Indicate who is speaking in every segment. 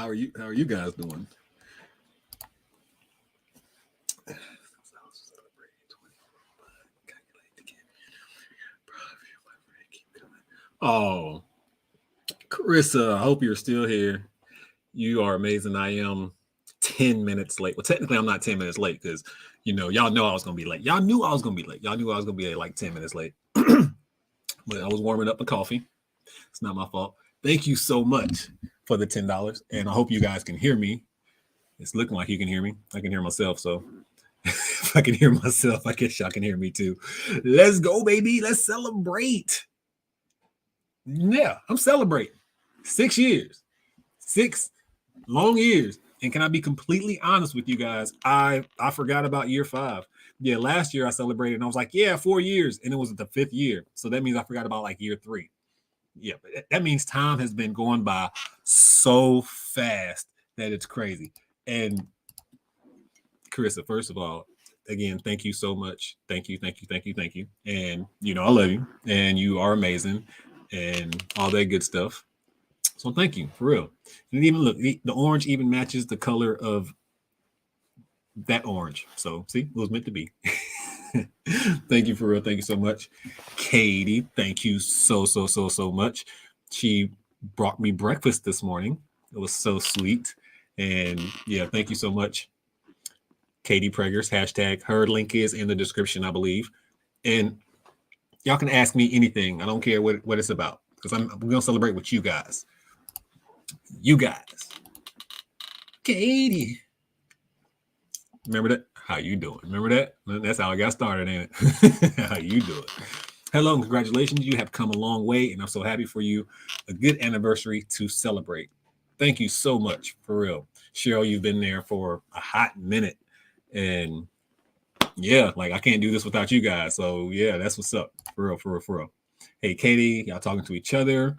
Speaker 1: How are you? How are you guys doing? Oh, Carissa, I hope you're still here. You are amazing. I am 10 minutes late. Well, technically, I'm not 10 minutes late because, y'all know I was going to be late. Y'all knew I was going to be late. Y'all knew I was going to be like 10 minutes late. But I was warming up a coffee. It's not my fault. Thank you so much for the $10. And I hope you guys can hear me. It's looking like you can hear me. I can hear myself. So if I can hear myself, I guess y'all can hear me too. Let's go, baby. Let's celebrate. Yeah, I'm celebrating 6 years, 6 long years. And can I be completely honest with you guys? I forgot about year 5. Yeah, last year I celebrated and I was like, yeah, 4 years. And it was the 5th year. So that means I forgot about like year 3. Yeah, but that means time has been going by so fast that it's crazy. And Carissa, first of all, again, thank you so much. Thank you. And, I love you and you are amazing and all that good stuff. So thank you, for real. And even look, the orange even matches the color of that orange. So see, it was meant to be. Thank you, for real. Thank you so much. Katey, thank you so much. She brought me breakfast this morning. It was so sweet. And yeah, thank you so much. Katey Preggers, hashtag. Her link is in the description, I believe. And y'all can ask me anything. I don't care what it's about because we're going to celebrate with you guys. You guys. Katey. Remember that? How you doing? Remember that? That's how I got started, ain't it? How you doing? Hello and congratulations. You have come a long way, and I'm so happy for you. A good anniversary to celebrate. Thank you so much, for real. Cheryl, you've been there for a hot minute. And yeah, like I can't do this without you guys. So yeah, that's what's up. For real. Hey, Katey, y'all talking to each other.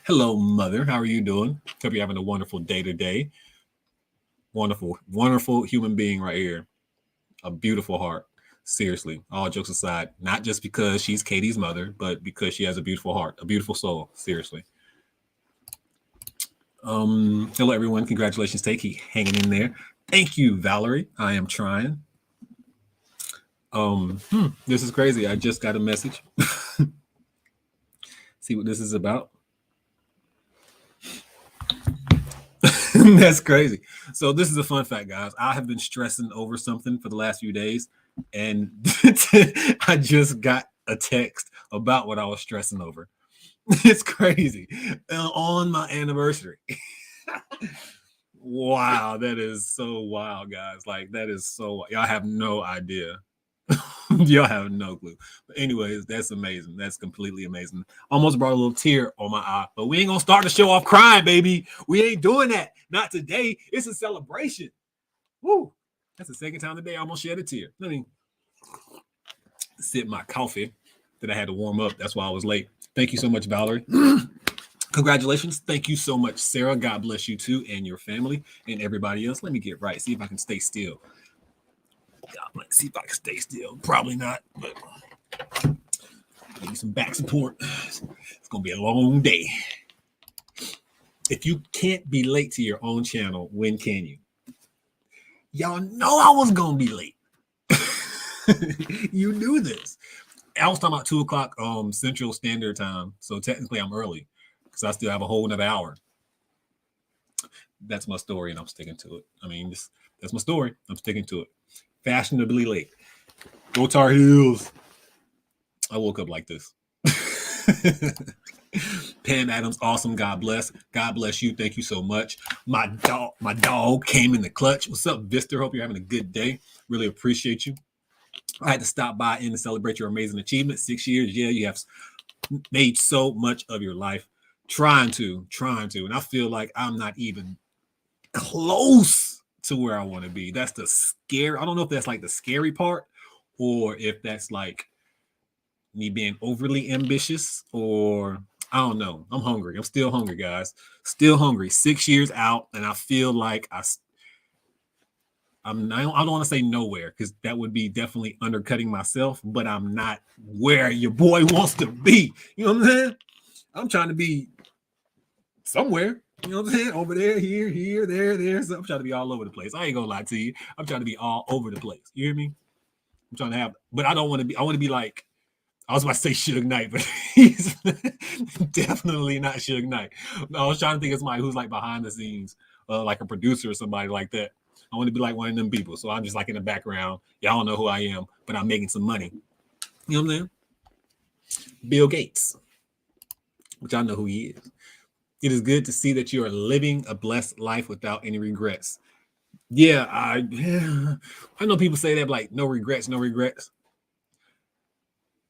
Speaker 1: Hello, mother. How are you doing? Hope you're having a wonderful day today. Wonderful human being right here. A beautiful heart. Seriously, all jokes aside, not just because she's Katey's mother, but because she has a beautiful heart, a beautiful soul. Seriously. Hello, everyone. Congratulations. Keep hanging in there. Thank you, Valerie. I am trying. This is crazy. I just got a message. See what this is about. That's crazy. So this is a fun fact, guys. I have been stressing over something for the last few days, and I just got a text about what I was stressing over. It's crazy. On my anniversary. Wow, that is so wild, guys. Like, that is so wild. Y'all have no idea. Y'all have no clue. But anyways, that's amazing. That's completely amazing. Almost brought a little tear on my eye, but we ain't gonna start the show off crying, baby. We ain't doing that. Not today. It's a celebration. Woo! That's the second time today I almost shed a tear. Let me sip my coffee that I had to warm up. That's why I was late. Thank you so much, Valerie. Congratulations. Thank you so much, Sarah. God bless you too and your family and everybody else. Let me get right. See if I can stay still. See if I can stay still. Probably not, but need some back support. It's going to be a long day. If you can't be late to your own channel, when can you? Y'all know I was going to be late. You knew this. I was talking about 2 o'clock Central Standard Time. So technically I'm early because I still have a whole another hour. That's my story and I'm sticking to it. I mean, that's my story. I'm sticking to it. Fashionably late. Go Tar Heels. I woke up like this. Pam Adams, awesome. God bless. God bless you. Thank you so much. My dog came in the clutch. What's up, Vista? Hope you're having a good day. Really appreciate you. I had to stop by and celebrate your amazing achievement. 6 years. Yeah, you have made so much of your life. Trying to. And I feel like I'm not even close to where I want to be. That's the scary. I don't know if that's like the scary part or if that's like me being overly ambitious or I don't know. I'm hungry. I'm still hungry, guys. Still hungry. 6 years out. And I feel like I don't want to say nowhere because that would be definitely undercutting myself, but I'm not where your boy wants to be. You know what I'm saying? I'm trying to be somewhere. You know what I'm saying? Over there, here, there. So I'm trying to be all over the place. I ain't gonna lie to you. I'm trying to be all over the place. You hear me? I'm trying to have, but I don't want to be. I want to be like, I was about to say Suge Knight, but he's definitely not Suge Knight. I was trying to think of somebody who's like behind the scenes, like a producer or somebody like that. I want to be like one of them people. So I'm just like in the background. Y'all don't know who I am, but I'm making some money. You know what I'm saying? Bill Gates, which I know who he is. It is good to see that you are living a blessed life without any regrets. Yeah, I know people say that, like, no regrets, no regrets.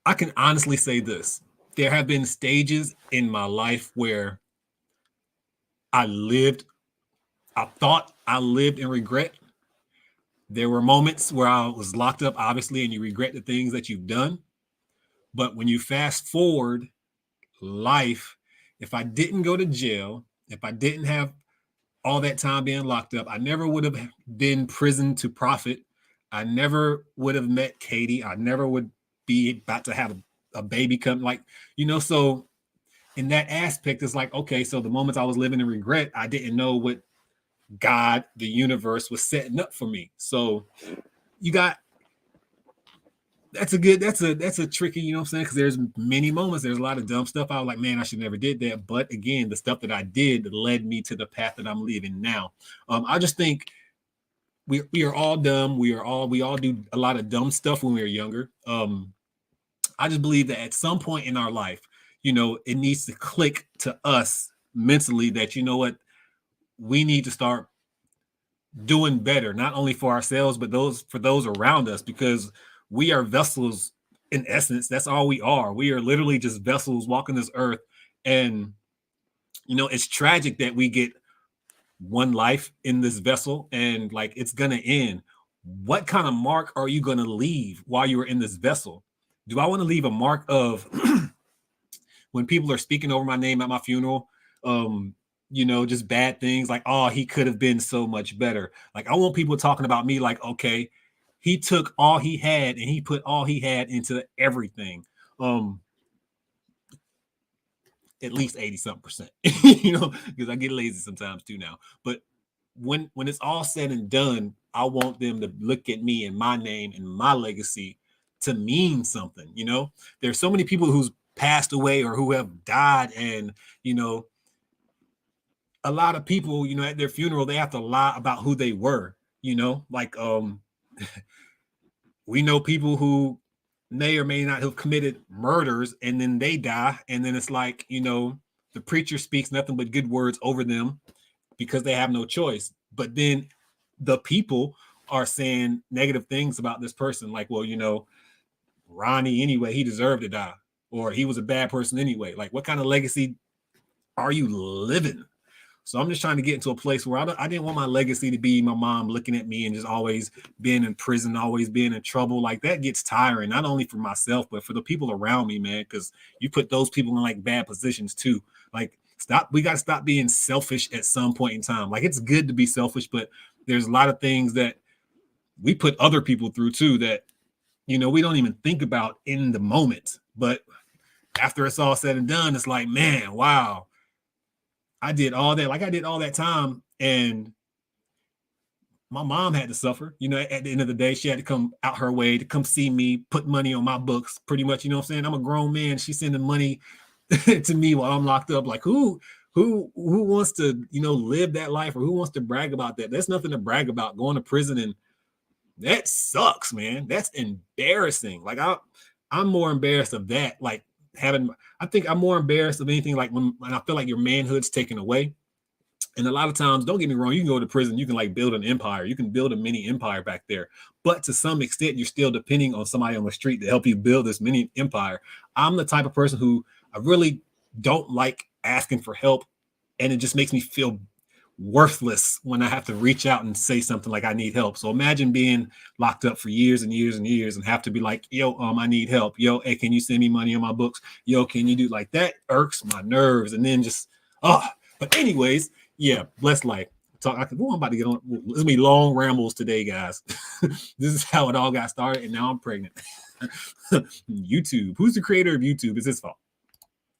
Speaker 1: I can honestly say this. There have been stages in my life where I thought I lived in regret. There were moments where I was locked up, obviously, and you regret the things that you've done. But when you fast forward life, if I didn't go to jail, if I didn't have all that time being locked up, I never would have been Prison2Profit. I never would have met Katey. I never would be about to have a baby come, like, so in that aspect, it's like, okay, so the moments I was living in regret, I didn't know what God, the universe, was setting up for me. So you got, that's a tricky, you know what I'm saying? Because there's many moments, there's a lot of dumb stuff. I was like, man, I should never did that. But again, the stuff that I did led me to the path that I'm living now. I just think we are all dumb. We all do a lot of dumb stuff when we were younger. I just believe that at some point in our life, it needs to click to us mentally that, you know what, we need to start doing better, not only for ourselves, but for those around us, because we are vessels in essence. That's all we are. We are literally just vessels walking this earth. And, it's tragic that we get one life in this vessel and like it's going to end. What kind of mark are you going to leave while you are in this vessel? Do I want to leave a mark of when people are speaking over my name at my funeral, just bad things like, oh, he could have been so much better. Like, I want people talking about me like, okay, he took all he had and he put all he had into everything. At least 80-something%, because I get lazy sometimes too now. But when it's all said and done, I want them to look at me and my name and my legacy to mean something. There's so many people who's passed away or who have died, and a lot of people, at their funeral, they have to lie about who they were. Like we know people who may or may not have committed murders, and then they die, and then it's like, the preacher speaks nothing but good words over them because they have no choice. But then the people are saying negative things about this person, like, well, Ronnie, anyway, he deserved to die, or he was a bad person anyway. Like, what kind of legacy are you living? So I'm just trying to get into a place where I didn't want my legacy to be my mom looking at me and just always being in prison, always being in trouble. Like, that gets tiring, not only for myself, but for the people around me, man, because you put those people in like bad positions too. Like, we got to stop being selfish at some point in time. Like, it's good to be selfish, but there's a lot of things that we put other people through too that, we don't even think about in the moment. But after it's all said and done, it's like, man, wow, I did all that. Like, I did all that time, and my mom had to suffer. At the end of the day, she had to come out her way to come see me, put money on my books, pretty much. You know what I'm saying? I'm a grown man. She's sending money to me while I'm locked up. Like, who wants to, live that life, or who wants to brag about that? There's nothing to brag about. Going to prison, and that sucks, man. That's embarrassing. Like, I'm more embarrassed of that. Like, I think I'm more embarrassed of anything like when I feel like your manhood's taken away. And a lot of times, don't get me wrong, you can go to prison, you can like build an empire, you can build a mini empire back there. But to some extent, you're still depending on somebody on the street to help you build this mini empire. I'm the type of person who I really don't like asking for help, and it just makes me feel worthless when I have to reach out and say something like I need help. So imagine being locked up for years and years and years and have to be like, yo, I need help. Yo, hey, can you send me money on my books? Yo, can you do like that? Irks my nerves. And then just, but anyways, yeah, blessed life. I'm about to get on. This is gonna be long rambles today, guys. This is how it all got started, and now I'm pregnant. YouTube. Who's the creator of YouTube? It's his fault.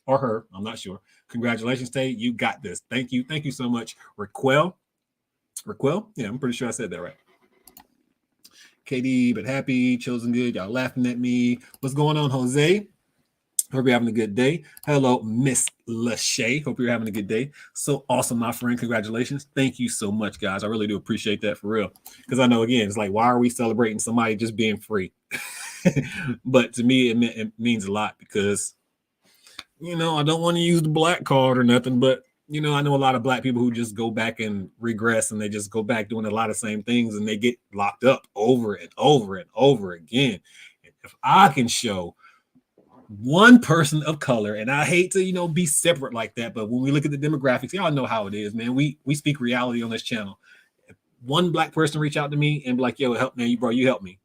Speaker 1: or her. I'm not sure. Congratulations, Tay. You got this. Thank you. Thank you so much. Raquel. Yeah, I'm pretty sure I said that right. Katey, but happy, chosen good. Y'all laughing at me. What's going on, Jose? Hope you're having a good day. Hello, Miss Lachey. Hope you're having a good day. So awesome, my friend. Congratulations. Thank you so much, guys. I really do appreciate that for real. Because I know, again, it's like, why are we celebrating somebody just being free? But to me, it means a lot because, I don't want to use the black card or nothing, but I know a lot of black people who just go back and regress and they just go back doing a lot of same things and they get locked up over and over and over again. And if I can show one person of color, and I hate to, be separate like that, but when we look at the demographics, y'all know how it is, man. We speak reality on this channel. If one black person reach out to me and be like, yo, help me, bro, you help me.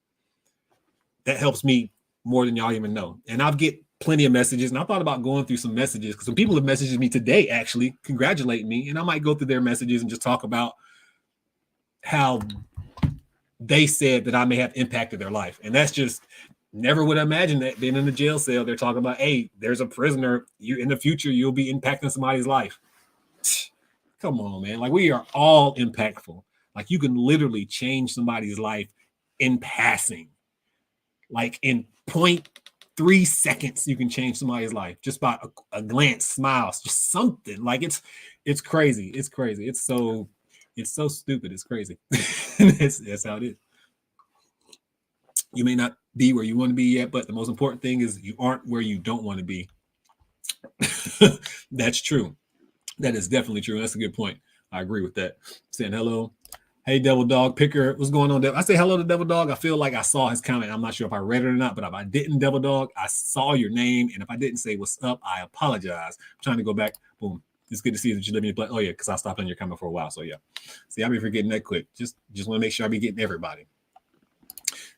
Speaker 1: That helps me more than y'all even know. And I'll get plenty of messages. And I thought about going through some messages because some people have messaged me today, actually congratulating me. And I might go through their messages and just talk about how they said that I may have impacted their life. And that's just never would imagine that being in the jail cell, they're talking about, hey, there's a prisoner. You in the future, you'll be impacting somebody's life. Come on, man. Like, we are all impactful. Like, you can literally change somebody's life in passing. Like, in 0.3 seconds, you can change somebody's life just by a glance, smiles, just something. Like, it's crazy. It's crazy. It's so stupid. It's crazy. That's how it is. You may not be where you want to be yet, but the most important thing is you aren't where you don't want to be. That's true. That is definitely true. That's a good point. I agree with that. Saying hello. Hey, Devil Dog Picker. What's going on, Devil? I say hello to Devil Dog. I feel like I saw his comment. I'm not sure if I read it or not, but if I didn't, Devil Dog, I saw your name. And if I didn't say what's up, I apologize. I'm trying to go back. Boom. It's good to see that you let me play. Oh, yeah, because I stopped on your comment for a while. So, yeah. See, I'll be forgetting that quick. Just want to make sure I be getting everybody.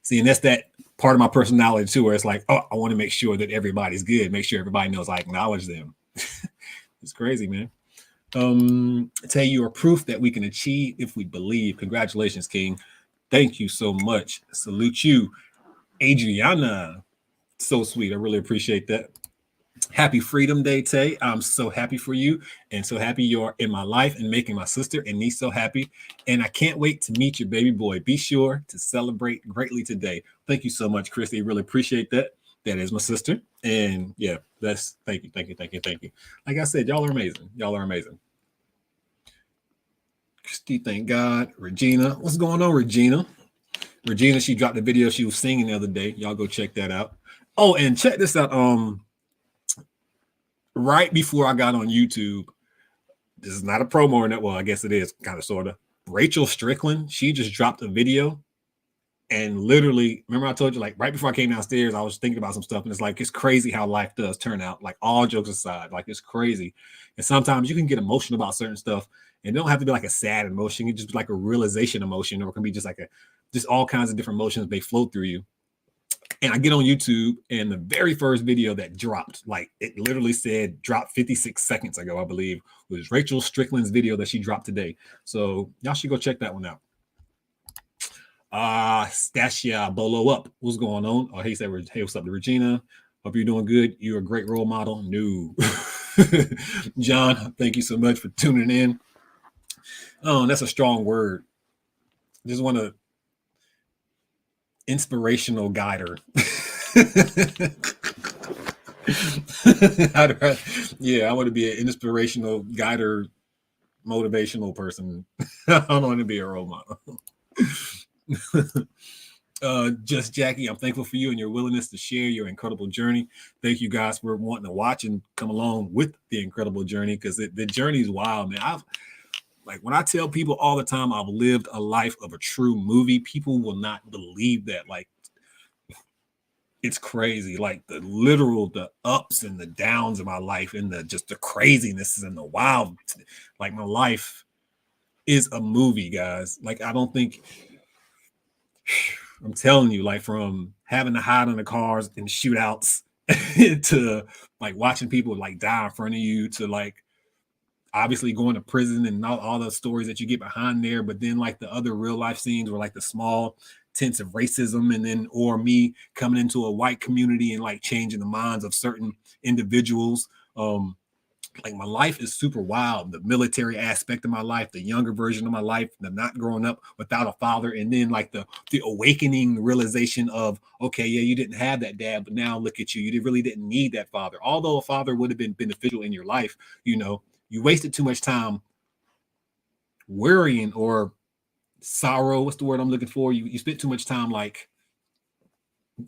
Speaker 1: See, and that's that part of my personality, too, where it's like, oh, I want to make sure that everybody's good. Make sure everybody knows I acknowledge them. It's crazy, man. Tell you are proof that we can achieve if we believe. Congratulations, King. Thank you so much. Salute you, Adriana. So sweet. I really appreciate that. Happy Freedom Day, Tay. I'm so happy for you and so happy you're in my life and making my sister and me so happy. And I can't wait to meet your baby boy. Be sure to celebrate greatly today. Thank you so much, Christy. Really appreciate that. That is my sister. And yeah, thank you. Like I said, y'all are amazing. Y'all are amazing. Christy, thank God. Regina. What's going on, Regina? Regina, she dropped the video she was singing the other day. Y'all go check that out. Oh, and check this out. Right before I got on YouTube, this is not a promo or not. Well, I guess it is kind of sort of. Rachel Strickland, she just dropped a video. And literally, remember I told you, like, right before I came downstairs, I was thinking about some stuff. And it's like, it's crazy how life does turn out. Like, all jokes aside, like, it's crazy. And sometimes you can get emotional about certain stuff. And it don't have to be like a sad emotion. It can just be like a realization emotion, or it can be just like just all kinds of different emotions may flow through you. And I get on YouTube, and the very first video that dropped, like, it literally said dropped 56 seconds ago, I believe, was Rachel Strickland's video that she dropped today. So y'all should go check that one out. Stasia Bolo up. What's going on? Oh, hey, what's up to Regina? Hope you're doing good. You're a great role model. No. John, thank you so much for tuning in. Oh, that's a strong word. Just want to inspirational guider. I want to be an inspirational guider, motivational person. I don't want to be a role model. Just Jackie, I'm thankful for you and your willingness to share your incredible journey. Thank you guys for wanting to watch and come along with the incredible journey, because the journey is wild, man. When I tell people all the time I've lived a life of a true movie, people will not believe that. Like, it's crazy. Like, the ups and the downs of my life, and the craziness and the wild. Like, my life is a movie, guys. Like, I don't think, I'm telling you, like, from having to hide in the cars and shootouts to like watching people like die in front of you, to like obviously going to prison and all the stories that you get behind there, but then like the other real life scenes were like the small tints of racism, and then or me coming into a white community and like changing the minds of certain individuals, Like my life is super wild. The military aspect of my life, the younger version of my life, the not growing up without a father, and then like the awakening realization of, okay, yeah, you didn't have that dad, but now look at you. You really didn't need that father. Although a father would have been beneficial in your life, you know, you wasted too much time worrying or sorrow. What's the word I'm looking for? You spent too much time like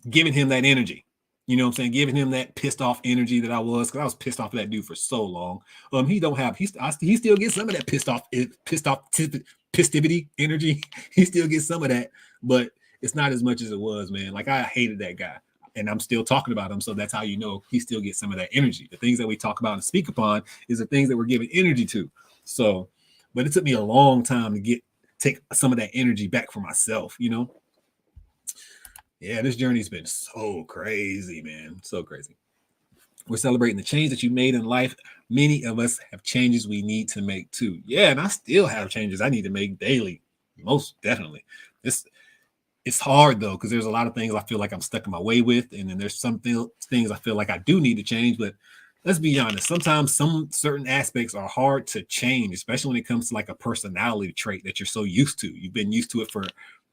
Speaker 1: giving him that energy. You know what I'm saying? Giving him that pissed off energy that I was, because I was pissed off at that dude for so long. He don't have, he still gets some of that pissed off pistivity energy. He still gets some of that, but it's not as much as it was, man. Like I hated that guy, and I'm still talking about him. So that's how you know he still gets some of that energy. The things that we talk about and speak upon is the things that we're giving energy to. So, but it took me a long time to take some of that energy back for myself, you know? Yeah, this journey's been so crazy, man. So crazy. We're celebrating the change that you made in life. Many of us have changes we need to make too. Yeah, and I still have changes I need to make daily. Most definitely. It's hard though, because there's a lot of things I feel like I'm stuck in my way with, and then there's some things I feel like I do need to change. But let's be honest, sometimes some certain aspects are hard to change, especially when it comes to like a personality trait that you're so used to. You've been used to it for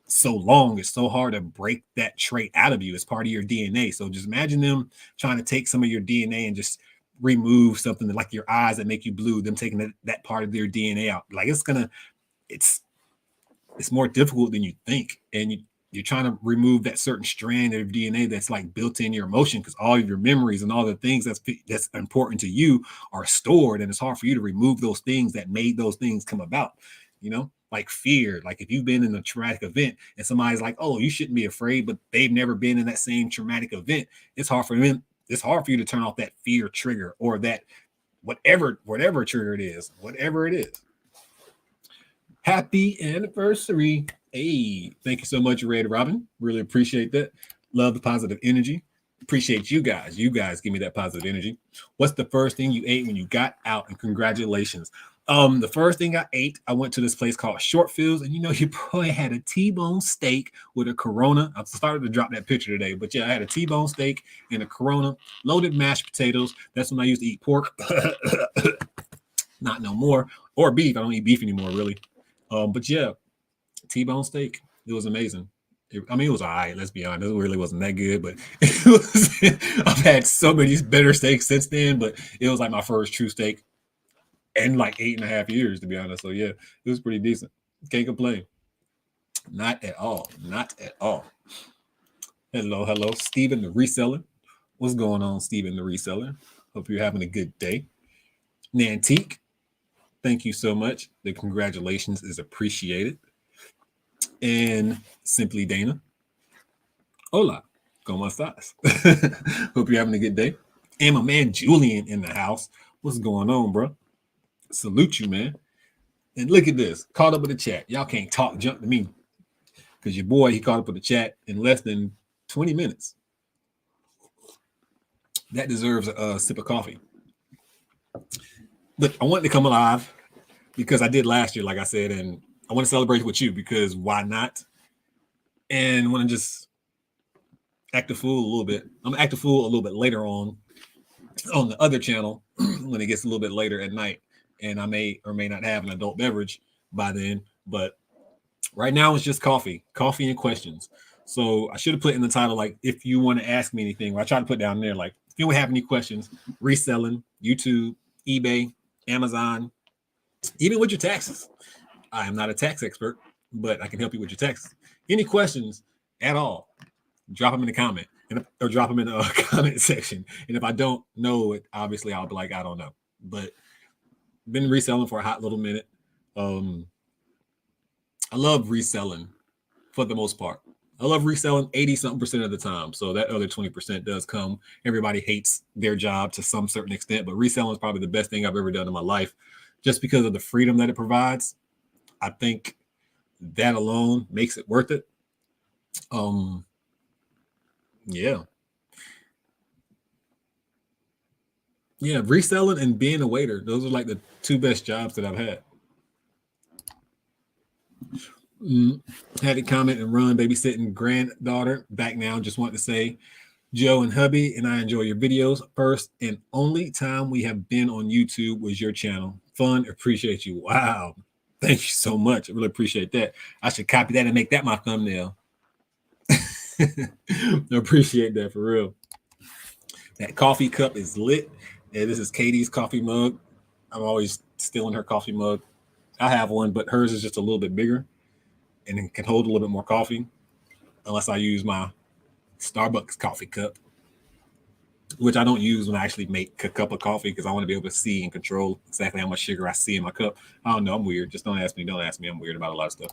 Speaker 1: so long. It's so hard to break that trait out of you. It's part of your DNA. So just imagine them trying to take some of your DNA and just remove something like your eyes that make you blue, them taking that part of their DNA out. Like it's more difficult than you think. And you're trying to remove that certain strand of DNA that's like built in your emotion, because all of your memories and all the things that's important to you are stored, and it's hard for you to remove those things that made those things come about, you know? Like fear. Like if you've been in a traumatic event and somebody's like, oh, you shouldn't be afraid, but they've never been in that same traumatic event, it's hard for you to turn off that fear trigger, or that whatever trigger it is, whatever it is. Happy anniversary. Hey, thank you so much, Red Robin. Really appreciate that. Love the positive energy. Appreciate you guys. You guys give me that positive energy. What's the first thing you ate when you got out? And congratulations. The first thing I ate, I went to this place called Shortfields, and you know, your boy had a T-bone steak with a Corona. I started to drop that picture today, but yeah, I had a T-bone steak and a Corona, loaded mashed potatoes. That's when I used to eat pork. Not no more. Or beef. I don't eat beef anymore, really. But yeah, T-bone steak. It was amazing. It was all right. Let's be honest. It really wasn't that good, but it was. I've had so many better steaks since then, but it was like my first true steak in like 8.5 years, to be honest. So yeah, it was pretty decent. Can't complain. Not at all. Not at all. Hello, Steven the reseller. What's going on, Steven the reseller? Hope you're having a good day. Nantique, thank you so much. The congratulations is appreciated. And Simply Dana. Hola, ¿cómo estás? Hope you're having a good day. And my man Julian in the house. What's going on, bro? Salute you, man. And look at this. Caught up with the chat. Y'all can't talk junk to me, because your boy, he caught up with the chat in less than 20 minutes. That deserves a sip of coffee. But I wanted to come alive because I did last year, like I said, and I want to celebrate with you, because why not? And I want to just act a fool a little bit. I'm going to act a fool a little bit later on the other channel when it gets a little bit later at night, and I may or may not have an adult beverage by then. But right now it's just coffee and questions. So I should have put in the title, like, if you want to ask me anything. I try to put down there, like, if you have any questions, reselling, YouTube, eBay, Amazon, even with your taxes. I am not a tax expert, but I can help you with your taxes. Any questions at all, drop them in the comment, or drop them in the comment section. And if I don't know it, obviously I'll be like, I don't know. But been reselling for a hot little minute. I love reselling for the most part. I love reselling 80-something% of the time. So that other 20% does come. Everybody hates their job to some certain extent, but reselling is probably the best thing I've ever done in my life, just because of the freedom that it provides. I think that alone makes it worth it. Yeah, reselling and being a waiter, those are like the two best jobs that I've had. Had to comment and run. Babysitting granddaughter back now. Just want to say Joe and hubby and I enjoy your videos. First and only time we have been on YouTube was your channel. Fun, appreciate you. Wow. Thank you so much. I really appreciate that. I should copy that and make that my thumbnail. I appreciate that for real. That coffee cup is lit. Yeah, this is Katey's coffee mug. I'm always stealing her coffee mug. I have one, but hers is just a little bit bigger and it can hold a little bit more coffee, unless I use my Starbucks coffee cup, which I don't use when I actually make a cup of coffee because I want to be able to see and control exactly how much sugar I see in my cup. I don't know. I'm weird. Just don't ask me. Don't ask me. I'm weird about a lot of stuff.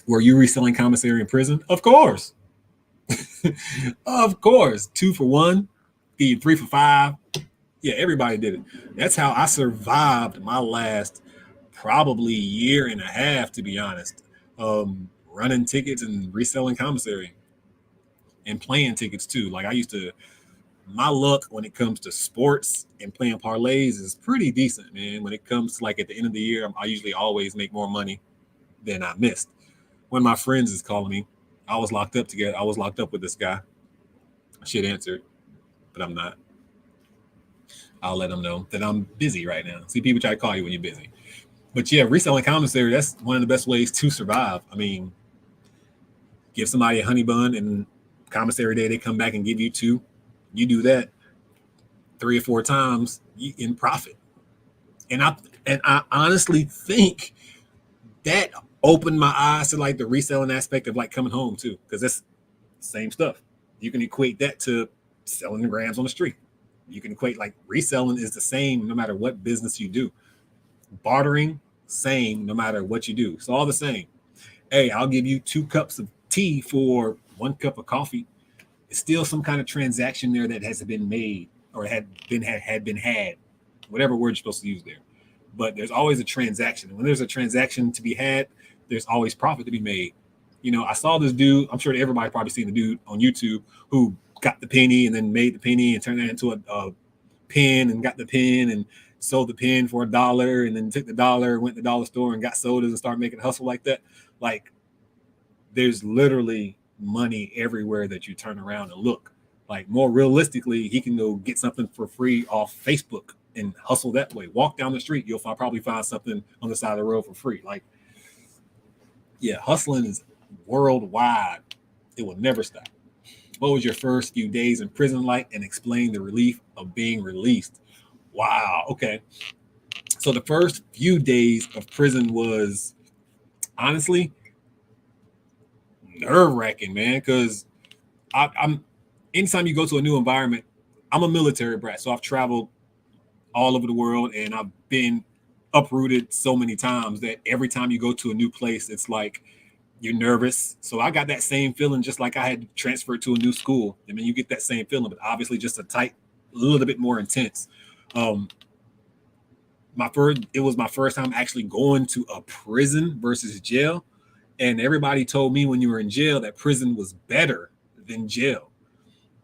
Speaker 1: Were you reselling Commissary in prison? Of course. Of course. 2 for 1. Give you 3 for 5. Yeah, everybody did it. That's how I survived my last probably year and a half, to be honest. Running tickets and reselling Commissary and playing tickets too. Like I used to, my luck when it comes to sports and playing parlays is pretty decent, man. When it comes to like at the end of the year, I usually always make more money than I missed. One of my friends is calling me. I was locked up together. I was locked up with this guy. I should answer, but I'm not. I'll let them know that I'm busy right now. See, people try to call you when you're busy. But yeah, reselling Commissary, that's one of the best ways to survive. I mean, give somebody a honey bun and Commissary day, they come back and give you 2. You do that 3 or 4 times in profit. And I honestly think that opened my eyes to like the reselling aspect of like coming home too, because that's the same stuff. You can equate that to selling the grams on the street. You can equate like reselling is the same no matter what business you do. Bartering, same no matter what you do. It's all the same. Hey, I'll give you 2 cups of tea for 1 cup of coffee. It's still some kind of transaction there that has been made or had been had, whatever word you're supposed to use there. But there's always a transaction. And when there's a transaction to be had, there's always profit to be made. You know, I saw this dude, I'm sure everybody probably seen the dude on YouTube who got the penny and then made the penny and turned that into a pen and got the pen and sold the pen for $1 and then took the dollar, went to the dollar store and got sodas and started making a hustle like that. Like, there's literally money everywhere that you turn around and look. Like, more realistically, he can go get something for free off Facebook and hustle that way. Walk down the street, you'll probably find something on the side of the road for free. Like, yeah, hustling is worldwide. It will never stop. What was your first few days in prison like, and explain the relief of being released? Wow. Okay. So the first few days of prison was honestly nerve-wracking, man, because I'm anytime you go to a new environment, I'm a military brat, so I've traveled all over the world and I've been uprooted so many times that every time you go to a new place, it's like you're nervous. So I got that same feeling, just like I had transferred to a new school. I mean, you get that same feeling, but obviously just a little bit more intense. It was my first time actually going to a prison versus jail. And everybody told me when you were in jail that prison was better than jail.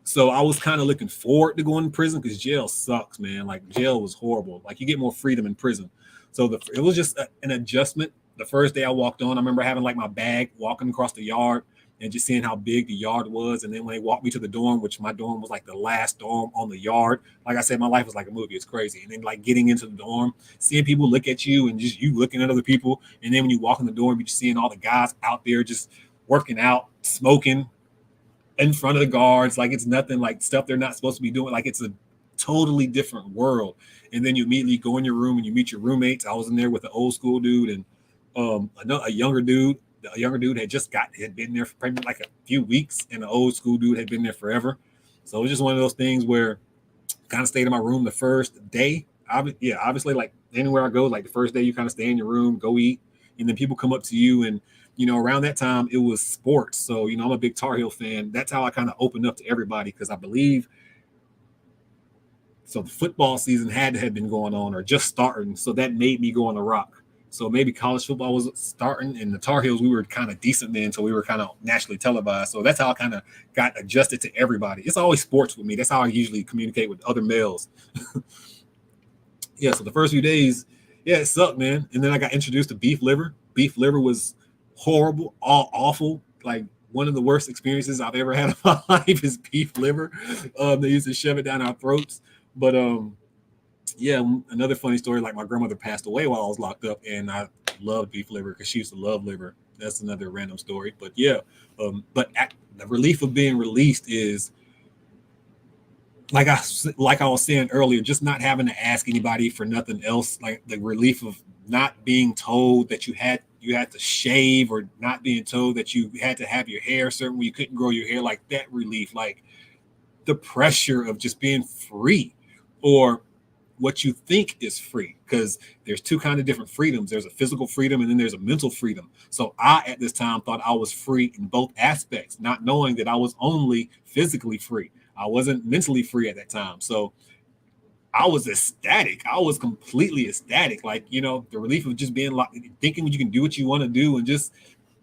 Speaker 1: So I was kind of looking forward to going to prison because jail sucks, man. Like, jail was horrible. Like, you get more freedom in prison. So it was just an adjustment. The first day I walked on, I remember having like my bag, walking across the yard and just seeing how big the yard was. And then when they walked me to the dorm, which my dorm was like the last dorm on the yard, like I said, my life was like a movie. It's crazy. And then like getting into the dorm, seeing people look at you and just you looking at other people. And then when you walk in the dorm, you're just seeing all the guys out there just working out, smoking in front of the guards. Like, it's nothing, like stuff they're not supposed to be doing. Like, it's a totally different world. And then you immediately go in your room and you meet your roommates. I was in there with an old school dude and a younger dude. The younger dude had been there for probably like a few weeks, and the old school dude had been there forever. So it was just one of those things where I kind of stayed in my room the first day. Obviously, like anywhere I go, like the first day you kind of stay in your room, go eat, and then people come up to you. And around that time it was sports. So I'm a big Tar Heel fan. That's how I kind of opened up to everybody, because I believe so the football season had to have been going on or just starting. So that made me go on the rock. So maybe college football was starting, and the Tar Heels, we were kind of decent then, so we were kind of nationally televised. So that's how I kind of got adjusted to everybody. It's always sports with me. That's how I usually communicate with other males. Yeah, so the first few days, yeah, it sucked, man. And then I got introduced to beef liver. Beef liver was horrible, awful. Like, one of the worst experiences I've ever had in my life is beef liver. They used to shove it down our throats. But yeah, another funny story, like my grandmother passed away while I was locked up, and I loved beef liver because she used to love liver. That's another random story. But yeah, the relief of being released is like I was saying earlier, just not having to ask anybody for nothing else. Like the relief of not being told that you had to shave, or not being told that you had to have your hair certain way, you couldn't grow your hair. Like that relief, like the pressure of just being free, or what you think is free, because there's two kind of different freedoms. There's a physical freedom and then there's a mental freedom. So I at this time thought I was free in both aspects, not knowing that I was only physically free. I wasn't mentally free at that time. So I was ecstatic. I was completely ecstatic. Like, you know, the relief of just being like thinking you can do what you want to do, and just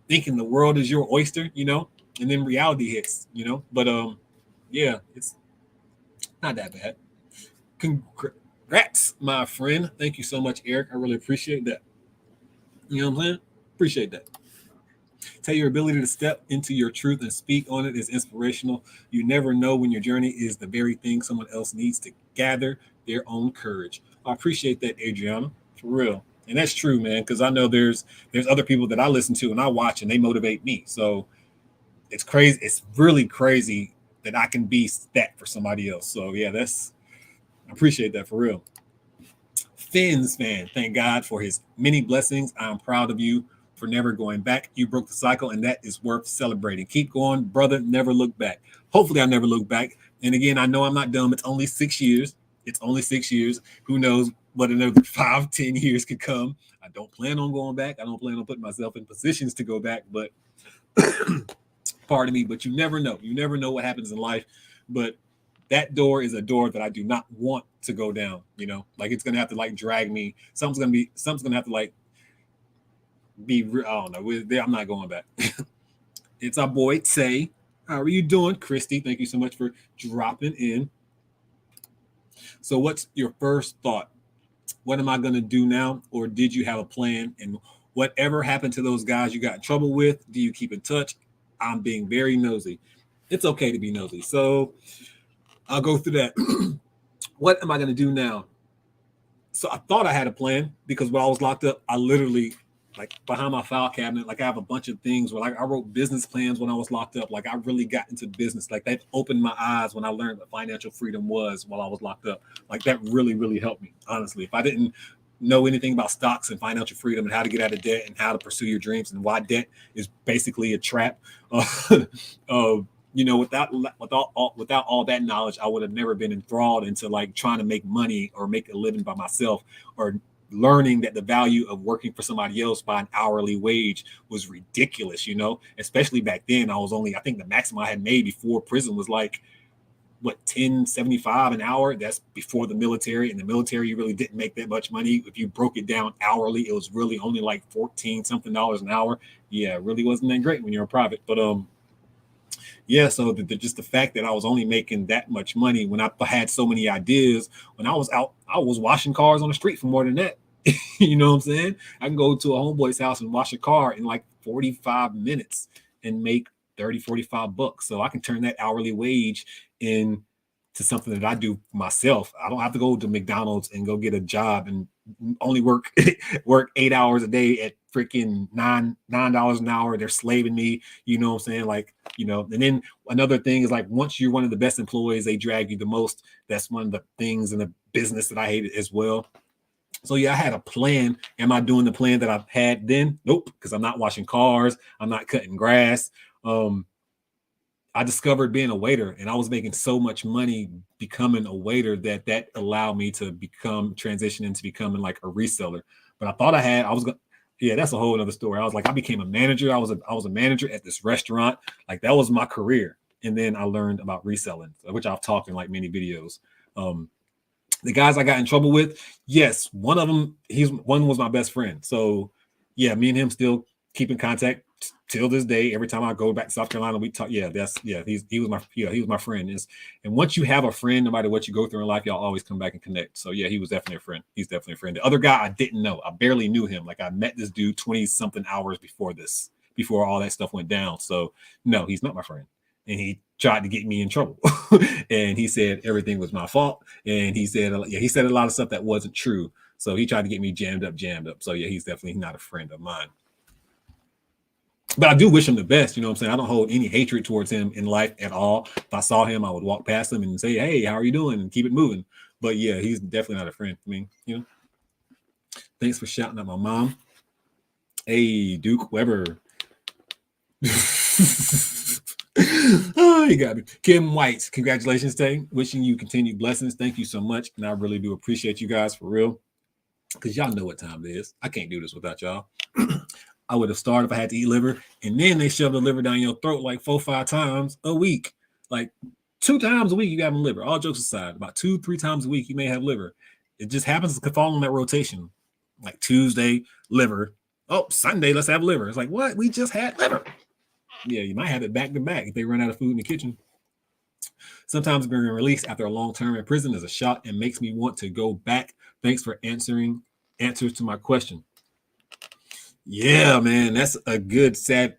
Speaker 1: thinking the world is your oyster, you know, and then reality hits, you know. But yeah, it's not that bad. Congrats, my friend. Thank you so much, Eric. I really appreciate that. You know what I'm saying? Appreciate that. Tell your ability to step into your truth and speak on it is inspirational. You never know when your journey is the very thing someone else needs to gather their own courage. I appreciate that, Adriana, for real. And that's true, man, because I know there's other people that I listen to and I watch and they motivate me. So it's crazy. It's really crazy that I can be that for somebody else. So yeah, I appreciate that for real. Finn's fan, thank God for his many blessings. I'm proud of you for never going back. You broke the cycle, and that is worth celebrating. Keep going, brother. Never look back. Hopefully, I never look back. And again, I know I'm not dumb. It's only 6 years. It's only 6 years. Who knows what another 5, 10 years could come. I don't plan on going back. I don't plan on putting myself in positions to go back, but pardon me, but you never know. You never know what happens in life. But that door is a door that I do not want to go down. You know, like it's gonna have to like drag me. Something's gonna have to like be. I don't know. I'm not going back. It's our boy Tay. How are you doing, Christy? Thank you so much for dropping in. So, what's your first thought? What am I gonna do now, or did you have a plan? And whatever happened to those guys you got in trouble with? Do you keep in touch? I'm being very nosy. It's okay to be nosy. So I'll go through that. What am I going to do now? So I thought I had a plan, because while I was locked up, I literally, like behind my file cabinet, like I have a bunch of things where like I wrote business plans when I was locked up. Like I really got into business. Like that opened my eyes when I learned what financial freedom was while I was locked up. Like that really, really helped me, honestly. If I didn't know anything about stocks and financial freedom and how to get out of debt and how to pursue your dreams and why debt is basically a trap, you know, without all that knowledge, I would have never been enthralled into like trying to make money or make a living by myself, or learning that the value of working for somebody else by an hourly wage was ridiculous, you know, especially back then. I think the maximum I had made before prison was like, what, $10.75 an hour. That's before the military. In the military, you really didn't make that much money. If you broke it down hourly, it was really only like 14 something dollars an hour. Yeah, it really wasn't that great when you're a private. But yeah, so just the fact that I was only making that much money when I had so many ideas. When I was out, I was washing cars on the street for more than that. You know what I'm saying? I can go to a homeboy's house and wash a car in like 45 minutes and make 30, 45 bucks. So I can turn that hourly wage into something that I do myself. I don't have to go to McDonald's and go get a job and only work 8 hours a day at freaking $9 an hour. They're slaving me, you know what I'm saying? Like, you know, and then another thing is like, once you're one of the best employees, they drag you the most. That's one of the things in the business that I hated as well. So yeah, I had a plan. Am I doing the plan that I had then? Nope, because I'm not washing cars. I'm not cutting grass. I discovered being a waiter, and I was making so much money becoming a waiter that allowed me to transition into becoming like a reseller. But yeah, that's a whole other story. I was like, I became a manager. I was a manager at this restaurant. Like that was my career. And then I learned about reselling, which I've talked in like many videos. The guys I got in trouble with, yes, one of them, one was my best friend. So yeah, me and him still keep in contact till this day. Every time I go back to South Carolina, we talk. Yeah, he was my friend. And once you have a friend, no matter what you go through in life, y'all always come back and connect. So yeah, he was definitely a friend. He's definitely a friend. The other guy I didn't know. I barely knew him. Like I met this dude 20 something hours before this before all that stuff went down. So no, he's not my friend. And he tried to get me in trouble. And he said everything was my fault. And he said a lot of stuff that wasn't true. So he tried to get me jammed up. So yeah, he's definitely not a friend of mine. But I do wish him the best. You know what I'm saying? I don't hold any hatred towards him in life at all. If I saw him, I would walk past him and say, hey, how are you doing? And keep it moving. But yeah, he's definitely not a friend for me. You know. Thanks for shouting out my mom. Hey, Duke Weber. Oh, you got me. Kim White, congratulations, Tay. Wishing you continued blessings. Thank you so much. And I really do appreciate you guys for real. Because y'all know what time it is. I can't do this without y'all. I would have started if I had to eat liver. And then they shove the liver down your throat like 4-5 times a week. Like 2 times a week, you got liver. All jokes aside, about 2-3 times a week, you may have liver. It just happens to fall in that rotation. Like Tuesday, liver. Oh, Sunday, let's have liver. It's like, what? We just had liver. Yeah, you might have it back to back if they run out of food in the kitchen. Sometimes being released after a long term in prison is a shock and makes me want to go back. Thanks for answers to my question. Yeah, man, that's a good sad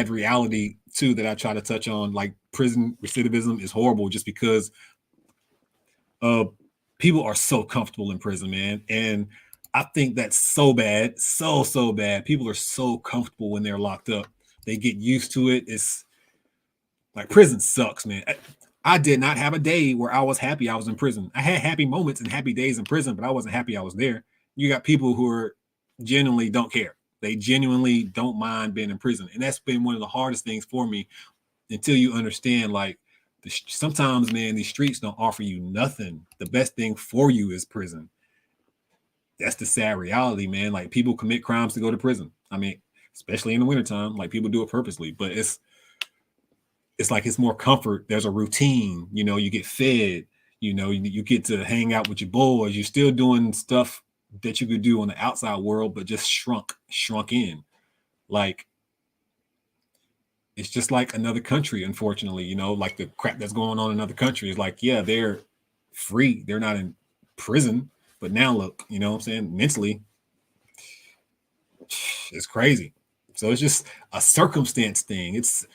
Speaker 1: reality too that I try to touch on. Like prison recidivism is horrible just because people are so comfortable in prison, man. And I think that's so bad, so bad. People are so comfortable when they're locked up. They get used to it. It's like prison sucks, man. I did not have a day where I was happy I was in prison. I had happy moments and happy days in prison, but I wasn't happy I was there. You got people who are genuinely don't care. They genuinely don't mind being in prison. And that's been one of the hardest things for me until you understand, like, sometimes, man, these streets don't offer you nothing. The best thing for you is prison. That's the sad reality, man. Like, people commit crimes to go to prison. I mean, especially in the wintertime, like people do it purposely, but it's like it's more comfort. There's a routine, you know, you get fed, you know, you get to hang out with your boys. You're still doing stuff that you could do on the outside world, but just shrunk in. Like, it's just like another country, unfortunately, you know, like the crap that's going on in other countries. Like, yeah, they're free. They're not in prison, but now look, you know what I'm saying? Mentally, it's crazy. So it's just a circumstance thing. It's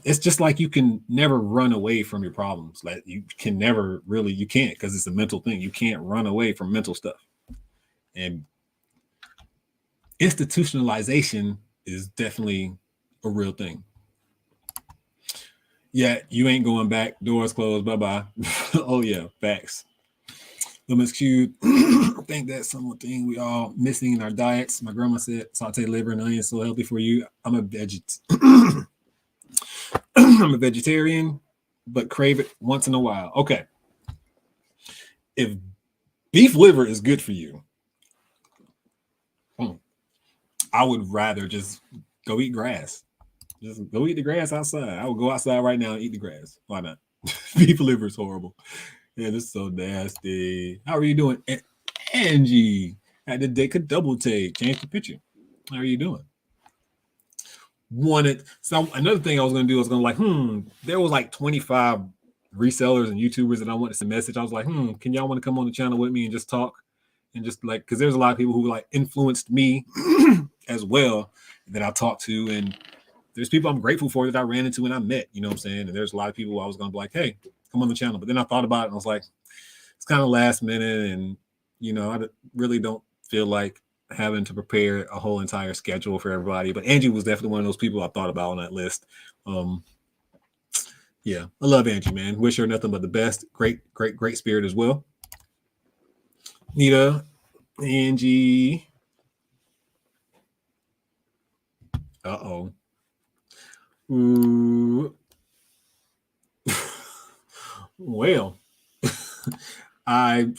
Speaker 1: just like you can never run away from your problems. Like you can never really, you can't, because it's a mental thing. You can't run away from mental stuff. And institutionalization is definitely a real thing. Yeah, you ain't going back. Doors closed. Bye-bye. Oh, yeah, facts. Lemons cubed. I think that's something we all missing in our diets. My grandma said sauteed liver and onions so healthy for you. I'm a vegetarian, but crave it once in a while. Okay. If beef liver is good for you, I would rather just go eat grass. Just go eat the grass outside. I would go outside right now and eat the grass. Why not? Beef liver is horrible. Yeah, this is so nasty. How are you doing? Angie, had the day could double take. Change the picture. How are you doing? So another thing I was going to do, I was going to there was like 25 resellers and YouTubers that I wanted to message. I was like, can y'all want to come on the channel with me and just talk? And just like, because there's a lot of people who like influenced me as well that I talked to. And there's people I'm grateful for that I ran into and I met, you know what I'm saying? And there's a lot of people I was going to be like, hey, come on the channel. But then I thought about it and I was like, it's kind of last minute. And, you know, I really don't feel like having to prepare a whole entire schedule for everybody. But Angie was definitely one of those people I thought about on that list. Yeah, I love Angie, man. Wish her nothing but the best. Great spirit as well. Nita, Angie. Uh-oh. Ooh. Well, I'm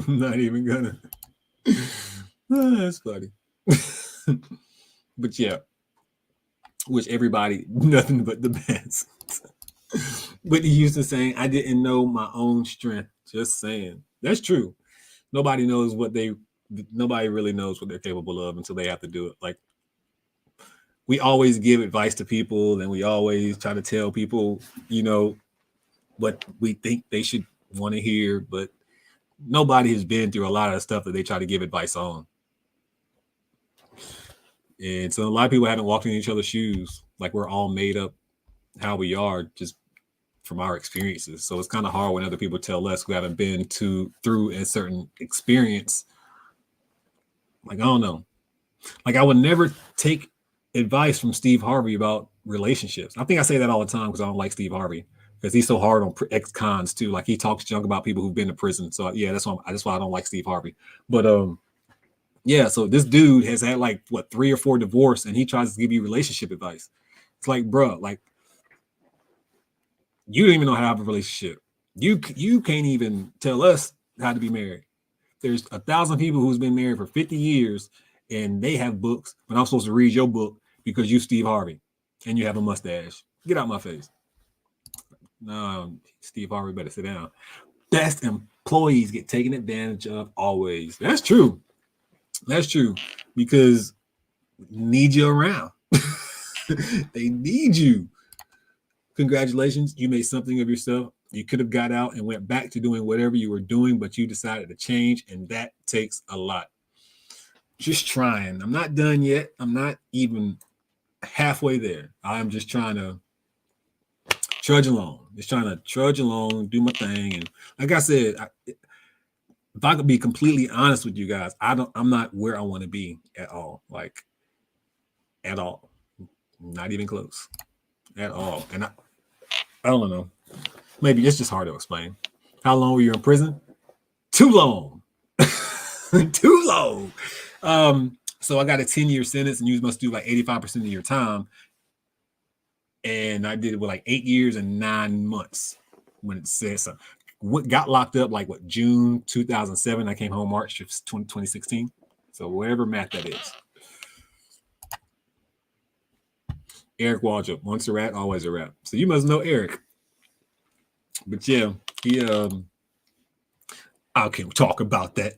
Speaker 1: not even gonna. That's funny. But yeah, wish everybody nothing but the best. Whitney Houston saying, I didn't know my own strength. Just saying. That's true. Nobody really knows what they're capable of until they have to do it. Like, we always give advice to people and we always try to tell people, you know, what we think they should want to hear, but nobody has been through a lot of stuff that they try to give advice on. And so a lot of people haven't walked in each other's shoes. Like we're all made up how we are just from our experiences. So it's kind of hard when other people tell us who haven't been through a certain experience. Like, I don't know. Like I would never take advice from Steve Harvey about relationships. I think I say that all the time because I don't like Steve Harvey because he's so hard on ex-cons too. Like he talks junk about people who've been to prison. So yeah, that's why I don't like Steve Harvey. But yeah, so this dude has had like 3 or 4 divorces, and he tries to give you relationship advice. It's like, bro, like you don't even know how to have a relationship. You can't even tell us how to be married. There's 1,000 people who's been married for 50 years, and they have books, but I'm supposed to read your book because you Steve Harvey, and you have a mustache. Get out my face. No, Steve Harvey better sit down. Best employees get taken advantage of always. That's true. That's true because need you around. They need you. Congratulations, you made something of yourself. You could have got out and went back to doing whatever you were doing, but you decided to change, and that takes a lot. Just trying. I'm not done yet. I'm not even halfway there. I'm just trying to trudge along. Just trying to trudge along, do my thing. And like I said, if I could be completely honest with you guys, I'm not where I want to be at all. Like at all. Not even close. At all. And I don't know. Maybe it's just hard to explain. How long were you in prison? Too long. Too long. So I got a 10-year sentence, and you must do like 85% of your time. And I did it with like 8 years and 9 months when it says so. Got locked up like June 2007. I came home March of 2016. So whatever math that is. Eric Waldrop, once a rat, always a rat. So you must know Eric. But yeah, he I can't talk about that.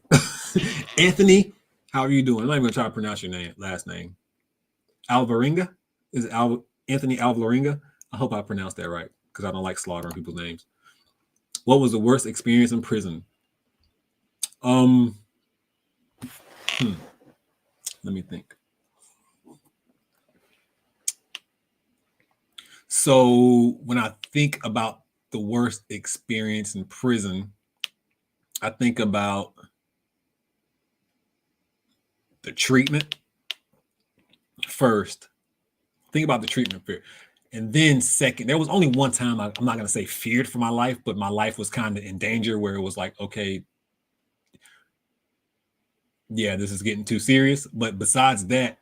Speaker 1: Anthony, how are you doing? I'm not even gonna try to pronounce your last name. Alvarenga? Is it Anthony Alvarenga? I hope I pronounced that right because I don't like slaughtering people's names. What was the worst experience in prison? Let me think. So when I think about the worst experience in prison, I think about the treatment first. Think about the treatment first. And then second, there was only one time I'm not going to say feared for my life, but my life was kind of in danger where it was like, okay, yeah, this is getting too serious. But besides that,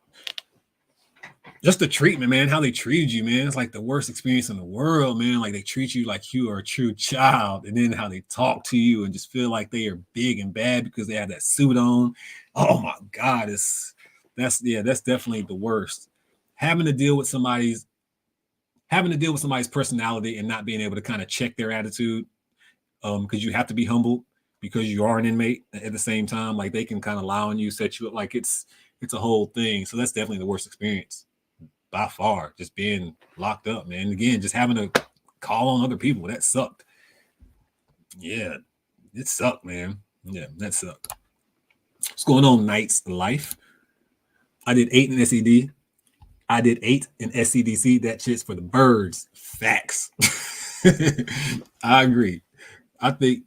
Speaker 1: just the treatment, man, how they treated you, man. It's like the worst experience in the world, man. Like they treat you like you are a true child. And then how they talk to you and just feel like they are big and bad because they have that suit on. Oh my God. That's definitely the worst. Having to deal with somebody's personality and not being able to kind of check their attitude. Because you have to be humbled because you are an inmate at the same time. Like they can kind of lie on you, set you up, like it's a whole thing. So that's definitely the worst experience. By far, just being locked up, man. Again, just having to call on other people, that sucked. Yeah, it sucked, man. Yeah, that sucked. What's going on, Knight's Life? I did 8 in SED. I did 8 in SCDC. That shit's for the birds. Facts. I agree. I think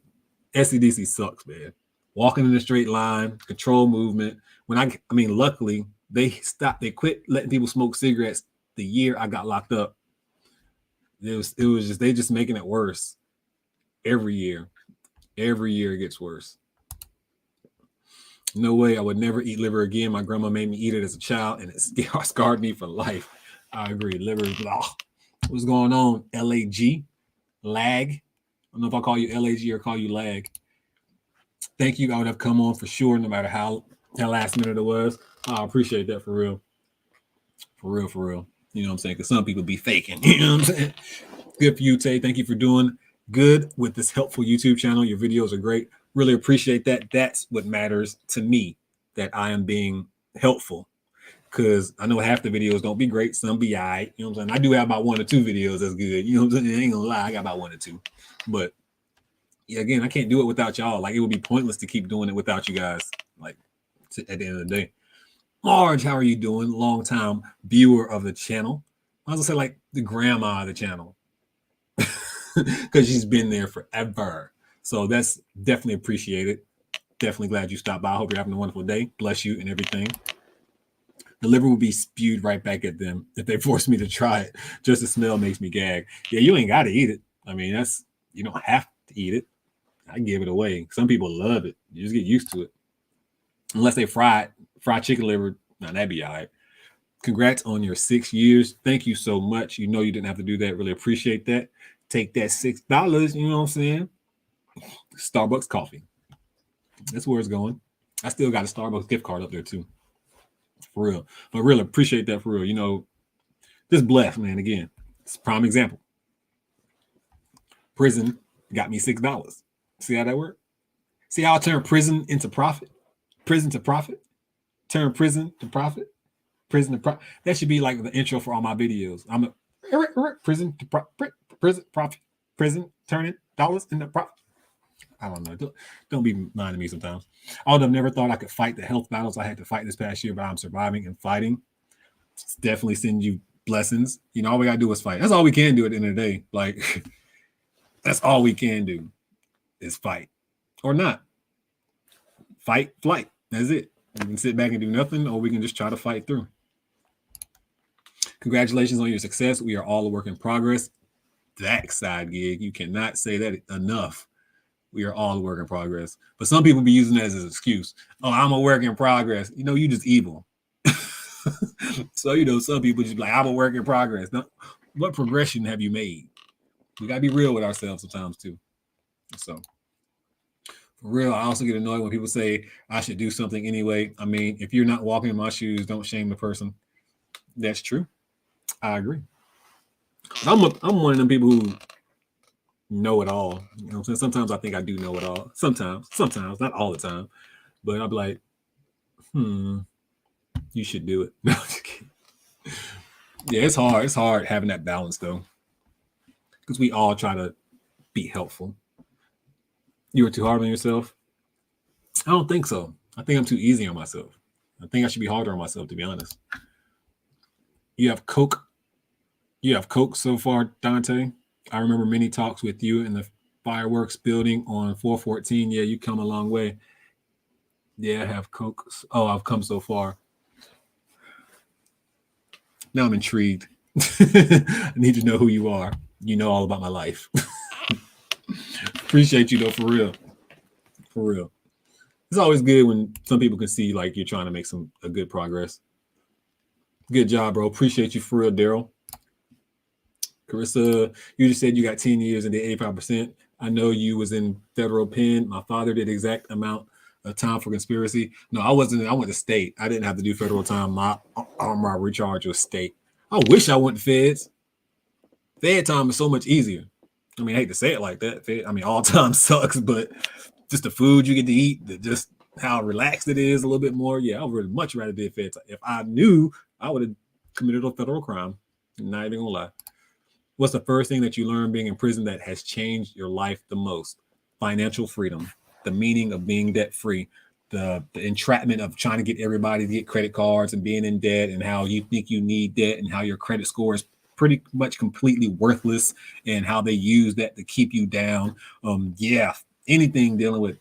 Speaker 1: SCDC sucks, man. Walking in a straight line, control movement. Luckily, they quit letting people smoke cigarettes the year I got locked up. It was just they just making it worse every year. Every year it gets worse. No way, I would never eat liver again. My grandma made me eat it as a child, and it scarred me for life. I agree. Liver is blah. What's going on? LAG? Lag? I don't know if I call you LAG or call you lag. Thank you. I would have come on for sure, no matter how last minute it was. I appreciate that for real. For real. You know what I'm saying? Because some people be faking. You know what I'm saying? Good for you, Tay. Thank you for doing good with this helpful YouTube channel. Your videos are great. Really appreciate that. That's what matters to me, that I am being helpful. Because I know half the videos don't be great. Some be all right. You know what I'm saying? I do have about 1 or 2 videos that's good. You know what I'm saying? I ain't gonna lie. I got about 1 or 2. But yeah, again, I can't do it without y'all. Like, it would be pointless to keep doing it without you guys. Like, at the end of the day. Marge, how are you doing? Long time viewer of the channel. I was gonna say like the grandma of the channel because she's been there forever. So that's definitely appreciated. Definitely glad you stopped by. I hope you're having a wonderful day. Bless you and everything. The liver will be spewed right back at them if they force me to try it. Just the smell makes me gag. Yeah, you ain't got to eat it. I mean, you don't have to eat it. I give it away. Some people love it. You just get used to it. Unless they fried chicken liver, now that'd be all right. Congrats on your 6 years. Thank you so much. You know you didn't have to do that. Really appreciate that. Take that $6. You know what I'm saying? Starbucks coffee. That's where it's going. I still got a Starbucks gift card up there too. For real. But really appreciate that for real. You know, just blessed, man. Again, it's a prime example. Prison got me $6. See how that worked? See how I turned prison into profit? Prison to profit? Turn prison to profit? Prison to profit. That should be like the intro for all my videos. I'm a prison to profit. Prison profit. Prison turning dollars into profit. I don't know. Don't be minding me sometimes. I would have never thought I could fight the health battles I had to fight this past year, but I'm surviving and fighting. It's definitely send you blessings. You know, all we gotta do is fight. That's all we can do at the end of the day. Like, that's all we can do is fight or not. Fight, flight. That's it. We can sit back and do nothing, or we can just try to fight through. Congratulations on your success. We are all a work in progress. That side gig, you cannot say that enough. We are all a work in progress. But some people be using that as an excuse. Oh, I'm a work in progress. You know, you just evil. So, you know, some people just be like, I'm a work in progress. Now, what progression have you made? We got to be real with ourselves sometimes too. So, for real, I also get annoyed when people say I should do something anyway. I mean, if you're not walking in my shoes, don't shame the person. That's true. I agree. I'm one of them people who know it all. You know what I'm saying? Sometimes I think I do know it all. Sometimes, not all the time. But I'll be like, you should do it. No, just kidding. Yeah, it's hard. It's hard having that balance though. Because we all try to be helpful. You were too hard on yourself? I don't think so. I think I'm too easy on myself. I think I should be harder on myself, to be honest. You have Coke so far, Dante. I remember many talks with you in the fireworks building on 414. Yeah, you come a long way. Yeah, I have Coke. Oh, I've come so far. Now I'm intrigued. I need to know who you are. You know all about my life. Appreciate you though, for real. For real. It's always good when some people can see like you're trying to make a good progress. Good job, bro. Appreciate you for real, Daryl. Carissa, you just said you got 10 years and did 85%. I know you was in federal pen. My father did exact amount of time for conspiracy. No, I wasn't. I went to state. I didn't have to do federal time. My armed robbery charge was state. I wish I went to feds. Fed time is so much easier. I mean, I hate to say it like that. I mean, all time sucks, but just the food you get to eat, just how relaxed it is a little bit more. Yeah, I would much rather do fed time. If I knew, I would have committed a federal crime. Not even gonna lie. What's the first thing that you learned being in prison that has changed your life the most? Financial freedom, the meaning of being debt free, the entrapment of trying to get everybody to get credit cards and being in debt, and how you think you need debt and how your credit score is pretty much completely worthless, and how they use that to keep you down. Yeah, anything dealing with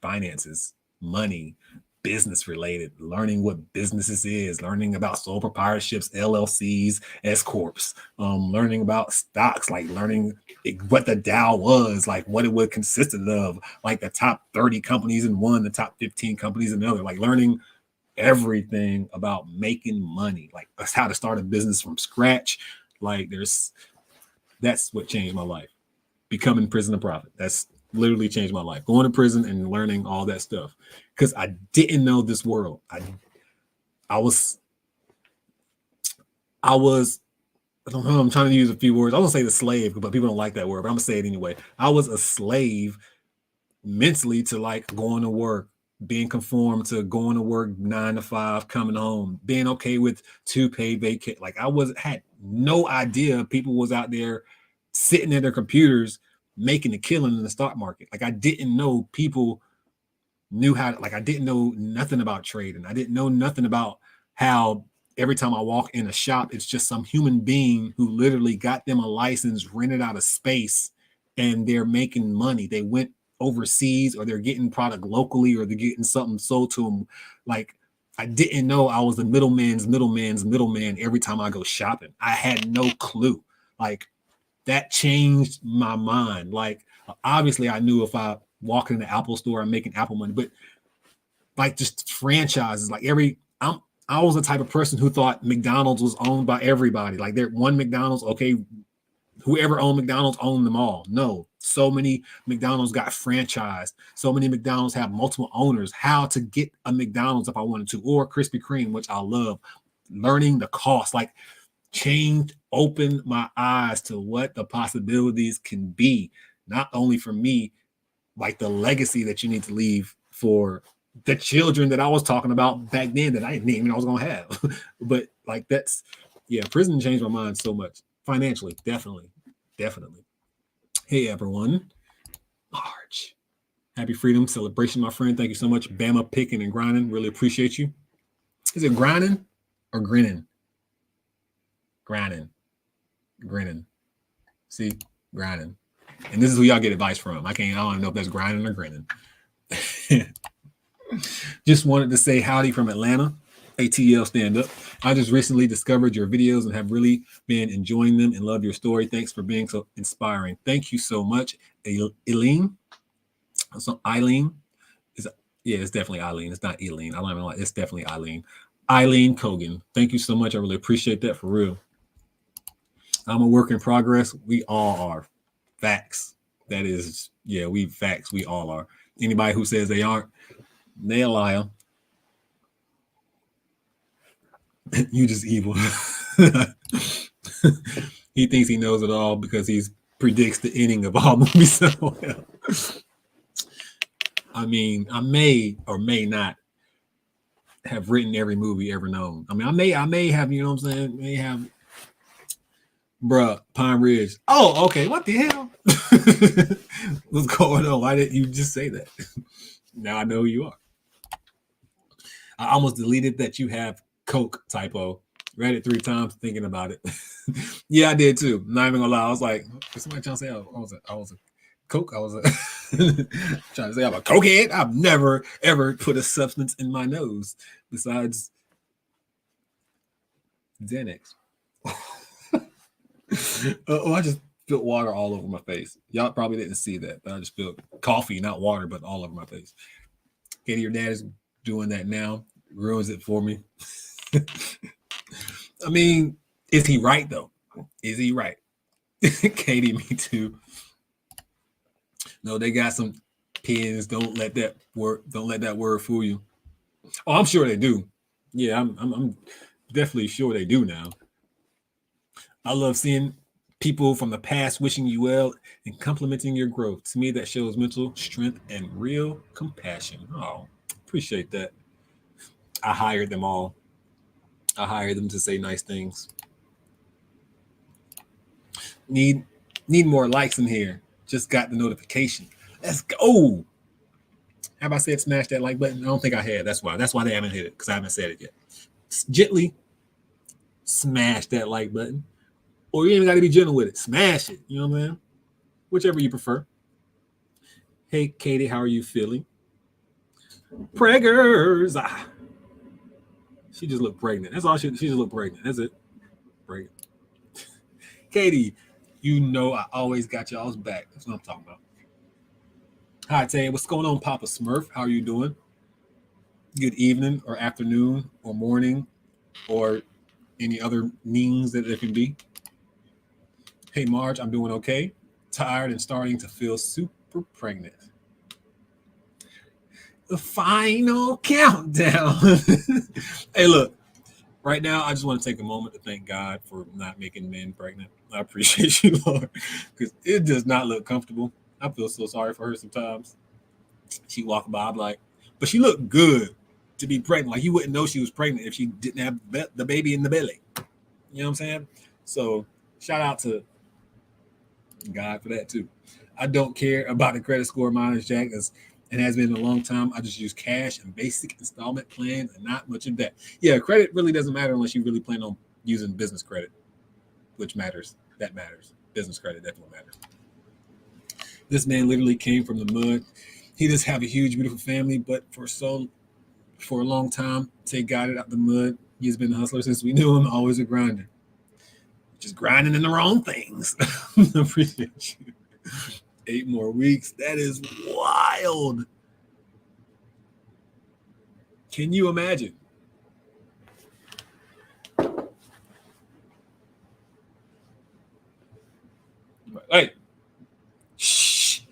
Speaker 1: finances, money, business related, learning what businesses is, learning about sole proprietorships, LLCs, S corps, learning about stocks, like learning what the Dow was, like what it would consisted of, like the top 30 companies in one, the top 15 companies in another, like learning everything about making money, like that's how to start a business from scratch. Like that's what changed my life. Becoming Prison2Profit. That's literally changed my life. Going to prison and learning all that stuff. Because I didn't know this world. I don't know, I'm trying to use a few words. I won't say the slave, but people don't like that word, but I'm gonna say it anyway. I was a slave mentally to like going to work, being conformed to going to work 9 to 5, coming home, being okay with 2 paid vacation. Like had no idea people was out there sitting at their computers making a killing in the stock market. Like I didn't know people knew how to, like, I didn't know nothing about trading. I didn't know nothing about how every time I walk in a shop, it's just some human being who literally got them a license, rented out a space, and they're making money. They went overseas, or they're getting product locally, or they're getting something sold to them. Like, I didn't know I was the middleman every time I go shopping. I had no clue. Like, that changed my mind. Like, obviously I knew if I walk in the Apple store, I'm making Apple money, but like, just franchises, like I was the type of person who thought McDonald's was owned by everybody. Like, there one McDonald's, okay, whoever owned McDonald's owned them all. No, so many McDonald's got franchised. So many McDonald's have multiple owners. How to get a McDonald's if I wanted to, or Krispy Kreme, which I love. Learning the cost, like, opened my eyes to what the possibilities can be, not only for me, like the legacy that you need to leave for the children that I was talking about back then that I didn't even know I was gonna have. But like, that's, yeah, prison changed my mind so much. Financially, definitely. Hey everyone. March. Happy Freedom Celebration, my friend. Thank you so much. Bama picking and grinding. Really appreciate you. Is it grinding or grinning? Grinning. See, grinding. And this is who y'all get advice from. I don't know if that's grinding or grinning. Just wanted to say howdy from Atlanta. ATL stand up. I just recently discovered your videos and have really been enjoying them and love your story. Thanks for being so inspiring. Thank you so much. Eileen. So Eileen. It's definitely Eileen. It's not Eileen. I don't even know. It's definitely Eileen. Eileen Kogan. Thank you so much. I really appreciate that, for real. I'm a work in progress. We all are. Facts. That is, yeah, facts. We all are. Anybody who says they aren't, they a liar. You just evil. He thinks he knows it all because he predicts the ending of all movies. So, I mean, I may or may not have written every movie ever known. I mean, I may have, you know what I'm saying? May have, bruh, Pine Ridge. Oh, okay. What the hell? What's going on? Why didn't you just say that? Now I know who you are. I almost deleted that you have Coke typo. Read it 3 times thinking about it. Yeah, I did too. Not even gonna lie. I was like, is somebody trying to say I was a Coke? I was trying to say I'm a cokehead. I've never ever put a substance in my nose besides Xanax. I just spilled water all over my face. Y'all probably didn't see that, but I just spilled coffee, not water, but all over my face. Katey, your dad is doing that now. Ruins it for me. I mean, is he right though? Is he right? Katey, me too. No, they got some pins. Don't let that word fool you. Oh, I'm sure they do. Yeah, I'm definitely sure they do now. I love seeing people from the past wishing you well and complimenting your growth. To me, that shows mental strength and real compassion. Oh, appreciate that. I hired them all. I hired them to say nice things. Need more likes in here. Just got the notification. Let's go. Have I said smash that like button? I don't think I had. That's why they haven't hit it, because I haven't said it yet. Gently smash that like button. Or you ain't got to be gentle with it. Smash it. You know what I'm saying? Whichever you prefer. Hey, Katey, how are you feeling? Preggers. She just looked pregnant. That's all she just looked pregnant. That's it. Pregnant. Katey, you know I always got y'all's back. That's what I'm talking about. Hi, Tay. What's going on, Papa Smurf? How are you doing? Good evening or afternoon or morning or any other means that there can be. Hey, Marge, I'm doing okay. Tired and starting to feel super pregnant. The final countdown. Hey, look. Right now, I just want to take a moment to thank God for not making men pregnant. I appreciate you, Lord, because it does not look comfortable. I feel so sorry for her sometimes. She walked by, I'm like, but she looked good to be pregnant. Like, you wouldn't know she was pregnant if she didn't have the baby in the belly. You know what I'm saying? So shout out to God for that too. I don't care about the credit score minus Jack. and has been a long time. I just use cash and basic installment plans and not much of that. Yeah, credit really doesn't matter unless you really plan on using business credit, which matters. That matters. Business credit definitely matters. This man literally came from the mud. He does have a huge, beautiful family, but for a long time, Tay got it out the mud. He's been a hustler since we knew him, always a grinder. Just grinding in the wrong things. Appreciate you. 8 more weeks. That is wild. Can you imagine? Hey. Shh.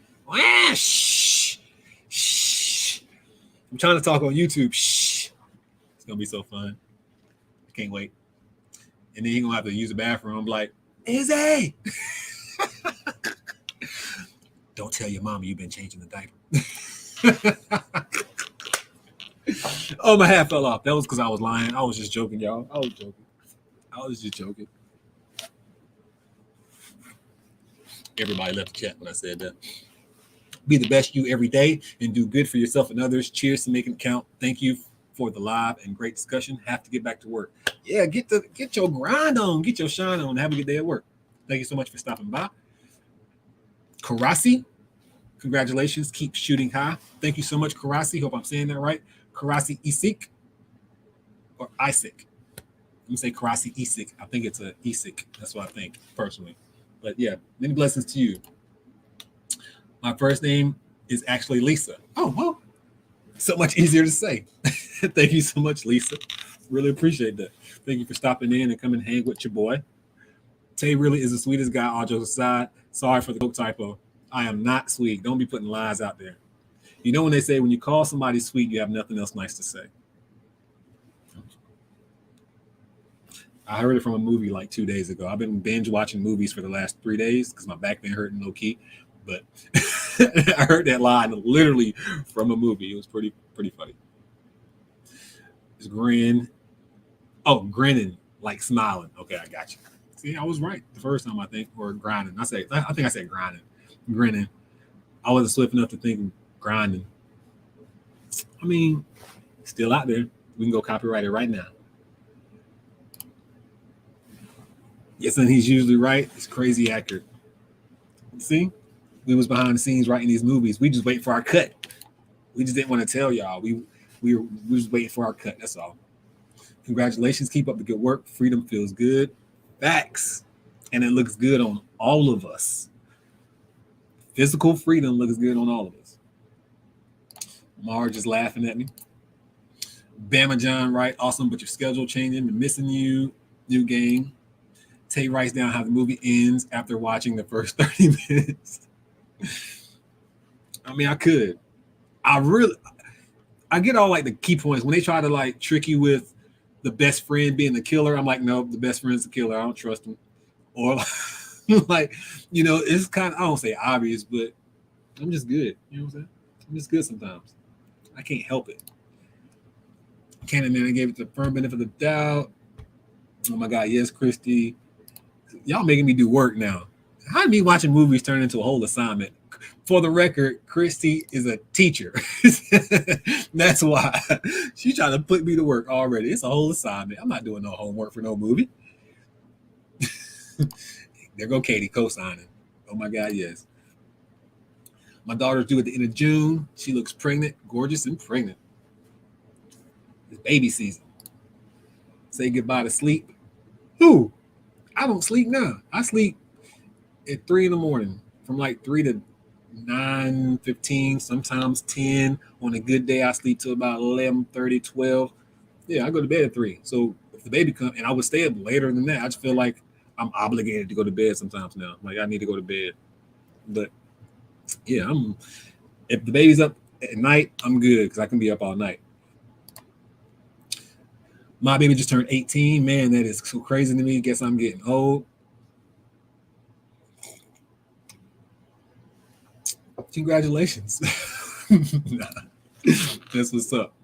Speaker 1: Shh. Shh. I'm trying to talk on YouTube. Shh. It's going to be so fun. I can't wait. And then he's going to have to use the bathroom. I'm like, Izzy. Don't tell your mama you've been changing the diaper. Oh, my hat fell off. That was because I was lying. I was just joking, y'all. I was just joking. Everybody left the chat when I said that. Be the best you every day and do good for yourself and others. Cheers to making it count. Thank you for the live and great discussion. Have to get back to work. Yeah, get your grind on, get your shine on. Have a good day at work. Thank you so much for stopping by. Karasi, congratulations. Keep shooting high. Thank you so much, Karasi. Hope I'm saying that right. Karasi Isik or Isaac. I'm gonna say Karasi Isik. I think it's a Isik. That's what I think personally. But yeah, many blessings to you. My first name is actually Lisa. Oh, well, so much easier to say. Thank you so much, Lisa. Really appreciate that. Thank you for stopping in and coming and hang with your boy. Tay really is the sweetest guy, all jokes aside. Sorry for the Coke typo. I am not sweet. Don't be putting lies out there. You know when they say when you call somebody sweet, you have nothing else nice to say. I heard it from a movie like 2 days ago. I've been binge watching movies for the last 3 days because my back been hurting low key. But I heard that line literally from a movie. It was pretty funny. It's grin. Oh, grinning, like smiling. Okay, I got you. See, I was right the first time, I think, or grinding. I think I said grinding. Grinning. I wasn't swift enough to think grinding. I mean, still out there. We can go copyright it right now. Yes, and he's usually right. It's crazy accurate. See? We was behind the scenes writing these movies. We just wait for our cut. We just didn't want to tell y'all. We were just waiting for our cut. That's all. Congratulations. Keep up the good work. Freedom feels good. Facts. And it looks good on all of us. Physical freedom looks good on all of us. Marge is laughing at me. Bama John, right? Awesome, but your schedule changing. Been missing you. New game. Tay writes down how the movie ends after watching the first 30 minutes. I mean, I could. I get all like the key points when they try to like trick you with the best friend being the killer. I'm like, no, the best friend's the killer. I don't trust him. Or like, you know, it's kind of, I don't say obvious, but I'm just good. You know what I'm saying? I'm just good sometimes. I can't help it. Cannon Man gave it the firm benefit of the doubt. Oh my God, yes, Christy. Y'all making me do work now. How did me watching movies turn into a whole assignment? For the record, Christy is a teacher. That's why she's trying to put me to work already. It's a whole assignment. I'm not doing no homework for no movie. There go Katey co-signing. Oh my God, yes. My daughter's due at the end of June. She looks pregnant, gorgeous and pregnant. It's baby season. Say goodbye to sleep. Who? I don't sleep now. I sleep at 3 in the morning, from like 3 to 9:15, sometimes 10. On a good day, I sleep till about 11:30, 12. Yeah, I go to bed at 3. So if the baby comes, and I would stay up later than that, I just feel like I'm obligated to go to bed sometimes now. Like I need to go to bed. But yeah, if the baby's up at night, I'm good because I can be up all night. My baby just turned 18. Man, that is so crazy to me. Guess I'm getting old. Congratulations. That's what's up.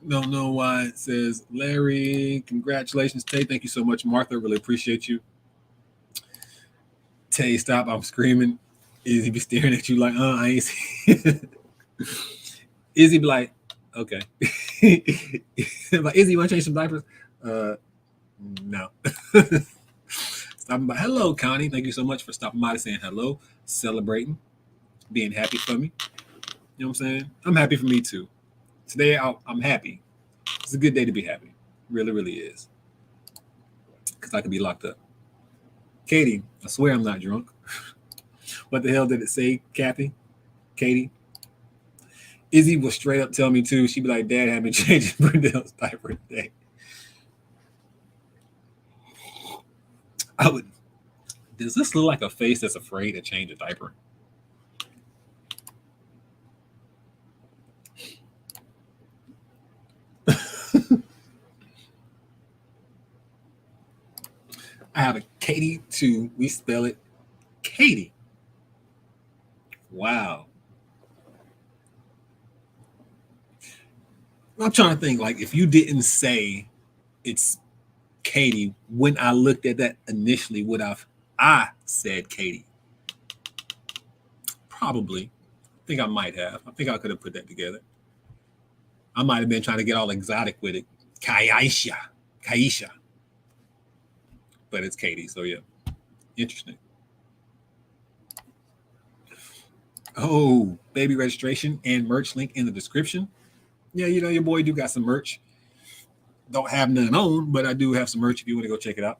Speaker 1: Don't know why it says Larry. Congratulations, Tay. Thank you so much, Martha. Really appreciate you. Tay, stop. I'm screaming. Is he be staring at you like, I ain't see it. Izzy be like, okay. Like, Izzy, you want to change some diapers? No. Stopping by. Hello, Connie. Thank you so much for stopping by, saying hello, celebrating, being happy for me. You know what I'm saying? I'm happy for me too. Today, I'm happy. It's a good day to be happy. Really, really is. Because I could be locked up. Katey, I swear I'm not drunk. What the hell did it say, Kathy? Katey? Izzy will straight up tell me too. She'd be like, Dad had me changing Brendell's diaper today. I would. Does this look like a face that's afraid to change a diaper? I have a Katey too. We spell it Katey. Wow. I'm trying to think, like, if you didn't say it's Katey, when I looked at that initially, would I said Katey? Probably. I think I might have. I think I could have put that together. I might have been trying to get all exotic with it. Kaisha. But it's Katey, so yeah. Interesting. Oh, baby registration and merch link in the description. Yeah, you know, your boy do got some merch. Don't have none on, but I do have some merch if you want to go check it out.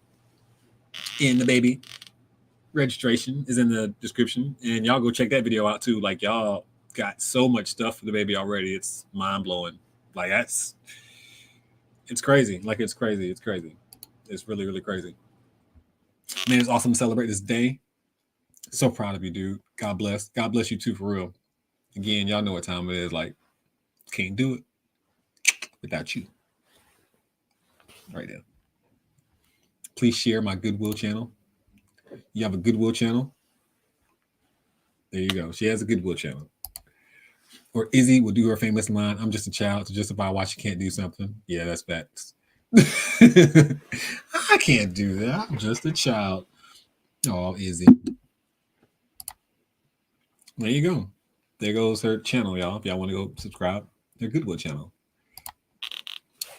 Speaker 1: And the baby registration is in the description. And y'all go check that video out too. Like, y'all got so much stuff for the baby already. It's mind-blowing. Like, it's crazy. Like, it's crazy. It's crazy. It's really, really crazy. Man, it's awesome to celebrate this day. So proud of you, dude. God bless. God bless you too, for real. Again, y'all know what time it is. Like, can't do it without you. Right there. Please share my Goodwill channel. You have a Goodwill channel? There you go. She has a Goodwill channel. Or Izzy will do her famous line, I'm just a child to justify why she can't do something. Yeah, that's facts. I can't do that. I'm just a child. Oh, Izzy. There you go. There goes her channel, y'all. If y'all want to go subscribe, their Goodwill channel.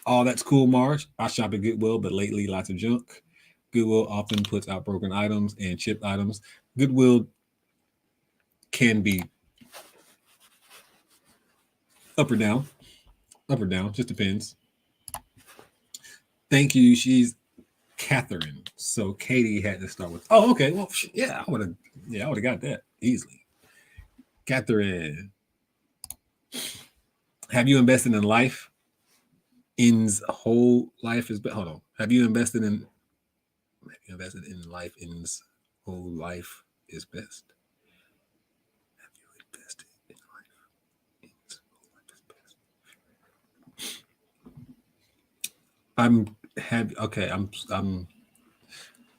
Speaker 1: Oh, that's cool, Marge. I shop at Goodwill, but lately lots of junk. Goodwill often puts out broken items and chipped items. Goodwill can be up or down. Up or down, just depends. Thank you. She's Catherine. So Katey had to start with. Oh, okay. Well, yeah, I would have got that easily. Catherine, have you invested in life? In's whole life is. Hold on. Have you invested in? Have you invested in life? In's whole life is best. Have you invested in life? In's whole life is best.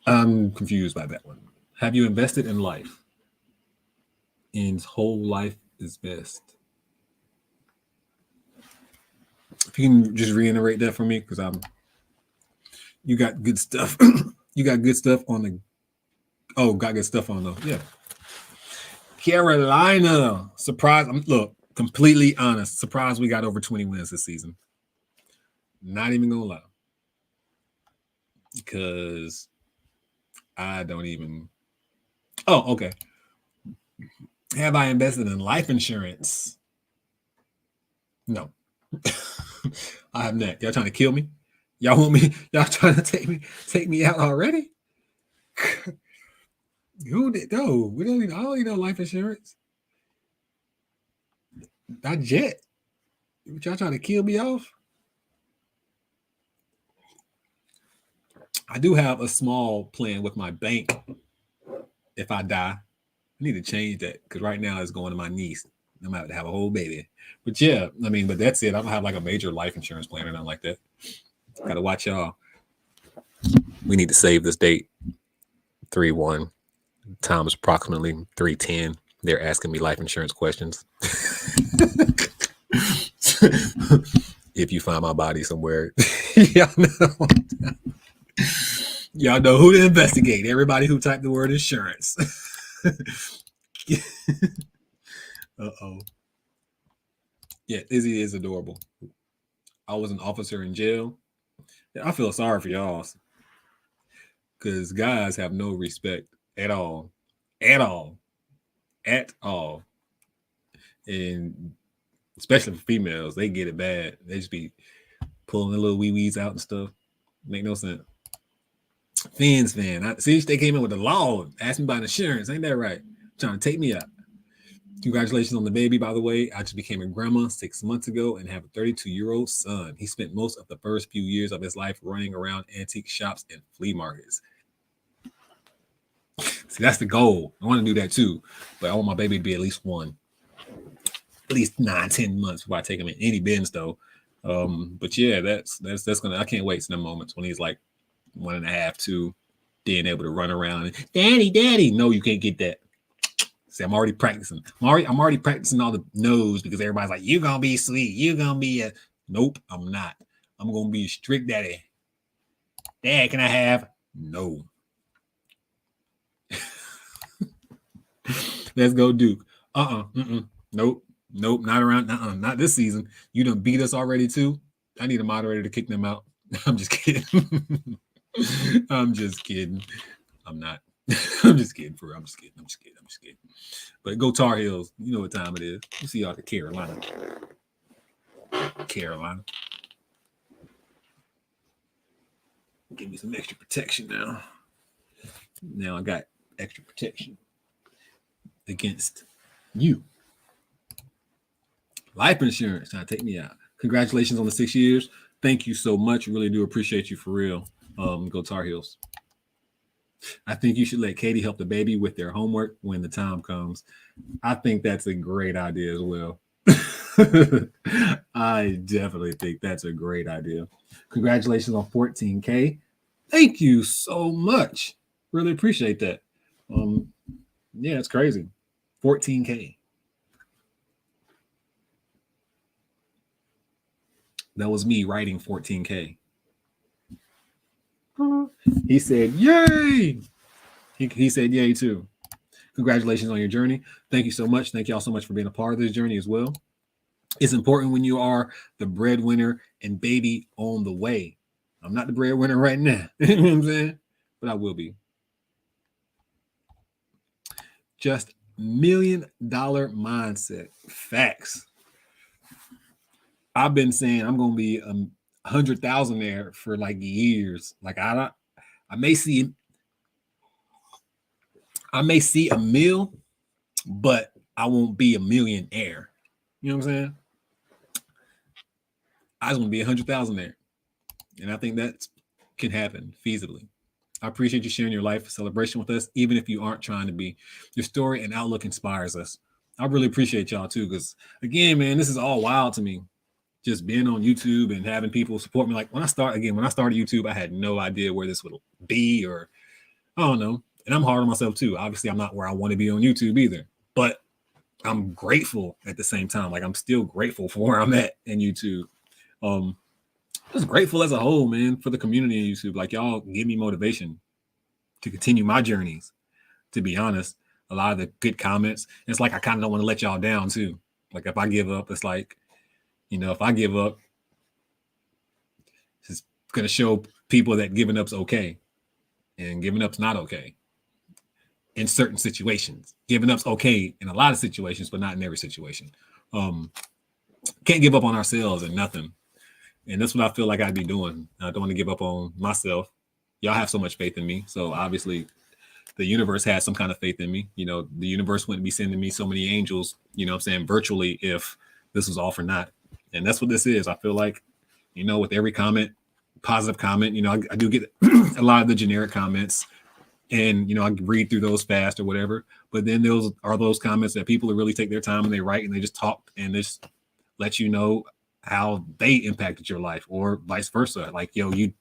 Speaker 1: I'm confused by that one. Have you invested in life? In's whole life is best. If you can just reiterate that for me, because you got good stuff. You got good stuff on the. Oh, got good stuff on the. Yeah. Carolina, surprise! Look, completely honest. Surprised we got over 20 wins this season. Not even gonna lie, because I don't even. Oh, okay. Have I invested in life insurance? No. I have not. Y'all trying to kill me? Y'all want me? Y'all trying to take me out already? Who did? No, we don't need. I don't need no life insurance. Not yet. Y'all trying to kill me off? I do have a small plan with my bank. If I die, I need to change that because right now it's going to my niece. I'm about to have a whole baby. But yeah, I mean, but that's it. I don't have like a major life insurance plan or nothing like that. Gotta watch y'all. We need to save this date. 3/1. Time is approximately 3:10. They're asking me life insurance questions. If you find my body somewhere, y'all know who to investigate. Everybody who typed the word insurance. Uh-oh. Yeah, Izzy is adorable. I was an officer in jail. I feel sorry for y'all because guys have no respect at all, at all, at all, and especially for females, they get it bad. They just be pulling the little wee wees out and stuff. Make no sense. Fins fan. See, they came in with the law, asked me about insurance. Ain't that right? Trying to take me out. Congratulations on the baby, by the way. I just became a grandma 6 months ago and have a 32-year-old son. He spent most of the first few years of his life running around antique shops and flea markets. See, that's the goal. I want to do that too, but I want my baby to be at least 9-10 months before I take him in any bins though. But yeah, that's gonna. I can't wait to the moments when he's like 1.5, 2, being able to run around and daddy. No, you can't get that. See, I'm already practicing. I'm already practicing all the no's because everybody's like, "You're gonna be sweet. You're gonna be a." Nope, I'm not. I'm gonna be a strict daddy. Dad, can I have? No. Let's go, Duke. Nope, not around. Not this season. You done beat us already too. I need a moderator to kick them out. I'm just kidding. I'm just kidding. I'm not. I'm just kidding. For real. I'm just kidding. But go Tar Heels. You know what time it is. You see y'all at Carolina. Give me some extra protection now. Now I got extra protection against you. Life insurance trying to take me out. Congratulations on the 6 years. Thank you so much. Really do appreciate you for real. Go Tar Heels. I think you should let Katey help the baby with their homework when the time comes. I think that's a great idea as well. I definitely think that's a great idea. Congratulations on 14K. Thank you so much. Really appreciate that. Yeah, it's crazy. 14K. That was me writing 14K. He said, yay! He said, yay, too. Congratulations on your journey. Thank you so much. Thank y'all so much for being a part of this journey as well. It's important when you are the breadwinner and baby on the way. I'm not the breadwinner right now. You know what I'm saying? But I will be. Just $1 million mindset. Facts. I've been saying I'm going to be 100,000 there for like years. Like I may see a mill, but I won't be a millionaire. You know what I'm saying? I just want to be 100,000 there. And I think that can happen feasibly. I appreciate you sharing your life celebration with us, even if you aren't trying to be. Your story and outlook inspires us. I really appreciate y'all too, because again, man, this is all wild to me. Just being on YouTube and having people support me. Like when I started YouTube, I had no idea where this would be, or I don't know. And I'm hard on myself too. Obviously, I'm not where I want to be on YouTube either, but I'm grateful at the same time. Like I'm still grateful for where I'm at in YouTube. Just grateful as a whole, man, for the community in YouTube. Like y'all give me motivation to continue my journeys. To be honest, a lot of the good comments. It's like I kind of don't want to let y'all down too. Like if I give up, it's like, you know, if I give up, it's going to show people that giving up's okay. And giving up's not okay in certain situations. Giving up's okay in a lot of situations, but not in every situation. Can't give up on ourselves and nothing. And that's what I feel like I'd be doing. I don't want to give up on myself. Y'all have so much faith in me. So obviously the universe has some kind of faith in me. You know, the universe wouldn't be sending me so many angels, you know what I'm saying, virtually if this was all for naught. And that's what this is. I feel like, you know, with every comment, positive comment, you know, I do get a lot of the generic comments and, you know, I read through those fast or whatever. But then those are those comments that people really take their time and they write and they just talk and just let you know how they impacted your life or vice versa. Like, yo, you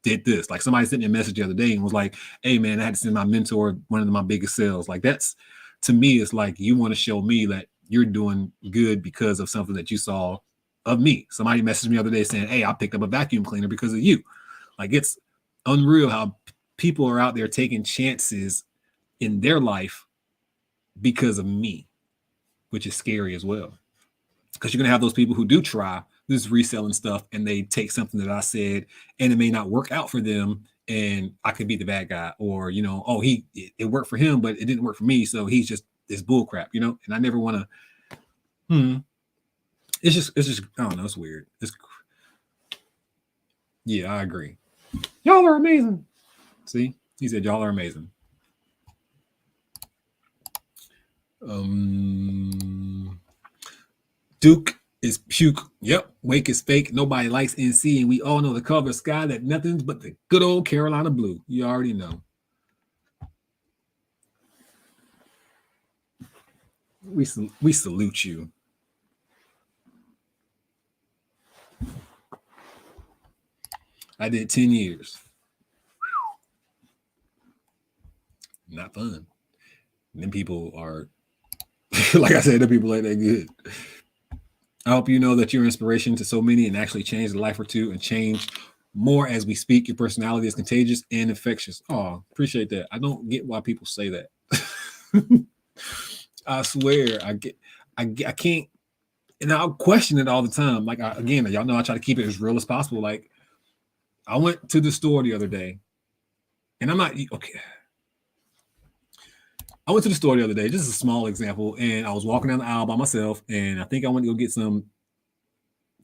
Speaker 1: did this. Like somebody sent me a message the other day and was like, hey, man, I had to send my mentor one of my biggest sales. Like that's, to me, it's like you want to show me that you're doing good because of something that you saw of me. Somebody messaged me the other day saying, hey, I picked up a vacuum cleaner because of you. Like it's unreal how people are out there taking chances in their life because of me, which is scary as well. Because you're going to have those people who do try this reselling stuff and they take something that I said and it may not work out for them. And I could be the bad guy, or, you know, oh, it worked for him, but it didn't work for me. So he's just this bull crap, you know, and I never want to, it's just, I don't know. It's weird. Yeah, I agree. Y'all are amazing. See, he said, y'all are amazing. Duke is puke. Yep. Wake is fake. Nobody likes NC. And we all know the color of sky that nothing's but the good old Carolina blue. You already know. We salute you. I did 10 years. Not fun. And then people are, like I said, the people ain't that good. I hope you know that you're inspiration to so many and actually change a life or two and change more as we speak. Your personality is contagious and infectious. Oh, appreciate that. I don't get why people say that. I swear, I can't, and I'll question it all the time. Like, again, y'all know I try to keep it as real as possible. Like, I went to the store the other day, and I'm not okay. I went to the store the other day, just a small example, and I was walking down the aisle by myself, and I think I went to go get some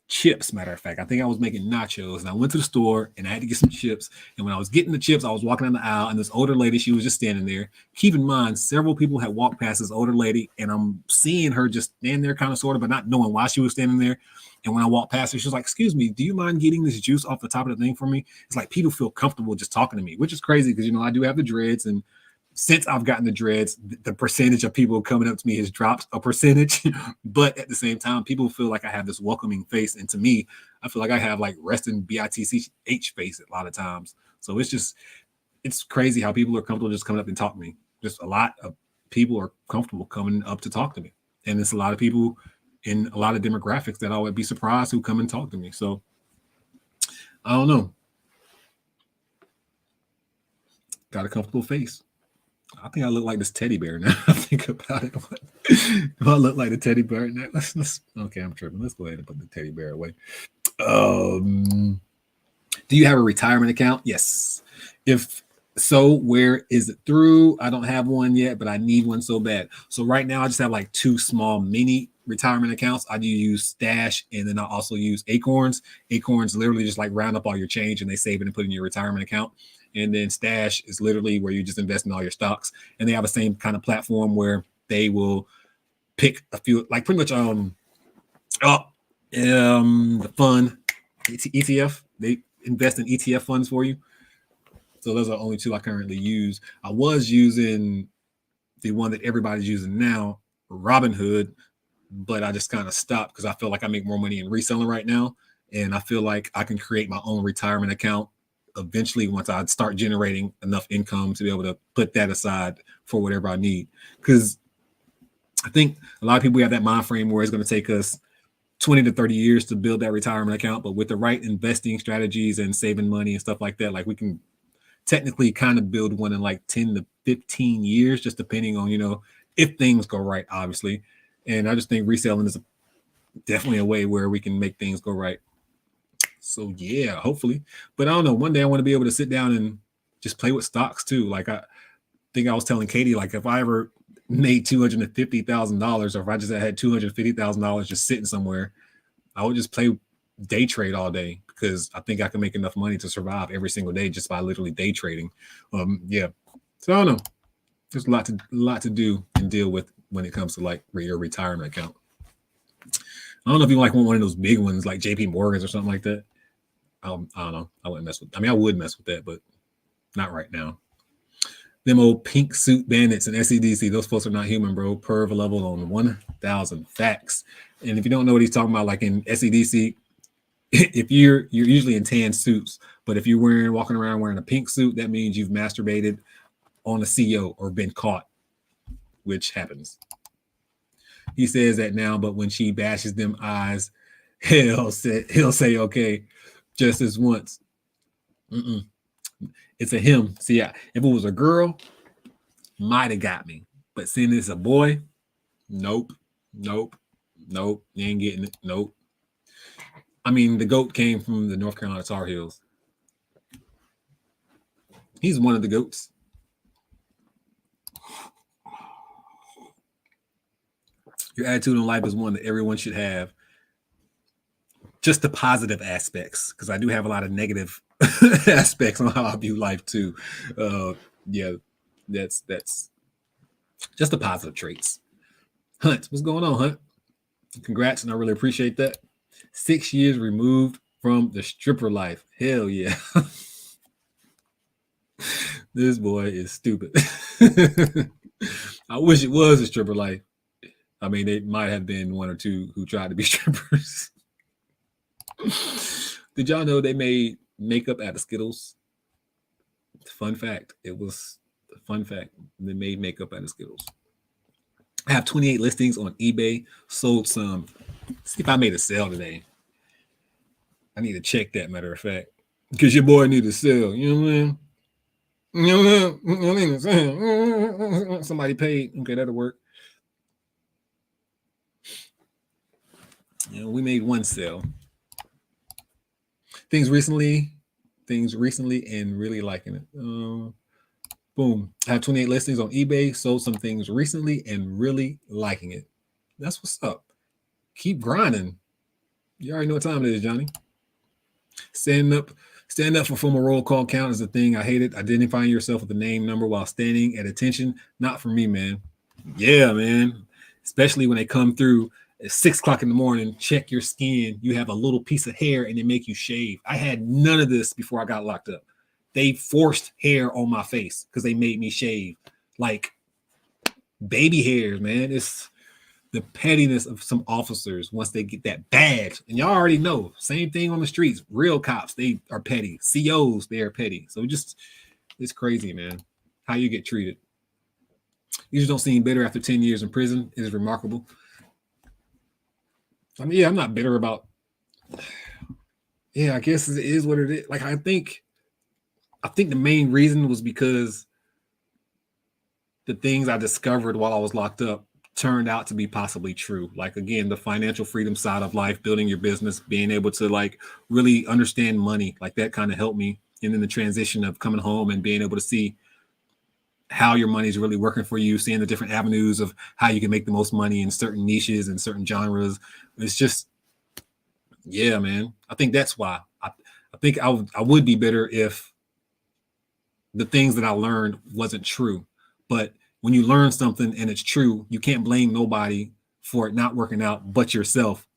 Speaker 1: chips. Matter of fact, I think I was making nachos, and I went to the store and I had to get some chips. And when I was getting the chips, I was walking down the aisle, and this older lady, she was just standing there. Keep in mind, several people had walked past this older lady, and I'm seeing her just stand there, kind of sort of, but not knowing why she was standing there. And when I walked past her, she was like, "Excuse me, do you mind getting this juice off the top of the thing for me?" It's like people feel comfortable just talking to me, which is crazy because, you know, I do have the dreads, and since I've gotten the dreads, the percentage of people coming up to me has dropped a percentage. But at the same time, people feel like I have this welcoming face. And to me, I feel like I have like resting BITCH face a lot of times. So it's crazy how people are comfortable just coming up and talking to me. Just a lot of people are comfortable coming up to talk to me. And it's a lot of people in a lot of demographics that I would be surprised who come and talk to me. So I don't know. Got a comfortable face. I think I look like this teddy bear now. I think about it. If I look like the teddy bear now, let's okay, I'm tripping. Let's go ahead and put the teddy bear away. Do you have a retirement account? Yes. If so, where is it through? I don't have one yet, but I need one so bad. So right now I just have like 2 small mini retirement accounts. I do use Stash, and then I also use Acorns. Acorns literally just like round up all your change and they save it and put it in your retirement account. And then Stash is literally where you just invest in all your stocks. And they have the same kind of platform where they will pick a few, like pretty much the fund ETF. They invest in ETF funds for you. So those are the only 2 I currently use. I was using the one that everybody's using now, Robinhood, but I just kind of stopped because I feel like I make more money in reselling right now. And I feel like I can create my own retirement account eventually once I start generating enough income to be able to put that aside for whatever I need. Because I think a lot of people have that mind frame where it's going to take us 20 to 30 years to build that retirement account. But with the right investing strategies and saving money and stuff like that, like we can technically kind of build one in like 10 to 15 years, just depending on, you know, if things go right, obviously. And I just think reselling is definitely a way where we can make things go right. So yeah, hopefully. But I don't know. One day I want to be able to sit down and just play with stocks too. Like I think I was telling Katey, like if I ever made $250,000, or if I just had $250,000 just sitting somewhere, I would just play day trade all day because I think I can make enough money to survive every single day just by literally day trading. Yeah. So I don't know. There's a lot to do and deal with when it comes to like your retirement account. I don't know if you like want one of those big ones like JP Morgan's or something like that. I don't know. I wouldn't mess with. I mean, I would mess with that, but not right now. Them old pink suit bandits and SEDC, those folks are not human, bro. Perv level on 1,000 facts. And if you don't know what he's talking about, like in SEDC, if you're usually in tan suits, but if you're walking around wearing a pink suit, that means you've masturbated on a CEO or been caught, which happens. He says that now, but when she bashes them eyes, he'll say, okay, just as once. It's a him. See, yeah, if it was a girl, might have got me. But seeing it's a boy, nope. Nope, you ain't getting it. Nope. I mean, the GOAT came from the North Carolina Tar Heels. He's one of the GOATs. Your attitude in life is one that everyone should have. Just the positive aspects, because I do have a lot of negative aspects on how I view life too. Yeah, that's just the positive traits. Hunt, what's going on, Hunt? Congrats, and I really appreciate that. 6 years removed from the stripper life. Hell yeah. This boy is stupid. I wish it was a stripper life. I mean, they might have been one or two who tried to be strippers. Did y'all know they made makeup out of Skittles? Fun fact. It was a fun fact. They made makeup out of Skittles. I have 28 listings on eBay. Sold some. See if I made a sale today. I need to check that, matter of fact. Because your boy need to sell. You know what I mean? You know what I mean? Somebody paid. Okay, that'll work. You know, we made one sale. Things recently and really liking it. Boom. I have 28 listings on eBay. Sold some things recently and really liking it. That's what's up. Keep grinding. You already know what time it is, Johnny. Stand up for formal roll call count is the thing. I hate it. Identifying yourself with the name number while standing at attention. Not for me, man. Yeah, man. Especially when they come through at 6 o'clock in the morning, check your skin. You have a little piece of hair and they make you shave. I had none of this before I got locked up. They forced hair on my face because they made me shave. Like baby hairs, man. It's the pettiness of some officers once they get that badge. And y'all already know, same thing on the streets. Real cops, they are petty. COs, they are petty. So it's crazy, man, how you get treated. You just don't seem bitter after 10 years in prison. It is remarkable. I mean, yeah, I'm not bitter about. Yeah, I guess it is what it is. Like, I think the main reason was because the things I discovered while I was locked up turned out to be possibly true. Like, again, the financial freedom side of life, building your business, being able to like really understand money, like that kind of helped me. And then the transition of coming home and being able to see how your money is really working for you, seeing the different avenues of how you can make the most money in certain niches and certain genres. It's just, yeah, man. I think that's why I think I would be bitter if the things that I learned wasn't true. But when you learn something and it's true, you can't blame nobody for it not working out but yourself.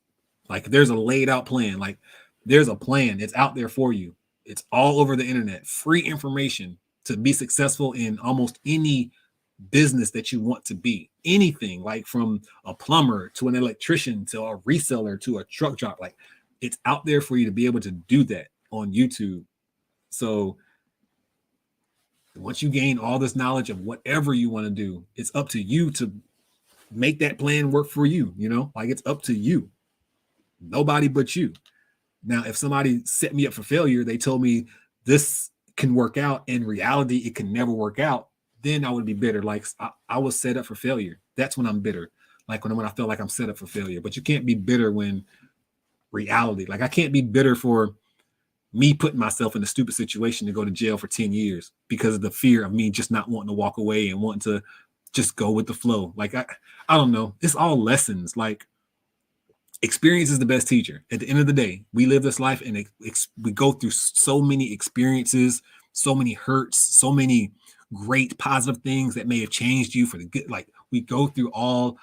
Speaker 1: Like, there's a laid out plan. Like, there's a plan. It's out there for you. It's all over the internet. Free information to be successful in almost any business that you want to be. Anything, like from a plumber to an electrician to a reseller to a truck drop. Like, it's out there for you to be able to do that on YouTube. So once you gain all this knowledge of whatever you want to do, it's up to you to make that plan work for you. You know, like, it's up to you. Nobody but you. Now, if somebody set me up for failure, they told me this can work out. In reality, it can never work out. Then I would be bitter. Like, I was set up for failure. That's when I'm bitter. Like when I feel like I'm set up for failure. But you can't be bitter when reality. Like, I can't be bitter for me putting myself in a stupid situation to go to jail for 10 years because of the fear of me just not wanting to walk away and wanting to just go with the flow. Like, I don't know. It's all lessons. Like, experience is the best teacher. At the end of the day, we live this life and we go through so many experiences, so many hurts, so many great positive things that may have changed you for the good. Like, we go through all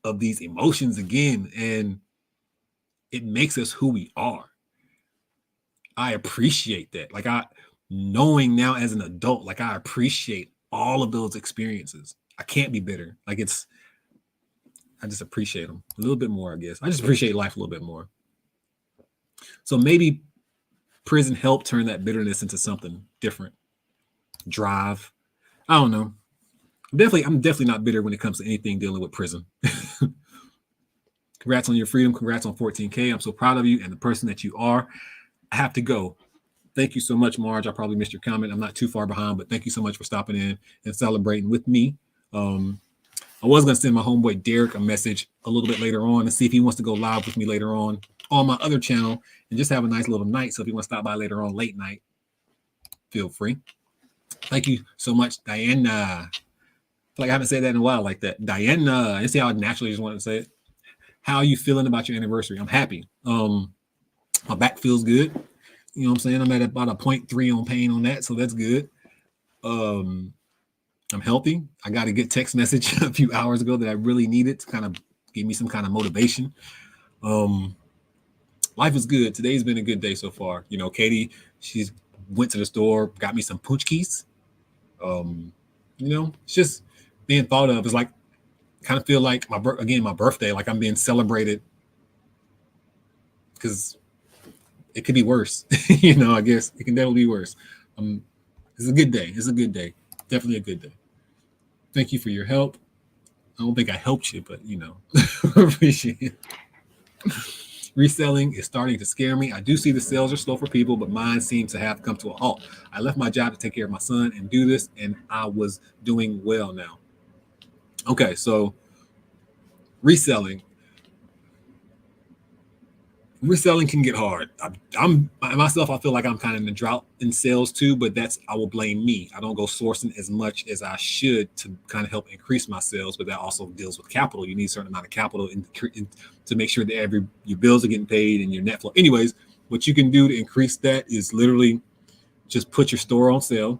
Speaker 1: of these emotions again, and it makes us who we are. I appreciate that. Like, knowing now as an adult, like, I appreciate all of those experiences. I can't be bitter. Like, I just appreciate them a little bit more, I guess. I just appreciate life a little bit more. So maybe prison helped turn that bitterness into something different. Drive. I don't know. I'm definitely not bitter when it comes to anything dealing with prison. Congrats on your freedom. Congrats on 14K. I'm so proud of you and the person that you are. I have to go. Thank you so much, Marge. I probably missed your comment. I'm not too far behind, but thank you so much for stopping in and celebrating with me. I was going to send my homeboy Derek a message a little bit later on and see if he wants to go live with me later on my other channel and just have a nice little night. So if you want to stop by later on late night, feel free. Thank you so much, Diana. Like I haven't said that in a while like that. Diana, you see how I naturally just wanted to say it? How are you feeling about your anniversary? I'm happy. My back feels good. You know what I'm saying? I'm at about a 0.3 on pain on that, so that's good. I'm healthy. I got a good text message a few hours ago that I really needed to kind of give me some kind of motivation. Life is good. Today's been a good day so far. You know, Katey, she's went to the store, got me some punchkis. You know, it's just being thought of. It's like kind of feel like my birthday, like I'm being celebrated because it could be worse. You know, I guess it can definitely be worse. It's a good day. It's a good day. Definitely a good day. Thank you for your help. I don't think I helped you, but you know, appreciate it. Reselling is starting to scare me. I do see the sales are slow for people, but mine seems to have come to a halt. I left my job to take care of my son and do this, and I was doing well now. Okay, so reselling can get hard. I'm myself, I feel like I'm kind of in a drought in sales too, but I will blame me. I don't go sourcing as much as I should to kind of help increase my sales, but that also deals with capital. You need a certain amount of capital to make sure that your bills are getting paid and your net flow. Anyways, what you can do to increase that is literally just put your store on sale,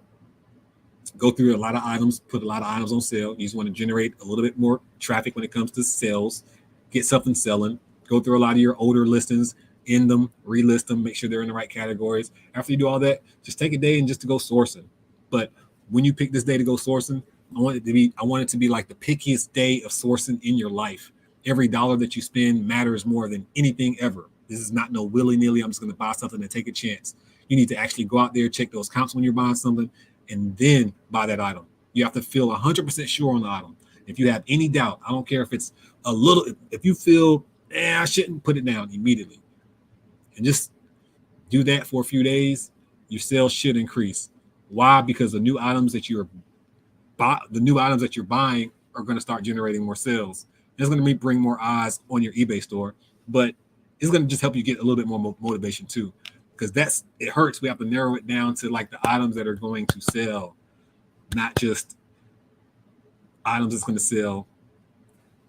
Speaker 1: go through a lot of items, put a lot of items on sale. You just want to generate a little bit more traffic when it comes to sales, get something selling. Go through a lot of your older listings, end them, relist them, make sure they're in the right categories. After you do all that, just take a day and just to go sourcing. But when you pick this day to go sourcing, I want it to be like the pickiest day of sourcing in your life. Every dollar that you spend matters more than anything ever. This is not no willy-nilly, I'm just going to buy something and take a chance. You need to actually go out there, check those comps when you're buying something, and then buy that item. You have to feel 100% sure on the item. If you have any doubt, I don't care if it's a little, if you feel, I shouldn't, put it down immediately. And just do that for a few days. Your sales should increase. Why? Because the new items that you're buying are going to start generating more sales. It's going to bring more eyes on your eBay store, but it's going to just help you get a little bit more motivation too. Because it hurts. We have to narrow it down to like the items that are going to sell, not just items that's going to sell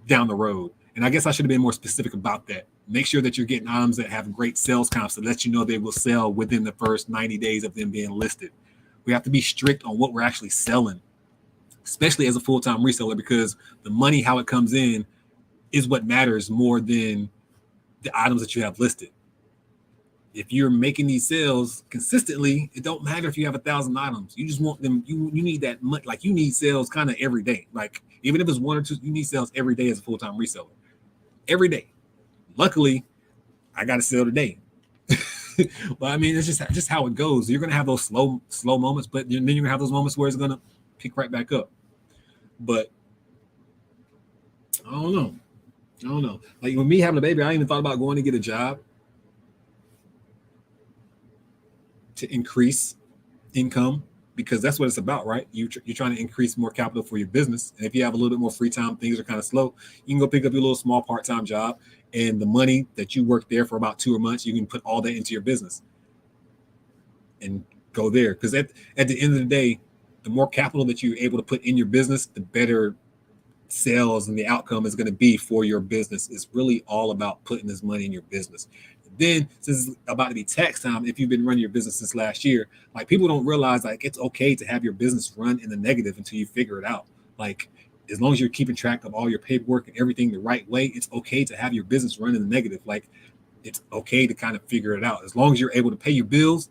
Speaker 1: down the road. And I guess I should have been more specific about that. Make sure that you're getting items that have great sales comps to let you know they will sell within the first 90 days of them being listed. We have to be strict on what we're actually selling, especially as a full-time reseller, because the money, how it comes in, is what matters more than the items that you have listed. If you're making these sales consistently, it don't matter if you have 1,000 items. You just want them. You need that much. Like you need sales kind of every day. Like even if it's one or two, you need sales every day as a full-time reseller. Every day. Luckily, I got to sell today. But I mean, it's just how it goes. You're gonna have those slow moments, but then you're gonna have those moments where it's gonna pick right back up. But I don't know. Like with me having a baby, I even thought about going to get a job to increase income, because that's what it's about, right? You're trying to increase more capital for your business. And if you have a little bit more free time, things are kind of slow, you can go pick up your little small part-time job, and the money that you work there for about 2 months, you can put all that into your business and go there. Because at the end of the day, the more capital that you're able to put in your business, the better sales and the outcome is going to be for your business. It's really all about putting this money in your business. Then, since it's about to be tax time, if you've been running your business since last year, like people don't realize like it's okay to have your business run in the negative until you figure it out. Like as long as you're keeping track of all your paperwork and everything the right way, it's okay to have your business run in the negative. Like it's okay to kind of figure it out as long as you're able to pay your bills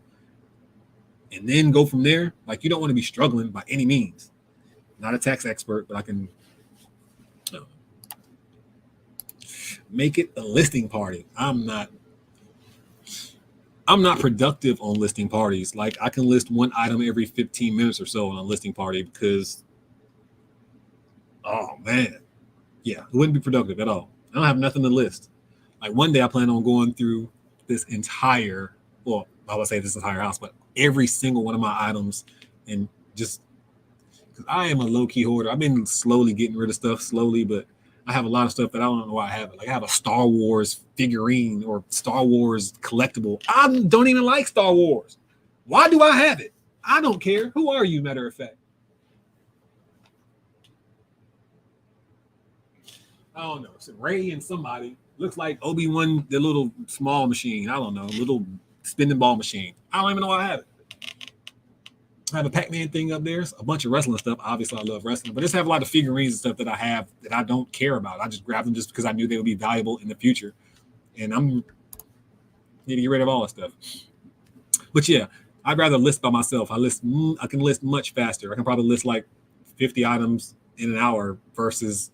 Speaker 1: and then go from there. Like you don't want to be struggling by any means. Not a tax expert, but I can make it a listing party. I'm not productive on listing parties. Like I can list one item every 15 minutes or so on a listing party because, oh man, yeah, it wouldn't be productive at all. I don't have nothing to list. Like one day I plan on going through this entire, I would say this entire house, but every single one of my items, and just I am a low-key hoarder. I've been slowly getting rid of stuff slowly, but I have a lot of stuff that I don't know why I have it. Like I have a Star Wars figurine or Star Wars collectible. I don't even like Star Wars. Why do I have it? I don't care. Who are you, matter of fact? I don't know. So Ray and somebody looks like Obi-Wan, the little small machine. I don't know, little spinning ball machine. I don't even know why I have it. I have a Pac-Man thing up there, a bunch of wrestling stuff. Obviously, I love wrestling, but I just have a lot of figurines and stuff that I have that I don't care about. I just grabbed them just because I knew they would be valuable in the future, and I'm need to get rid of all that stuff. But yeah, I'd rather list by myself. I can list much faster. I can probably list like 50 items in an hour versus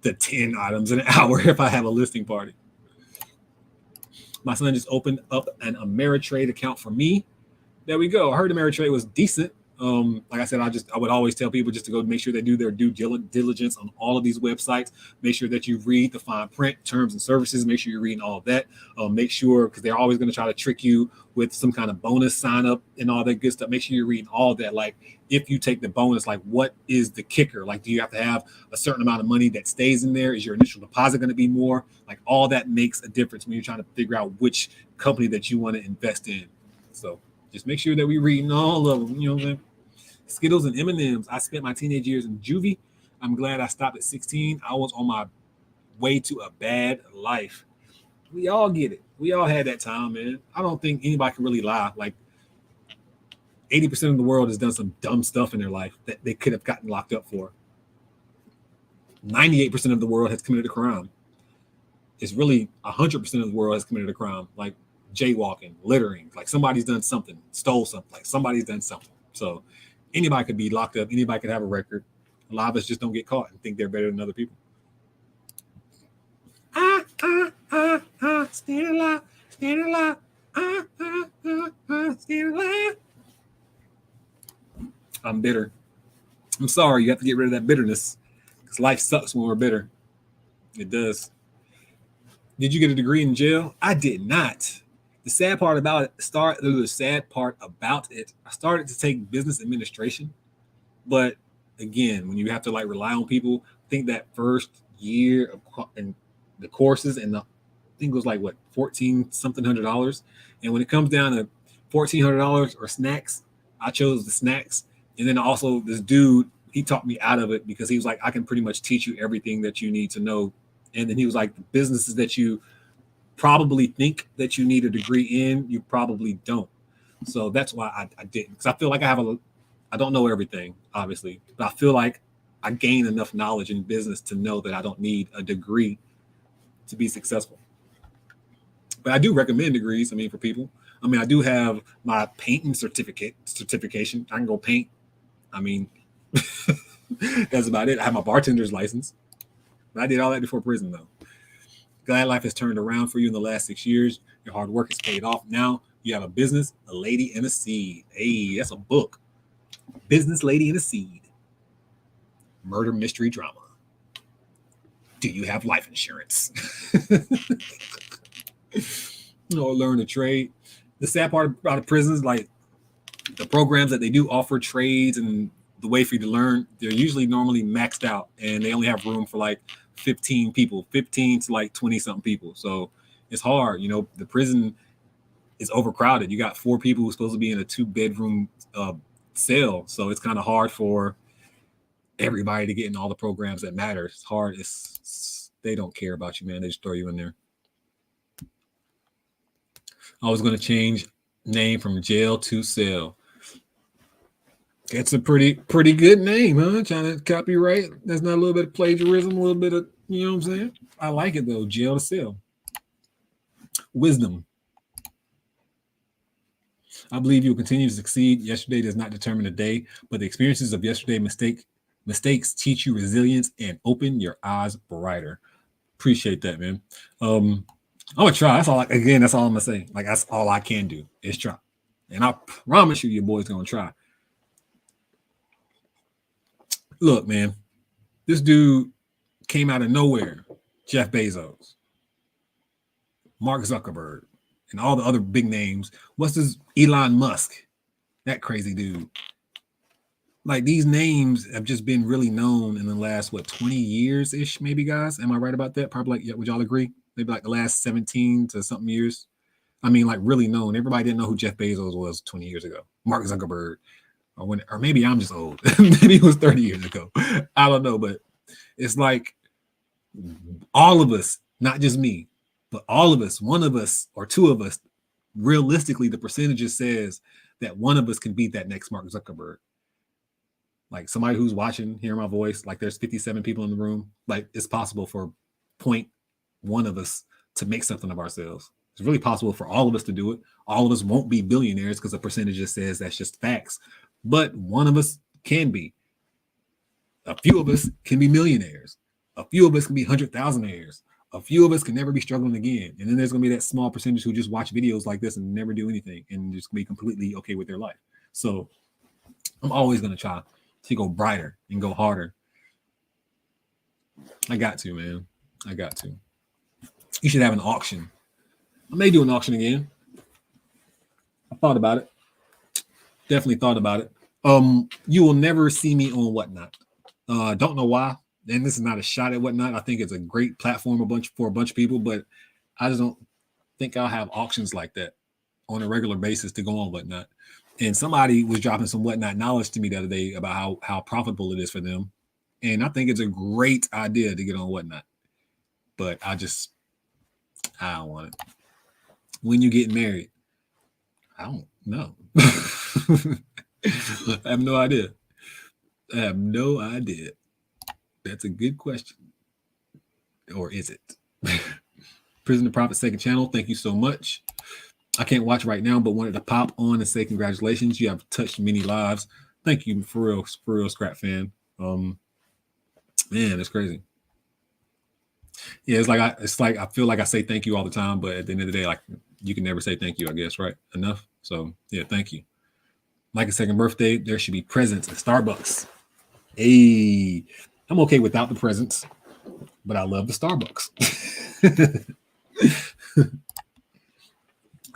Speaker 1: the 10 items in an hour if I have a listing party. My son just opened up an Ameritrade account for me. There we go. I heard Ameritrade was decent. Like I said, I would always tell people just to go make sure they do their due diligence on all of these websites. Make sure that you read the fine print, terms and services. Make sure you're reading all of that. Make sure, because they're always going to try to trick you with some kind of bonus sign up and all that good stuff. Make sure you're reading all of that. Like if you take the bonus, like what is the kicker? Like, do you have to have a certain amount of money that stays in there? Is your initial deposit going to be more? Like all that makes a difference when you're trying to figure out which company that you want to invest in. So just make sure that we're reading all of them. You know what I'm saying? Skittles and M&Ms. I spent my teenage years in Juvie. I'm glad I stopped at 16. I was on my way to a bad life. We all get it. We all had that time, man. I don't think anybody can really lie. Like 80% of the world has done some dumb stuff in their life that they could have gotten locked up for. 98% of the world has committed a crime. It's really 100% of the world has committed a crime, like jaywalking, littering. Like somebody's done something, stole something. Like somebody's done something. So anybody could be locked up. Anybody could have a record. A lot of us just don't get caught and think they're better than other people. Stay alive, stay alive. Stay alive. I'm bitter. I'm sorry. You have to get rid of that bitterness because life sucks when we're bitter. It does. Did you get a degree in jail? I did not. The sad part about it, I started to take business administration. But again, when you have to like rely on people, I think that first year of and the courses and I think it was like what $1,400. And when it comes down to $1,400 or snacks, I chose the snacks. And then also this dude, he talked me out of it because he was like, I can pretty much teach you everything that you need to know. And then he was like, the businesses that you probably think that you need a degree in, you probably don't. So that's why I didn't. Because I feel like I don't know everything, obviously, but I feel like I gain enough knowledge in business to know that I don't need a degree to be successful. But I do recommend degrees. I mean, for people. I mean, I do have my painting certification. I can go paint. I mean, that's about it. I have my bartender's license. But I did all that before prison, though. Glad life has turned around for you in the last 6 years. Your hard work has paid off. Now you have a business, a lady, and a seed. Hey, that's a book. Business Lady and a Seed. Murder mystery drama. Do you have life insurance? Or learn a trade. The sad part about the prisons, like the programs that they do offer trades and the way for you to learn, they're usually normally maxed out and they only have room for like 15 people, 15 to like 20 something people. So it's hard. You know, the prison is overcrowded. You got 4 people who's supposed to be in a 2-bedroom cell. So it's kind of hard for everybody to get in all the programs that matter. It's hard. They don't care about you, man. They just throw you in there. I was going to change name from jail to cell. It's a pretty good name, huh? Trying to copyright. That's not a little bit of plagiarism, a little bit of, you know what I'm saying? I like it though. Jail to cell. Wisdom. I believe you will continue to succeed. Yesterday does not determine the day, but the experiences of yesterday's mistakes teach you resilience and open your eyes brighter. Appreciate that, man. I'm gonna try. That's all. That's all I'm gonna say. Like that's all I can do is try, and I promise you, your boy's gonna try. Look, man, this dude came out of nowhere. Jeff Bezos, Mark Zuckerberg, and all the other big names. What's this Elon Musk? That crazy dude. like these names have just been really known in the last 20 years ish, maybe, guys. Am I right about that? Probably. Like, yeah, would y'all agree? Maybe like the last 17 to something years. I mean, like really known. Everybody didn't know who Jeff Bezos was 20 years ago. Mark Zuckerberg, or maybe I'm just old. Maybe it was 30 years ago. I don't know, but it's like all of us, not just me, but all of us, one of us or two of us, realistically, the percentages says that one of us can beat that next Mark Zuckerberg. Like somebody who's watching, hearing my voice, like there's 57 people in the room. Like it's possible for 0.1 of us to make something of ourselves. It's really possible for all of us to do it. All of us won't be billionaires because the percentage just says that's just facts. But one of us can be. A few of us can be millionaires. A few of us can be 100,000aires. A few of us can never be struggling again. And then there's going to be that small percentage who just watch videos like this and never do anything and just be completely okay with their life. So I'm always going to try to go brighter and go harder. I got to, man. I got to. You should have an auction. I may do an auction again. I thought about it. Definitely thought about it. You will never see me on Whatnot. Don't know why. And this is not a shot at Whatnot. I think it's a great platform for a bunch of people, but I just don't think I'll have auctions like that on a regular basis to go on Whatnot. And somebody was dropping some Whatnot knowledge to me the other day about how profitable it is for them. And I think it's a great idea to get on Whatnot. But I don't want it. When you get married, I don't know. I have no idea. I have no idea. That's a good question. Or is it? Prison2Profit second channel. Thank you so much. I can't watch right now, but wanted to pop on and say congratulations. You have touched many lives. Thank you for real, Scrap fan. Man, it's crazy. Yeah, it's like I feel like I say thank you all the time, but at the end of the day, like you can never say thank you, I guess, right? Enough. So yeah, thank you. Like a second birthday, there should be presents at Starbucks. Hey, I'm okay without the presents, but I love the Starbucks.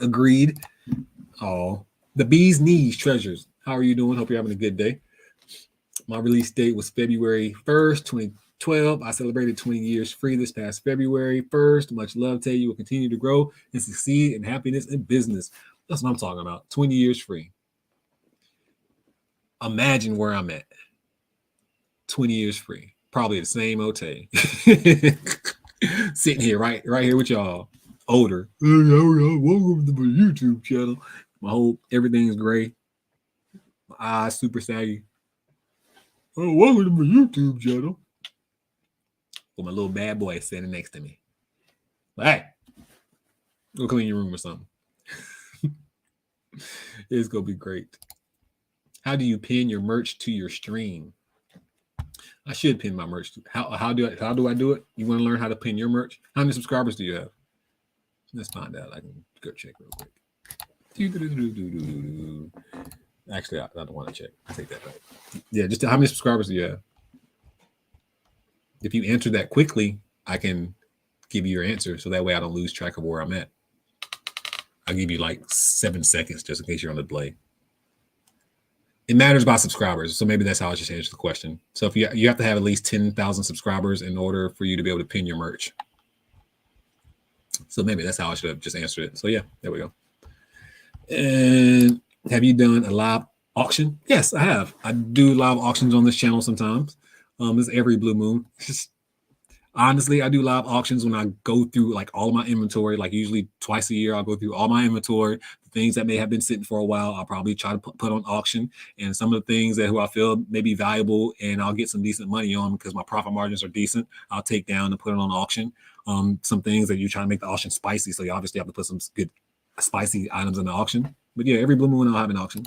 Speaker 1: Agreed. Oh, the bee's knees treasures. How are you doing? Hope you're having a good day. My release date was February 1st, 2012. I celebrated 20 years free this past February 1st. Much love to you. You will continue to grow and succeed in happiness and business. That's what I'm talking about. 20 years free. Imagine where I'm at. 20 years free. Probably the same Otay. Sitting here, right here with y'all. Older. Welcome to my YouTube channel. My whole everything's gray. My eyes super saggy. Oh, welcome to my YouTube channel. With my little bad boy standing next to me. Hey, go clean your room or something. It's gonna be great. How do you pin your merch to your stream? I should pin my merch. How do I do it? You want to learn how to pin your merch? How many subscribers do you have? Let's find out. I can go check real quick. Actually, I don't want to check. I take that back. Yeah, just how many subscribers do you have? If you answer that quickly, I can give you your answer, so that way I don't lose track of where I'm at. I'll give you like 7 seconds just in case you're on the delay. It matters by subscribers, so maybe that's how I just answer the question. So if you have to have at least 10,000 subscribers in order for you to be able to pin your merch. So maybe that's how I should have just answered it. So yeah, there we go. And have you done a live auction? Yes, I have. I do live auctions on this channel sometimes. It's every blue moon. Honestly, I do live auctions when I go through like all of my inventory. Like usually twice a year, I'll go through all my inventory. The things that may have been sitting for a while, I'll probably try to put on auction. And some of the things who I feel may be valuable and I'll get some decent money on because my profit margins are decent, I'll take down and put it on auction. Some things that you're trying to make the auction spicy, so you obviously have to put some good spicy items in the auction. But yeah, every blue moon I'll have an auction.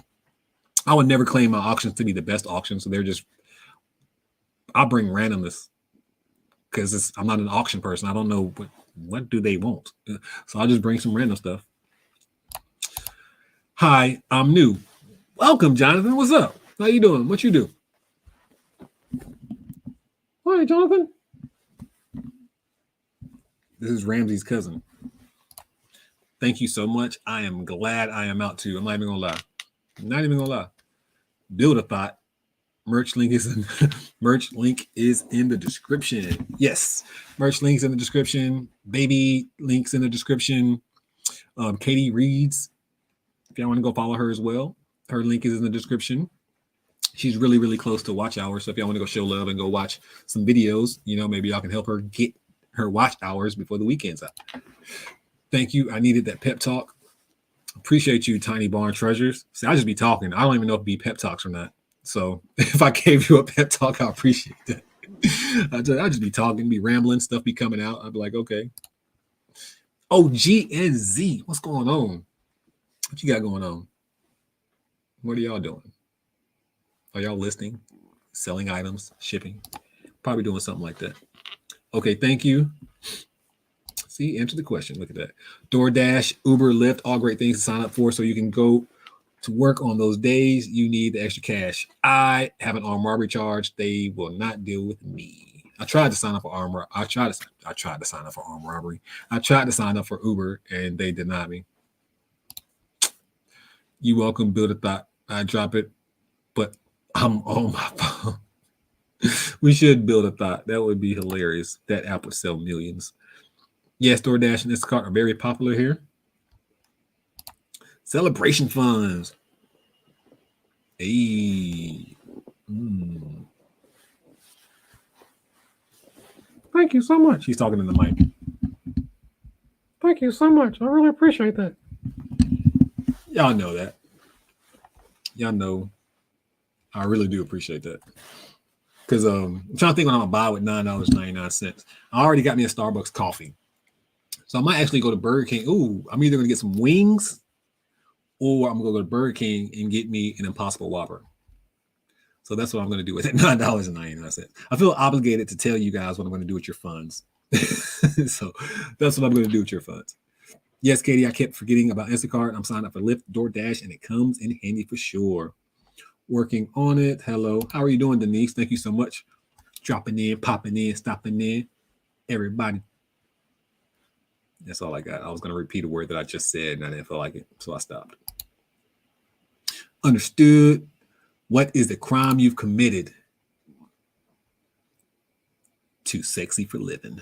Speaker 1: I would never claim my auctions to be the best auction, so I'll bring randomness because I'm not an auction person. I don't know what do they want, so I'll just bring some random stuff. Hi, I'm new. Welcome, Jonathan. What's up? How you doing? What you do? Hi, Jonathan. This is Ramsey's cousin. Thank you so much. I am glad I am out too. I'm not even gonna lie. Build a thought. Merch link is in merch link is in the description. Yes, merch links in the description. Baby links in the description. Katey reads. If y'all want to go follow her as well, her link is in the description. She's really, really close to watch hours. So if y'all want to go show love and go watch some videos, maybe y'all can help her get her watch hours before the weekend's out. Thank you. I needed that pep talk. Appreciate you, Tiny Barn Treasures. See, I just be talking. I don't even know if it be pep talks or not. So if I gave you a pep talk, I appreciate that. I just be talking, be rambling, stuff be coming out. I'd be like, okay. Oh, GNZ. What's going on? What you got going on? What are y'all doing? Are y'all listening, selling items, shipping? Probably doing something like that. Okay, thank you. See, answer the question. Look at that. DoorDash, Uber, Lyft, all great things to sign up for so you can go to work on those days you need the extra cash. I have an armed robbery charge. They will not deal with me. I tried to sign up for armed robbery. I tried to sign up for armed robbery. I tried to sign up for Uber, and they denied me. You welcome, Build a Thought. I drop it, but I'm on my phone. We should build a thought. That would be hilarious. That app would sell millions. Yes, DoorDash and Instacart are very popular here. Celebration funds. Hey. Thank you so much. He's talking in the mic. Thank you so much. I really appreciate that. Y'all know that. Y'all know I really do appreciate that. Because I'm trying to think what I'm going to buy with $9.99. I already got me a Starbucks coffee. So I might actually go to Burger King. Ooh, I'm either going to get some wings or I'm going to go to Burger King and get me an Impossible Whopper. So that's what I'm going to do with it, $9.99. I feel obligated to tell you guys what I'm going to do with your funds. So that's what I'm going to do with your funds. Yes, Katey, I kept forgetting about Instacart. I'm signed up for Lyft, DoorDash, and it comes in handy for sure. Working on it. Hello. How are you doing, Denise? Thank you so much. Dropping in, popping in, stopping in. Everybody. That's all I got. I was going to repeat a word that I just said, and I didn't feel like it, so I stopped. Understood. What is the crime you've committed? Too sexy for living.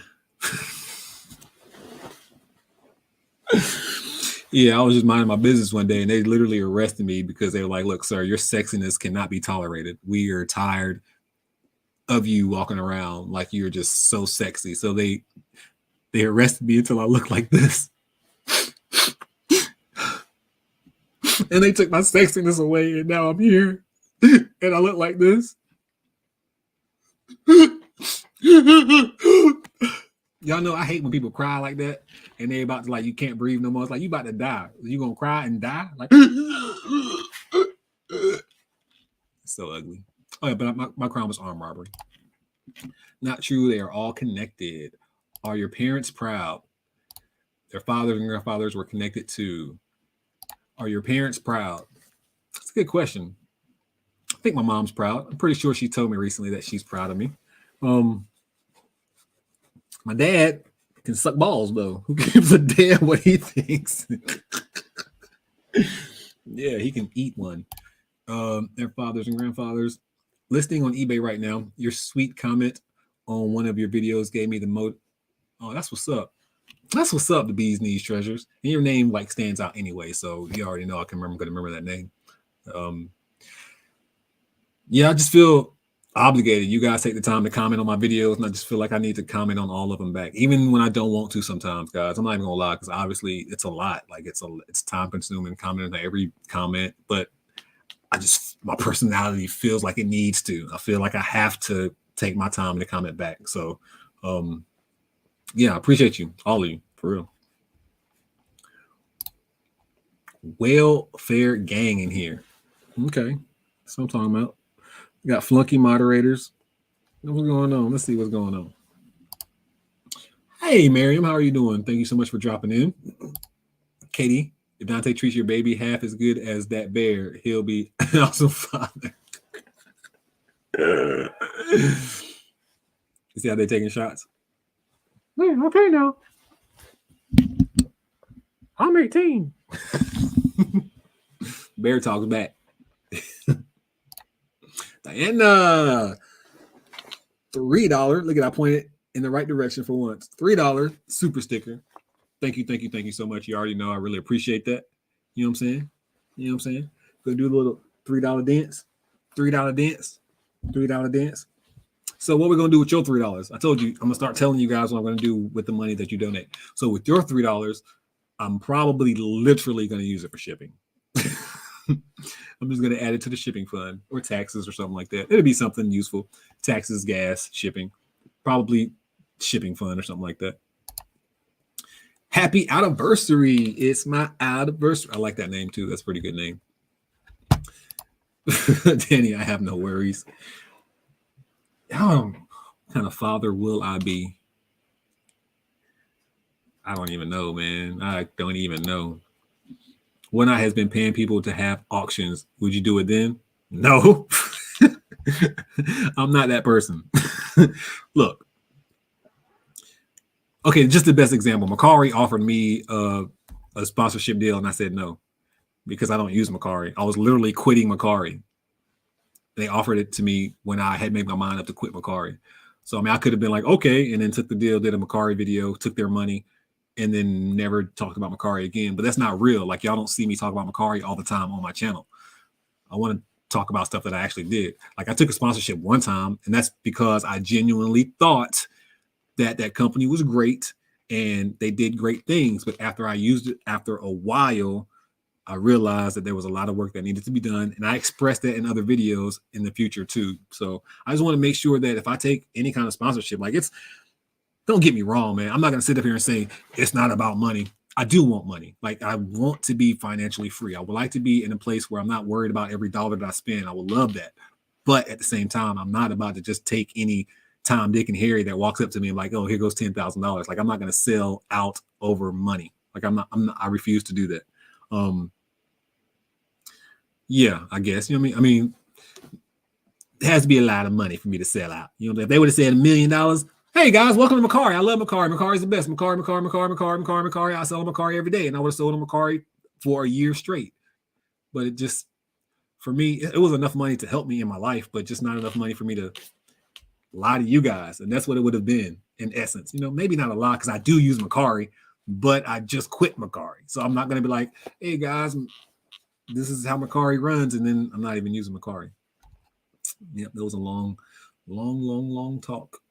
Speaker 1: Yeah, I was just minding my business one day, and they literally arrested me because they were like, look, sir, your sexiness cannot be tolerated. We are tired of you walking around like you're just so sexy. So they arrested me until I looked like this. And they took my sexiness away, and now I'm here, and I look like this. Y'all know I hate when people cry like that, and they're about to, like, you can't breathe no more. It's like, you about to die. You gonna cry and die? Like, it's so ugly. Oh yeah, but my crime was armed robbery. Not true. They are all connected. Are your parents proud? Their fathers and grandfathers were connected too. Are your parents proud? That's a good question. I think my mom's proud. I'm pretty sure she told me recently that she's proud of me. My dad can suck balls, though. Who gives a damn what he thinks? Yeah, he can eat one. Their fathers and grandfathers. Listing on eBay right now. Your sweet comment on one of your videos gave me the most. Oh, that's what's up. That's what's up, the Bees Knees Treasures. And your name like stands out anyway, so you already know I'm gonna remember that name. Yeah, I just feel obligated. You guys take the time to comment on my videos, and I just feel like I need to comment on all of them back, even when I don't want to sometimes, guys. I'm not even gonna lie, because obviously it's a lot. Like, it's time consuming commenting on every comment, but my personality feels like it needs to. I feel like I have to take my time to comment back. So yeah, I appreciate you, all of you, for real. Welfare gang in here. Okay, that's what I'm talking about. We got flunky moderators. What's going on? Let's see what's going on. Hey, Miriam, how are you doing? Thank you so much for dropping in. Katey, if Dante treats your baby half as good as that bear, he'll be an awesome father. You see how they're taking shots? Hey, okay now. I'm 18. Bear talks back. Diana, $3. Look at I pointed in the right direction for once. $3 super sticker. Thank you so much. You already know I really appreciate that. You know what I'm saying? You know what I'm saying? Go do a little $3 dance. $3 dance. $3 dance. So what we're gonna do with your $3? I told you I'm gonna start telling you guys what I'm gonna do with the money that you donate. So with your $3, I'm probably literally gonna use it for shipping. I'm just gonna add it to the shipping fund or taxes or something like that. It'll be something useful. Taxes, gas, shipping, probably shipping fund or something like that. Happy anniversary. It's my anniversary. I like that name too. That's a pretty good name. Danny, I have no worries. What kind of father will I be? I don't even know, man. I don't even know. When I has been paying people to have auctions, would you do it then? No. I'm not that person. Look. Okay, just the best example. Macari offered me a sponsorship deal, and I said no because I don't use Macari. I was literally quitting Macari. They offered it to me when I had made my mind up to quit Macari. So, I mean, I could have been like, okay, and then took the deal, did a Macari video, took their money, and then never talked about Macari again. But that's not real. Like, y'all don't see me talk about Macari all the time on my channel. I want to talk about stuff that I actually did. Like, I took a sponsorship one time, and that's because I genuinely thought that that company was great and they did great things. But after I used it, after a while, I realized that there was a lot of work that needed to be done. And I expressed that in other videos in the future too. So I just want to make sure that if I take any kind of sponsorship, like don't get me wrong, man. I'm not going to sit up here and say it's not about money. I do want money. Like I want to be financially free. I would like to be in a place where I'm not worried about every dollar that I spend. I would love that. But at the same time, I'm not about to just take any Tom, Dick, and Harry that walks up to me and like, oh, here goes $10,000. Like I'm not going to sell out over money. Like I refuse to do that. Yeah, I guess, you know what I mean? It has to be a lot of money for me to sell out. You know, if they would have said $1 million, hey guys, welcome to Macari. I love Macari. Macari is the best. Macari. I sell Macari every day. And I would have sold Macari for a year straight. But it just, for me, it was enough money to help me in my life, but just not enough money for me to lie to you guys. And that's what it would have been in essence. You know, maybe not a lot because I do use Macari, but I just quit Macari. So I'm not going to be like, hey guys, this is how Macari runs. And then I'm not even using Macari. Yep, that was a long talk.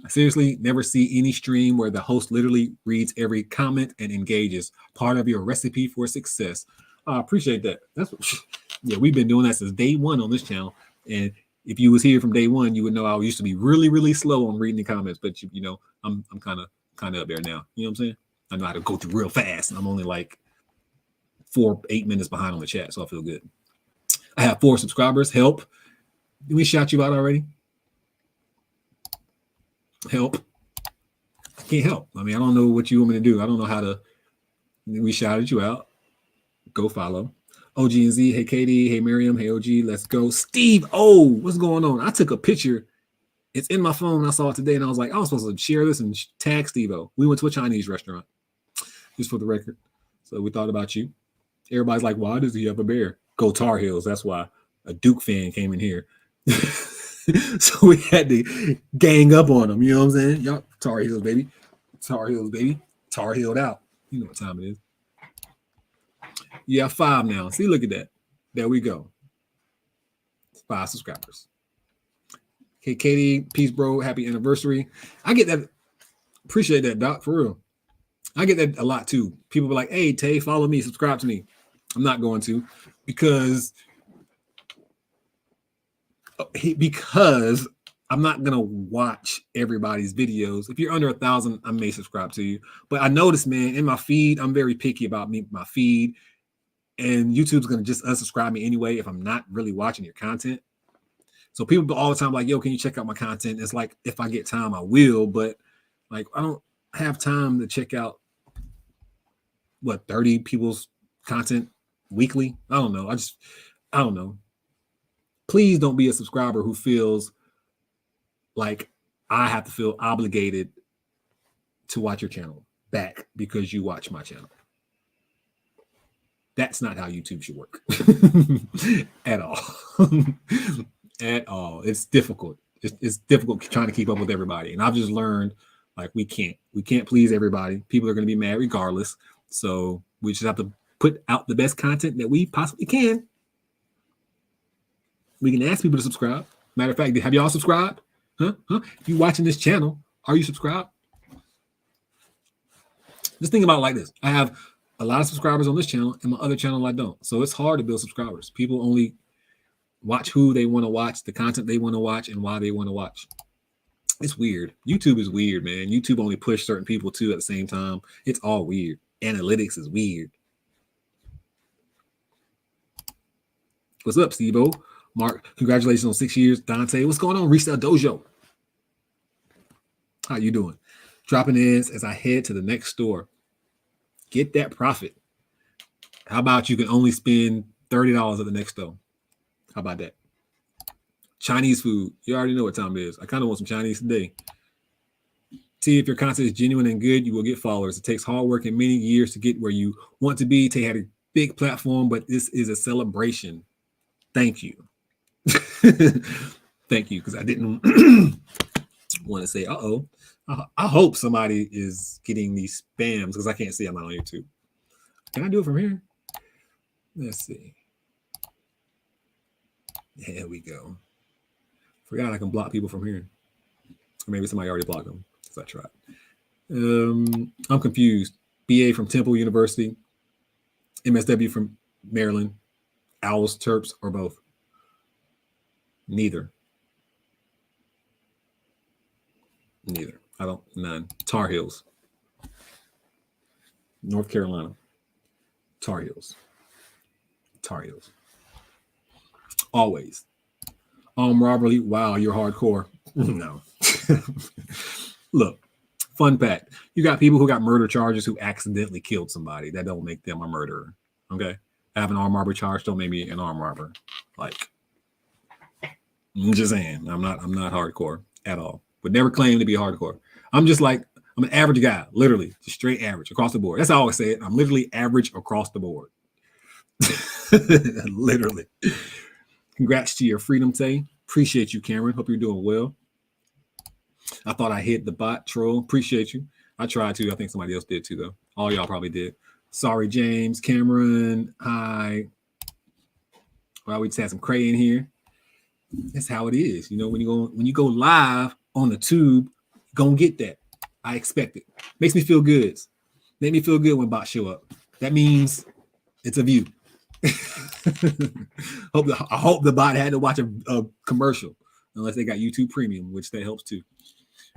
Speaker 1: I seriously never see any stream where the host literally reads every comment and engages. Part of your recipe for success. I appreciate that. Yeah, we've been doing that since day one on this channel. And if you was here from day one, you would know I used to be really slow on reading the comments. But you know, I'm kind of up there now. You know what I'm saying? I know how to go through real fast. And I'm only like 8 minutes behind on the chat, so I feel good. I have 4 subscribers. Help. Did we shout you out already? Help. I can't help. I mean, I don't know what you want me to do. I don't know how to. We shouted you out. Go follow. OG and Z. Hey, Katey. Hey, Miriam. Hey, OG. Let's go. Steve. Oh, what's going on? I took a picture. It's in my phone. I saw it today, and I was like, I was supposed to share this and tag Steve-O. We went to a Chinese restaurant, just for the record. So we thought about you. Everybody's like, why does he have a bear? Go Tar Heels. That's why. A Duke fan came in here. So we had to gang up on him. You know what I'm saying? Y'all, Tar Heels, baby. Tar Heels, baby. Tar Heeled out. You know what time it is. Yeah, 5 now. See, look at that. There we go. 5 subscribers. Okay, Katey, peace, bro. Happy anniversary. I get that. Appreciate that, Doc, for real. I get that a lot too. People be like, hey, Tay, follow me, subscribe to me. I'm not going to because I'm not going to watch everybody's videos. If you're under 1,000, I may subscribe to you. But I noticed, man, in my feed, I'm very picky about my feed. And YouTube's going to just unsubscribe me anyway if I'm not really watching your content. So people all the time like, yo, can you check out my content? It's like, if I get time, I will. But like, I don't have time to check out 30 people's content weekly. I don't know. I don't know. Please don't be a subscriber who feels like I have to feel obligated to watch your channel back because you watch my channel. That's not how YouTube should work at all. At all. It's difficult. It's difficult trying to keep up with everybody. And I've just learned like we can't please everybody. People are going to be mad regardless. So we just have to put out the best content that we possibly can. We can ask people to subscribe. Matter of fact, have y'all subscribed? Huh? If you watching this channel, are you subscribed? Just think about it like this. I have a lot of subscribers on this channel, and my other channel I don't. So it's hard to build subscribers. People only watch who they want to watch, the content they want to watch, and why they want to watch. It's weird. YouTube is weird, man. YouTube only push certain people too at the same time. It's all weird. Analytics is weird. What's up, Steve-O? Mark, congratulations on 6 years. Dante, what's going on? Resell Dojo. How you doing? Dropping in as I head to the next store. Get that profit. How about you can only spend $30 at the next store? How about that? Chinese food. You already know what time it is. I kind of want some Chinese today. See if your content is genuine and good, you will get followers. It takes hard work and many years to get where you want to be. Tay had a big platform, but this is a celebration. Thank you. Thank you, because I didn't want to say, uh-oh. I hope somebody is getting these spams because I can't see I'm not on YouTube. Can I do it from here? Let's see. There we go. Forgot I can block people from here. Or maybe somebody already blocked them because I tried. I'm confused. BA from Temple University. MSW from Maryland. Owls, Terps, or both? Neither. I don't, none. Tar Heels. North Carolina. Tar Heels. Always. Robberly. Wow, you're hardcore. No. Look, fun fact. You got people who got murder charges who accidentally killed somebody. That don't make them a murderer. Okay? Have an armed robbery charge don't make me an armed robber. Like, I'm just saying, I'm not hardcore at all. Would never claim to be hardcore. I'm just like, I'm an average guy, literally, just straight average across the board. That's how I always say it. I'm literally average across the board. Literally. Congrats to your freedom, Tay. Appreciate you, Cameron. Hope you're doing well. I thought I hit the bot troll. Appreciate you. I tried to. I think somebody else did too, though. All y'all probably did. Sorry, James, Cameron. Hi. Well, we just had some cray in here. That's how it is. You know, when you go live on the tube, you're gonna get that. I expect it. Makes me feel good. Make me feel good when bots show up. That means it's a view. I hope the bot had to watch a commercial, unless they got YouTube Premium, which that helps too.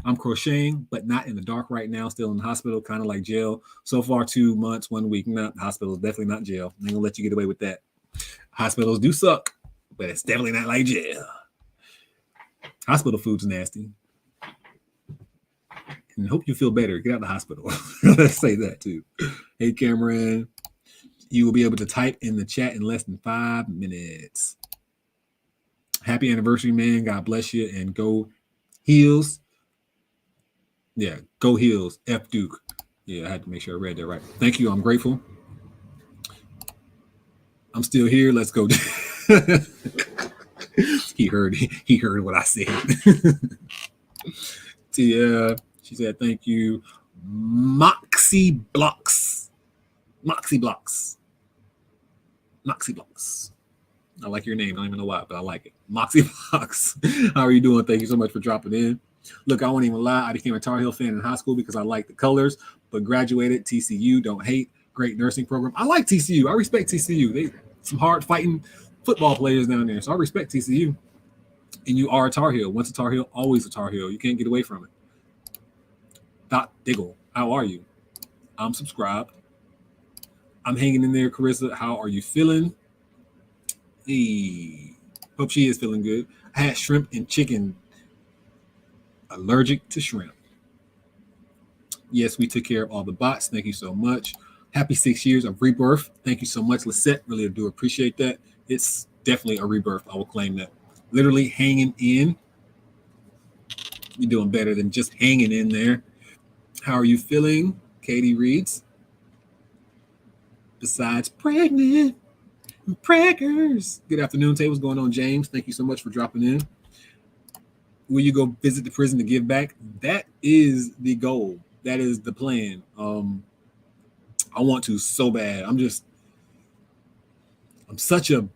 Speaker 1: I'm crocheting, but not in the dark right now. Still in the hospital, kind of like jail. So far, 2 months, 1 week. Not hospital, definitely not jail. I ain't gonna let you get away with that. Hospitals do suck, but it's definitely not like jail. Hospital food's nasty. And hope you feel better. Get out of the hospital. Let's say that too. Hey, Cameron. You will be able to type in the chat in less than 5 minutes. Happy anniversary, man. God bless you. And go Heels. Yeah, go Heels. F Duke. Yeah, I had to make sure I read that right. Thank you. I'm grateful. I'm still here. Let's go. He heard what I said. Tia, she said, thank you. Moxie Blocks. I like your name. I don't even know why, but I like it. Moxie Blocks. How are you doing? Thank you so much for dropping in. Look, I won't even lie. I became a Tar Heel fan in high school because I liked the colors, but graduated TCU. Don't hate. Great nursing program. I like TCU. I respect TCU. They some hard fighting football players down there. So I respect TCU. And you are a Tar Heel. Once a Tar Heel, always a Tar Heel. You can't get away from it. Dot Diggle. How are you? I'm subscribed. I'm hanging in there, Carissa. How are you feeling? Hey, hope she is feeling good. I had shrimp and chicken. Allergic to shrimp. Yes, we took care of all the bots. Thank you so much. Happy 6 years of rebirth. Thank you so much, Lisette. Really do appreciate that. It's definitely a rebirth. I will claim that. Literally hanging in. You're doing better than just hanging in there. How are you feeling? Katie reads. besides pregnant and preggers. Good afternoon, Tay. What's going on, James? Thank you so much for dropping in. Will you go visit the prison to give back? That is the goal. That is the plan. I want to so bad. I'm such a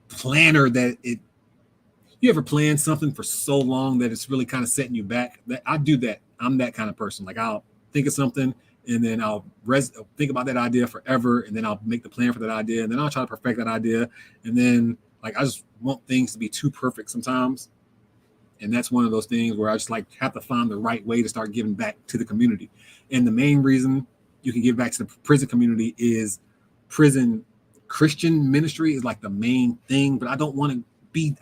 Speaker 1: planner that you ever plan something for so long that it's really kind of setting you back? That I do that. I'm that kind of person. Like I'll think of something and then I'll think about that idea forever, and then I'll make the plan for that idea, and then I'll try to perfect that idea, and then like I just want things to be too perfect sometimes. And that's one of those things where I just like have to find the right way to start giving back to the community. And the main reason you can give back to the prison community is prison Christian ministry is like the main thing. But I'd rather be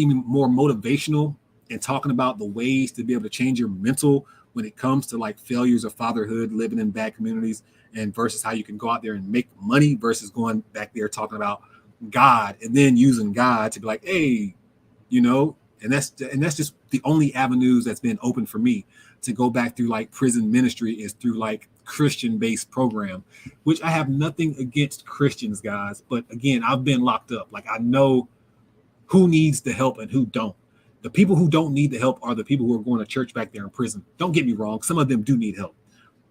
Speaker 1: more motivational and talking about the ways to be able to change your mental when it comes to like failures of fatherhood, living in bad communities, and versus how you can go out there and make money versus going back there talking about God and then using God to be like, hey, and that's just the only avenues that's been open for me to go back through like prison ministry is through like Christian-based program, which I have nothing against Christians, guys. But again, I've been locked up. Like I know who needs the help and who don't. The people who don't need the help are the people who are going to church back there in prison. Don't get me wrong. Some of them do need help.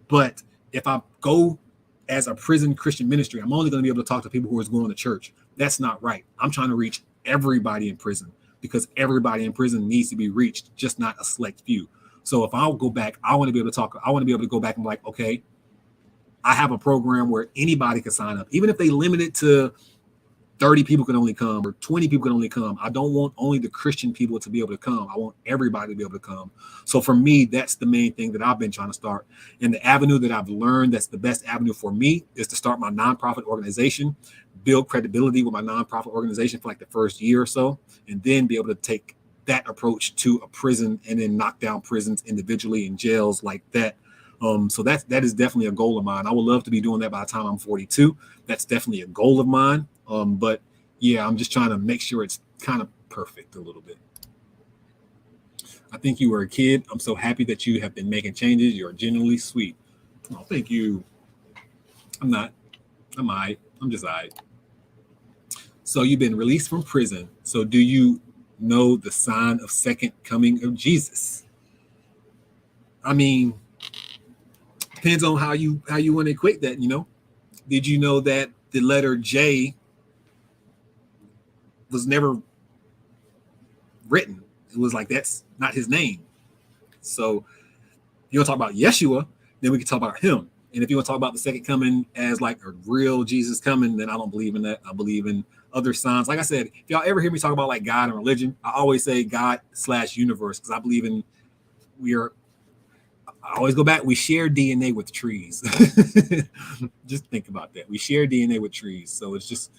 Speaker 1: But if I go as a prison Christian ministry, I'm only going to be able to talk to people who are going to church. That's not right. I'm trying to reach everybody in prison because everybody in prison needs to be reached, just not a select few. So if I'll go back, I want to be able to talk. I want to be able to go back and be like, okay, I have a program where anybody can sign up, even if they limit it to 30 people can only come or 20 people can only come. I don't want only the Christian people to be able to come. I want everybody to be able to come. So for me, that's the main thing that I've been trying to start. And the avenue that I've learned that's the best avenue for me is to start my nonprofit organization, build credibility with my nonprofit organization for like the first year or so, and then be able to take that approach to a prison and then knock down prisons individually and jails like that. So that is definitely a goal of mine. I would love to be doing that by the time I'm 42. That's definitely a goal of mine. But yeah, I'm just trying to make sure it's kind of perfect a little bit. I think you were a kid. I'm so happy that you have been making changes. You're genuinely sweet. Oh, thank you. I'm not. I'm all right. I'm just all right. So you've been released from prison. So do you know the sign of second coming of Jesus? I mean, depends on how you want to equate that, Did you know that the letter J was never written? It was like, that's not his name. So you want to talk about Yeshua, then we can talk about him. And if you want to talk about the second coming as like a real Jesus coming, then I don't believe in that. I believe in other signs. Like I said, if y'all ever hear me talk about like God and religion, I always say God/universe, because I believe in I always go back. We share DNA with trees. Just think about that. We share DNA with trees. So it's just,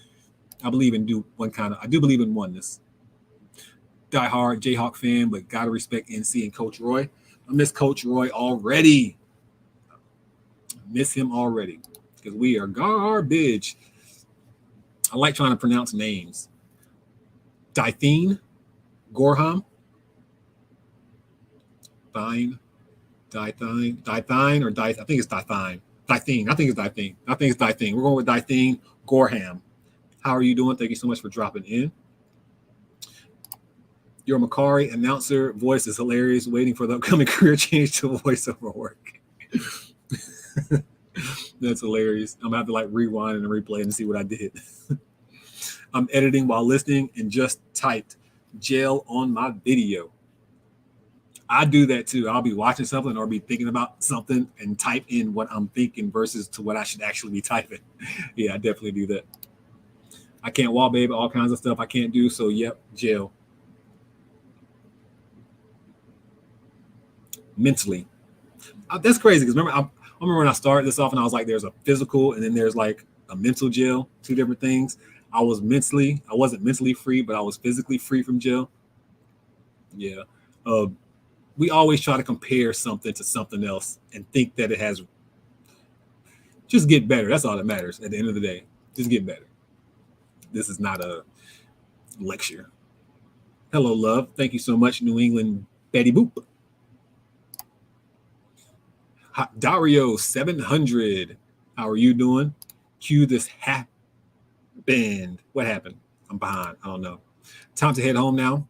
Speaker 1: I do believe in oneness. Die hard Jayhawk fan, but gotta respect NC and Coach Roy. I miss Coach Roy already. Miss him already because we are garbage. I like trying to pronounce names. Dithine, Gorham, Dithine, I think it's Dithine. I think it's Dithine. We're going with Dithine Gorham. How are you doing? Thank you so much for dropping in. Your Macari announcer voice is hilarious. Waiting for the upcoming career change to voiceover work. That's hilarious. I'm gonna have to like rewind and replay and see what I did. I'm editing while listening and just typed jail on my video. I do that too. I'll be watching something or be thinking about something and type in what I'm thinking versus to what I should actually be typing. Yeah, I definitely do that. I can't wall baby, all kinds of stuff I can't do. So yep, jail. Mentally. That's crazy because remember, I remember when I started this off and I was like, there's a physical and then there's like a mental jail, two different things. I wasn't mentally free, but I was physically free from jail. Yeah. We always try to compare something to something else and think that it has just get better. That's all that matters at the end of the day. Just get better. This is not a lecture. Hello, love. Thank you so much, New England Betty Boop. Dario 700. How are you doing? Cue this happened. What happened? I'm behind. I don't know. Time to head home now.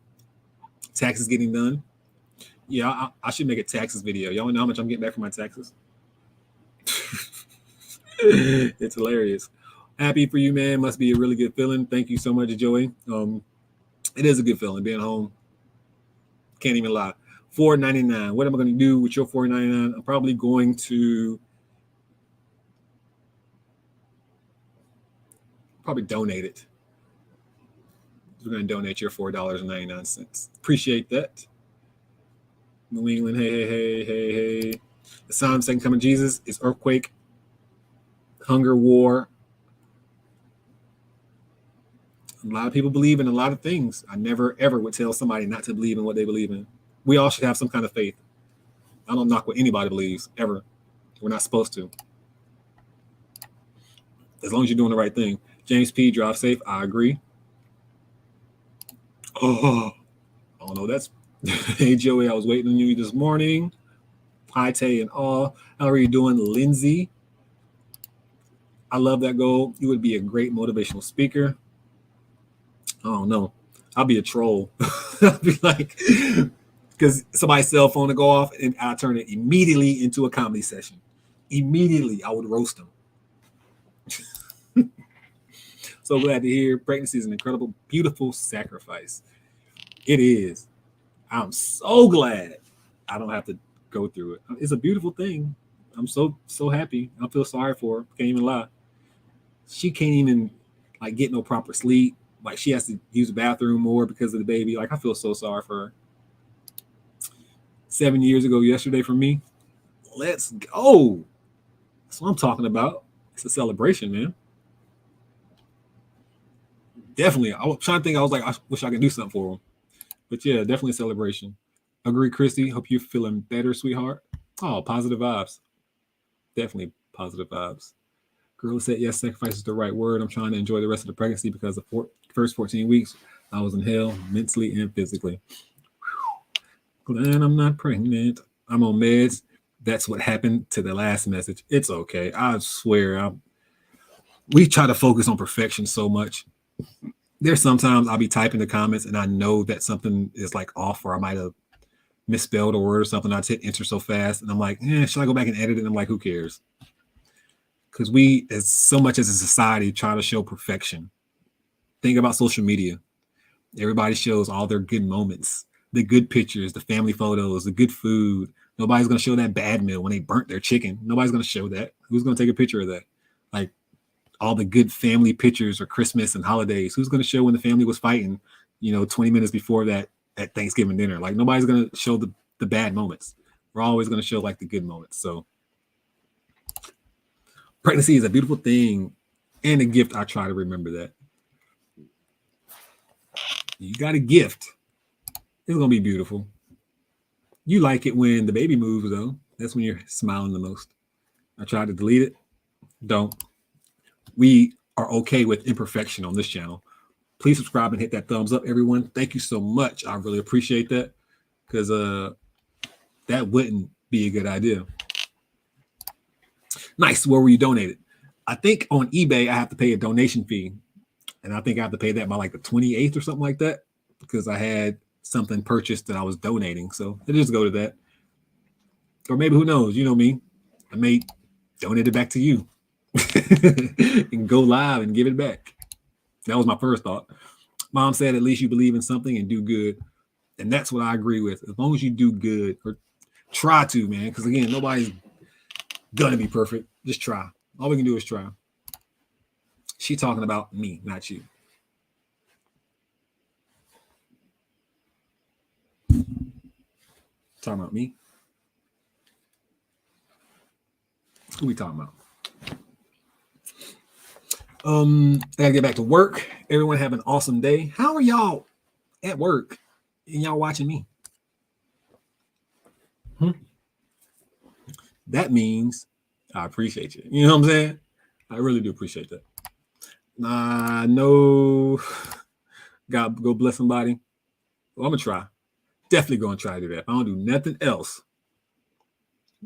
Speaker 1: Taxes getting done. Yeah, I should make a taxes video. Y'all know how much I'm getting back from my taxes? It's hilarious. Happy for you, man. Must be a really good feeling. Thank you so much, Joey. It is a good feeling being home. Can't even lie. $4.99. What am I going to do with your $4.99? I'm probably going to donate it. We're going to donate your $4.99. Appreciate that. New England, hey. The sign of second coming Jesus is earthquake, hunger, war. A lot of people believe in a lot of things. I never, ever would tell somebody not to believe in what they believe in. We all should have some kind of faith. I don't knock what anybody believes, ever. We're not supposed to. As long as you're doing the right thing. James P., drive safe. I agree. Oh, I don't know. That's hey, Joey, I was waiting on you this morning. Hi, Tay and all. How are you doing, Lindsay? I love that goal. You would be a great motivational speaker. I don't know. I'll be a troll. I'll be like, because somebody's cell phone to go off, and I turn it immediately into a comedy session. Immediately, I would roast them. So glad to hear. Pregnancy is an incredible, beautiful sacrifice. It is. I'm so glad I don't have to go through it. It's a beautiful thing. I'm so happy. I feel sorry for her. Can't even lie. She can't even like get no proper sleep. Like she has to use the bathroom more because of the baby. Like I feel so sorry for her. 7 years ago yesterday for me. Let's go. That's what I'm talking about. It's a celebration, man. Definitely. I was trying to think. I was like, I wish I could do something for them. But yeah, definitely a celebration. Agree, Christy. Hope you're feeling better, sweetheart. Oh, positive vibes. Definitely positive vibes. Girl said, yes, sacrifice is the right word. I'm trying to enjoy the rest of the pregnancy because the first 14 weeks, I was in hell mentally and physically. Glad I'm not pregnant. I'm on meds. That's what happened to the last message. It's okay. I swear. We try to focus on perfection so much. There's sometimes I'll be typing the comments and I know that something is like off or I might have misspelled a word or something. I hit enter so fast and I'm like, should I go back and edit it? And I'm like, who cares? Because we, as so much as a society, try to show perfection. Think about social media. Everybody shows all their good moments, the good pictures, the family photos, the good food. Nobody's going to show that bad meal when they burnt their chicken. Nobody's going to show that. Who's going to take a picture of that? Like all the good family pictures or Christmas and holidays. Who's going to show when the family was fighting, 20 minutes before that at Thanksgiving dinner? Like nobody's going to show the bad moments. We're always going to show like the good moments. So pregnancy is a beautiful thing and a gift. I try to remember that. You got a gift. It's going to be beautiful. You like it when the baby moves, though. That's when you're smiling the most. I tried to delete it. Don't. We are okay with imperfection on this channel. Please subscribe and hit that thumbs up, everyone. Thank you so much. I really appreciate that because that wouldn't be a good idea. Nice. Where were you donated? I think on eBay, I have to pay a donation fee. And I think I have to pay that by like the 28th or something like that because I had something purchased that I was donating. So it just go to that. Or maybe who knows? You know me. I may donate it back to you and go live and give it back. That was my first thought. Mom said, at least you believe in something and do good. And that's what I agree with. As long as you do good or try to, man. Because again, nobody's going to be perfect. Just try. All we can do is try. She talking about me, not you. Talking about me. Who we talking about? I gotta get back to work. Everyone have an awesome day. How are y'all at work and y'all watching me? That means I appreciate you. You know what I'm saying? I really do appreciate that. No, God go bless somebody. Well, I'm gonna try. Definitely gonna try to do that. If I don't do nothing else,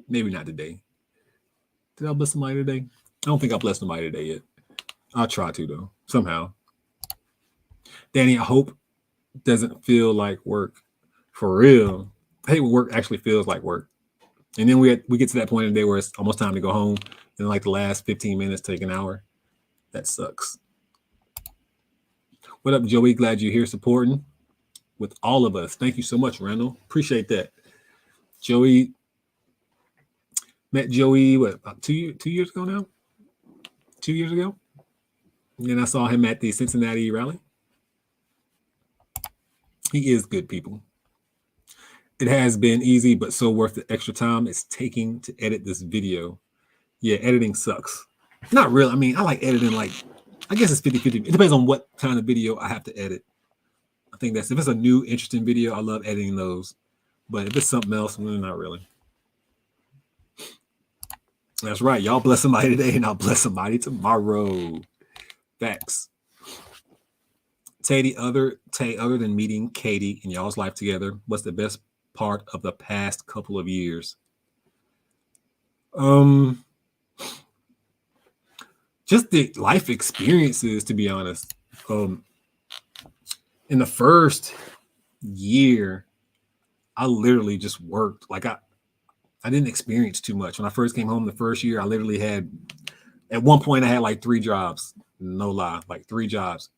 Speaker 1: maybe not today. Did I bless somebody today? don't think I blessed nobody today yet. I'll try to though, somehow. Danny, I hope doesn't feel like work. For real. I hate when work actually feels like work. And then we get to that point in the day where it's almost time to go home. And like the last 15 minutes take an hour. That sucks. What up, Joey? Glad you're here supporting with all of us. Thank you so much, Randall. Appreciate that. Joey, met Joey, what, about 2 years ago now? 2 years ago? And then I saw him at the Cincinnati rally. He is good, people. It has been easy, but so worth the extra time it's taking to edit this video. Yeah, editing sucks. Not really. I mean, I like editing, like, I guess it's 50-50. It depends on what kind of video I have to edit. I think that's, if it's a new, interesting video, I love editing those. But if it's something else, then not really. That's right. Y'all bless somebody today, and I'll bless somebody tomorrow. Facts. Tay, other than meeting Katey and y'all's life together, what's the best part of the past couple of years? Just the life experiences, to be honest. In the first year, I literally just worked. Like I didn't experience too much. When I first came home the first year, I literally had, at one point I had like 3 jobs. No lie, like 3 jobs.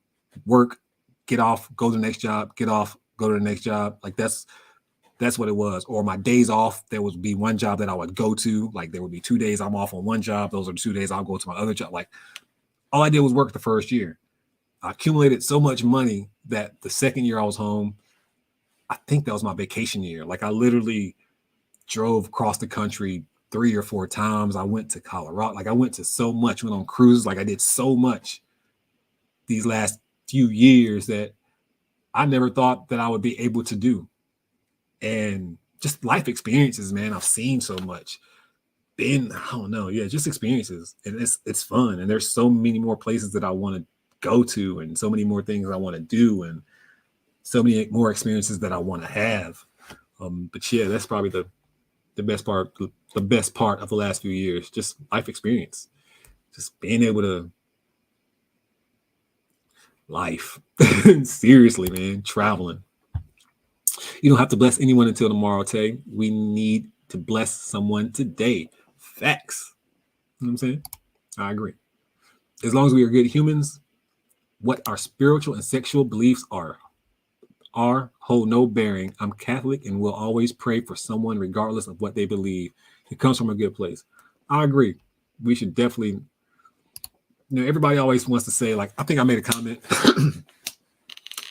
Speaker 1: Work, get off, go to the next job, get off, go to the next job. Like that's what it was. Or my days off, there would be one job that I would go to. Like there would be 2 days I'm off on one job. Those are the 2 days I'll go to my other job. Like all I did was work the first year. I accumulated so much money that the second year I was home, I think that was my vacation year. Like I literally drove across the country 3 or 4 times. I went to Colorado. Like I went to so much, went on cruises. Like I did so much these last few years that I never thought that I would be able to do. And just life experiences, man. I've seen so much. I don't know. Yeah, just experiences. And it's fun. And there's so many more places that I want to go to, and so many more things I want to do, and so many more experiences that I want to have. But yeah, that's probably the best part of the last few years. Just life experience. Just being able to life. Seriously, man. Traveling. You don't have to bless anyone until tomorrow, Tay. We need to bless someone today. Facts. You know what I'm saying? I agree. As long as we are good humans, what our spiritual and sexual beliefs are hold no bearing. I'm Catholic and will always pray for someone regardless of what they believe. It comes from a good place. I agree. We should definitely, everybody always wants to say, like, I think I made a comment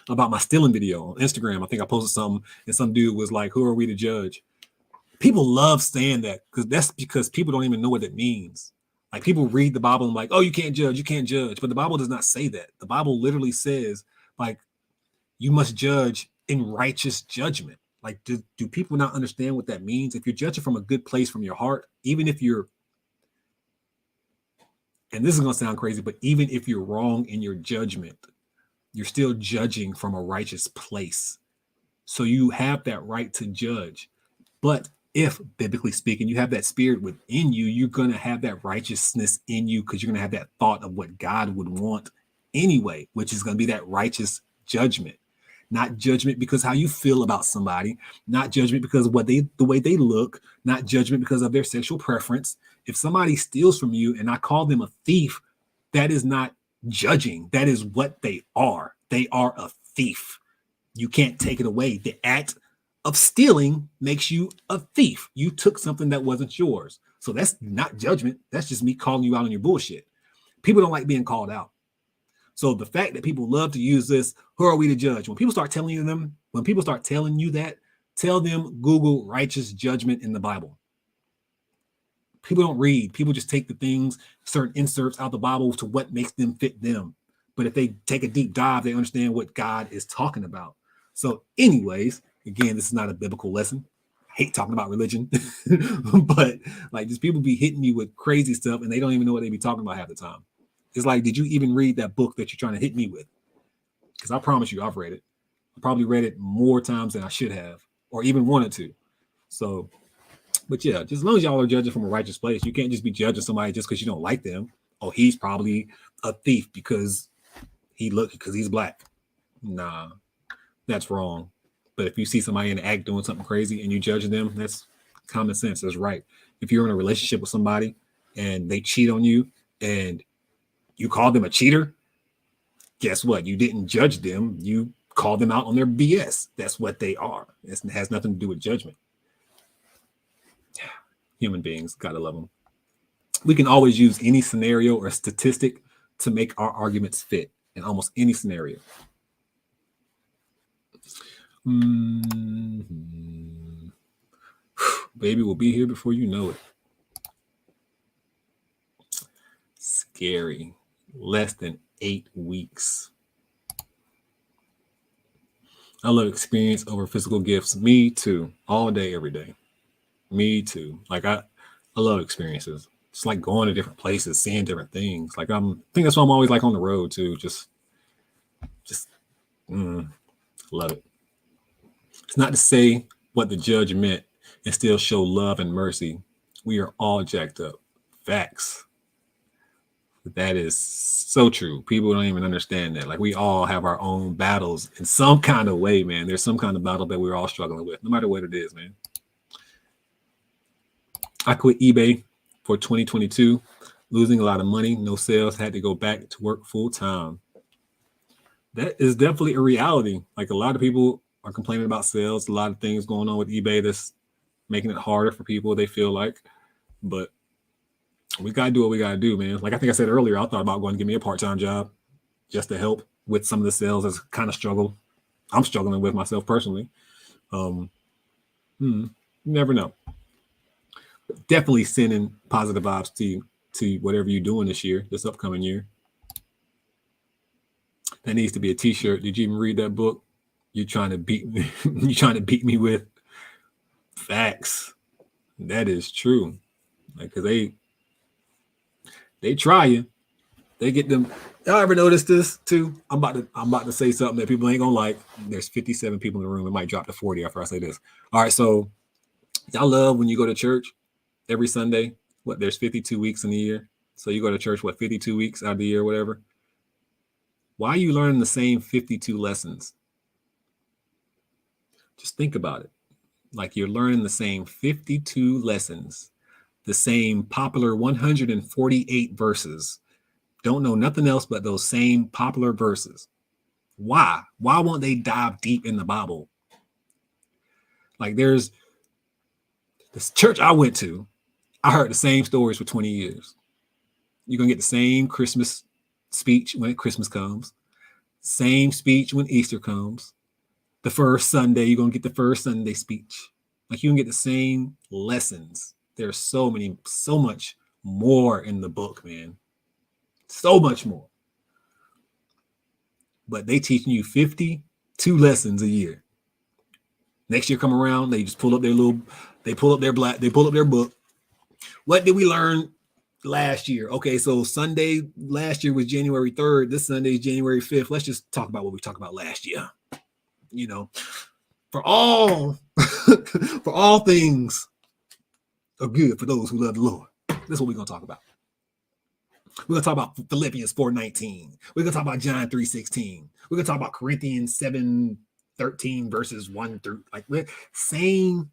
Speaker 1: about my stealing video on Instagram. I think I posted something and some dude was like, who are we to judge? People love saying that because people don't even know what it means. Like people read the Bible and like, oh, you can't judge. But the Bible does not say that. The Bible literally says, like, you must judge in righteous judgment. Like, do people not understand what that means? If you're judging from a good place, from your heart, even if you're, and this is going to sound crazy, but even if you're wrong in your judgment, you're still judging from a righteous place. So you have that right to judge. But if, biblically speaking, you have that spirit within you, you're going to have that righteousness in you because you're going to have that thought of what God would want anyway, which is going to be that righteous judgment. Not judgment because how you feel about somebody, not judgment because of the way they look, not judgment because of their sexual preference. If somebody steals from you and I call them a thief, that is not judging. That is what they are. They are a thief. You can't take it away. The act of stealing makes you a thief. You took something that wasn't yours. So that's not judgment. That's just me calling you out on your bullshit. People don't like being called out. So the fact that people love to use this, who are we to judge? When people start telling you that, tell them Google righteous judgment in the Bible. People don't read. People just take the things, certain inserts out of the Bible to what makes them fit them. But if they take a deep dive, they understand what God is talking about. So anyways, again, this is not a biblical lesson. I hate talking about religion, but like just people be hitting me with crazy stuff and they don't even know what they be talking about half the time. It's like, did you even read that book that you're trying to hit me with? Because I promise you, I've read it. I probably read it more times than I should have, or even wanted to. So, but yeah, just as long as y'all are judging from a righteous place, you can't just be judging somebody just because you don't like them. oh, he's probably a thief because he's black. Nah, that's wrong. But if you see somebody in the act doing something crazy and you judge them, that's common sense. That's right. If you're in a relationship with somebody and they cheat on you and you call them a cheater, guess what? You didn't judge them. You called them out on their BS. That's what they are. It has nothing to do with judgment. Human beings, gotta love them. We can always use any scenario or statistic to make our arguments fit in almost any scenario. Baby will be here before you know it. Scary. Less than 8 weeks. I love experience over physical gifts. Me too. All day, every day. Me too. Like I love experiences. It's like going to different places, seeing different things. Like I think that's why I'm always like on the road too. Just love it. It's not to say what the judge meant and still show love and mercy. We are all jacked up. Facts. That is so true. People don't even understand that. Like we all have our own battles in some kind of way, man. There's some kind of battle that we're all struggling with, no matter what it is, man. I quit eBay for 2022, losing a lot of money, no sales, had to go back to work full time. That is definitely a reality. Like a lot of people are complaining about sales, a lot of things going on with eBay that's making it harder for people, they feel like. But we got to do what we got to do, man. Like I think I said earlier, I thought about going to give me a part-time job just to help with some of the sales as kind of struggle. I'm struggling with myself personally. You never know. Definitely sending positive vibes to whatever you're doing this upcoming year. That needs to be a T-shirt. Did you even read that book? You're trying to beat me. You're trying to beat me with facts. That is true. Like, cause they try you. They get them. Y'all ever notice this too? I'm about to say something that people ain't gonna like. There's 57 people in the room. It might drop to 40 after I say this. All right, so y'all love when you go to church every Sunday. What? There's 52 weeks in the year. So you go to church, 52 weeks out of the year, whatever. Why are you learning the same 52 lessons? Just think about it. Like you're learning the same 52 lessons, the same popular 148 verses. Don't know nothing else but those same popular verses. Why? Why won't they dive deep in the Bible? Like there's this church I went to, I heard the same stories for 20 years. You're going to get the same Christmas speech when Christmas comes, same speech when Easter comes. The first Sunday, you're going to get the first Sunday speech. Like you can get the same lessons. There's so much more in the book, man. So much more. But they teaching you 52 lessons a year. Next year come around, they just pull up their book. What did we learn last year? Okay, so Sunday last year was January 3rd. This Sunday is January 5th. Let's just talk about what we talked about last year. You know, for all things are good for those who love the Lord. That's what we're going to talk about. We're going to talk about Philippians 4:19. We're going to talk about John 3:16. We're going to talk about Corinthians 7:13 verses 1 through like same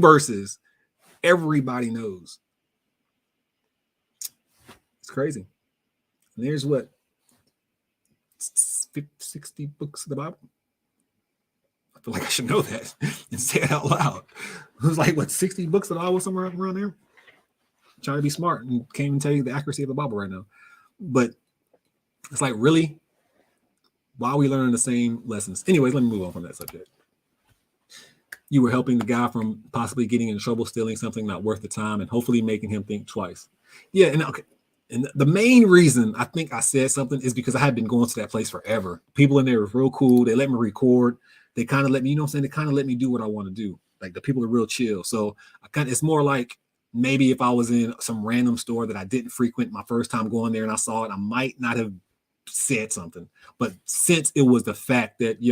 Speaker 1: verses everybody knows. It's crazy. And there's what 60 books of the Bible. I feel like I should know that and say it out loud. It was like what 60 books of the Bible somewhere around there. I'm trying to be smart and can't even tell you the accuracy of the Bible right now. But it's like, really? Why are we learning the same lessons? Anyways, let me move on from that subject. You were helping the guy from possibly getting in trouble, stealing something not worth the time, and hopefully making him think twice. Yeah, and okay. And the main reason I think I said something is because I had been going to that place forever. People in there were real cool. They let me record. They kind of let me, you know what I'm saying? They kind of let me do what I want to do. Like the people are real chill. So it's more like maybe if I was in some random store that I didn't frequent my first time going there and I saw it, I might not have said something. But since it was the fact that,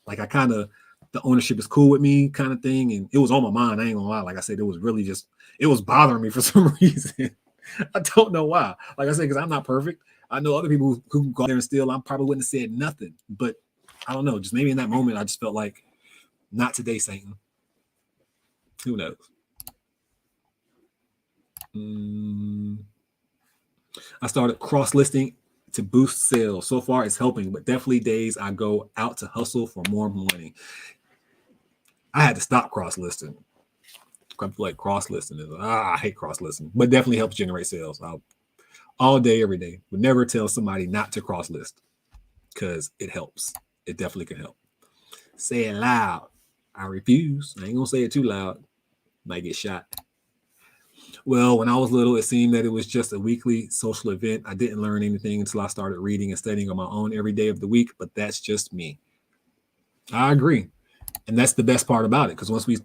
Speaker 1: like the ownership is cool with me kind of thing. And it was on my mind. I ain't gonna lie. Like I said, it was really it was bothering me for some reason. I don't know why. Like I said, because I'm not perfect. I know other people who go there and steal. I probably wouldn't have said nothing. But I don't know. Just maybe in that moment, I just felt like, not today, Satan. Who knows? I started cross-listing to boost sales. So far, it's helping, but definitely days I go out to hustle for more money. I had to stop cross-listing. I feel like cross-listing is, I hate cross-listing, but definitely helps generate sales. All day, every day. Would never tell somebody not to cross-list because it helps. It definitely can help. Say it loud. I refuse. I ain't gonna say it too loud. Might get shot. Well, when I was little, it seemed that it was just a weekly social event. I didn't learn anything until I started reading and studying on my own every day of the week, but that's just me. I agree. And that's the best part about it, because once we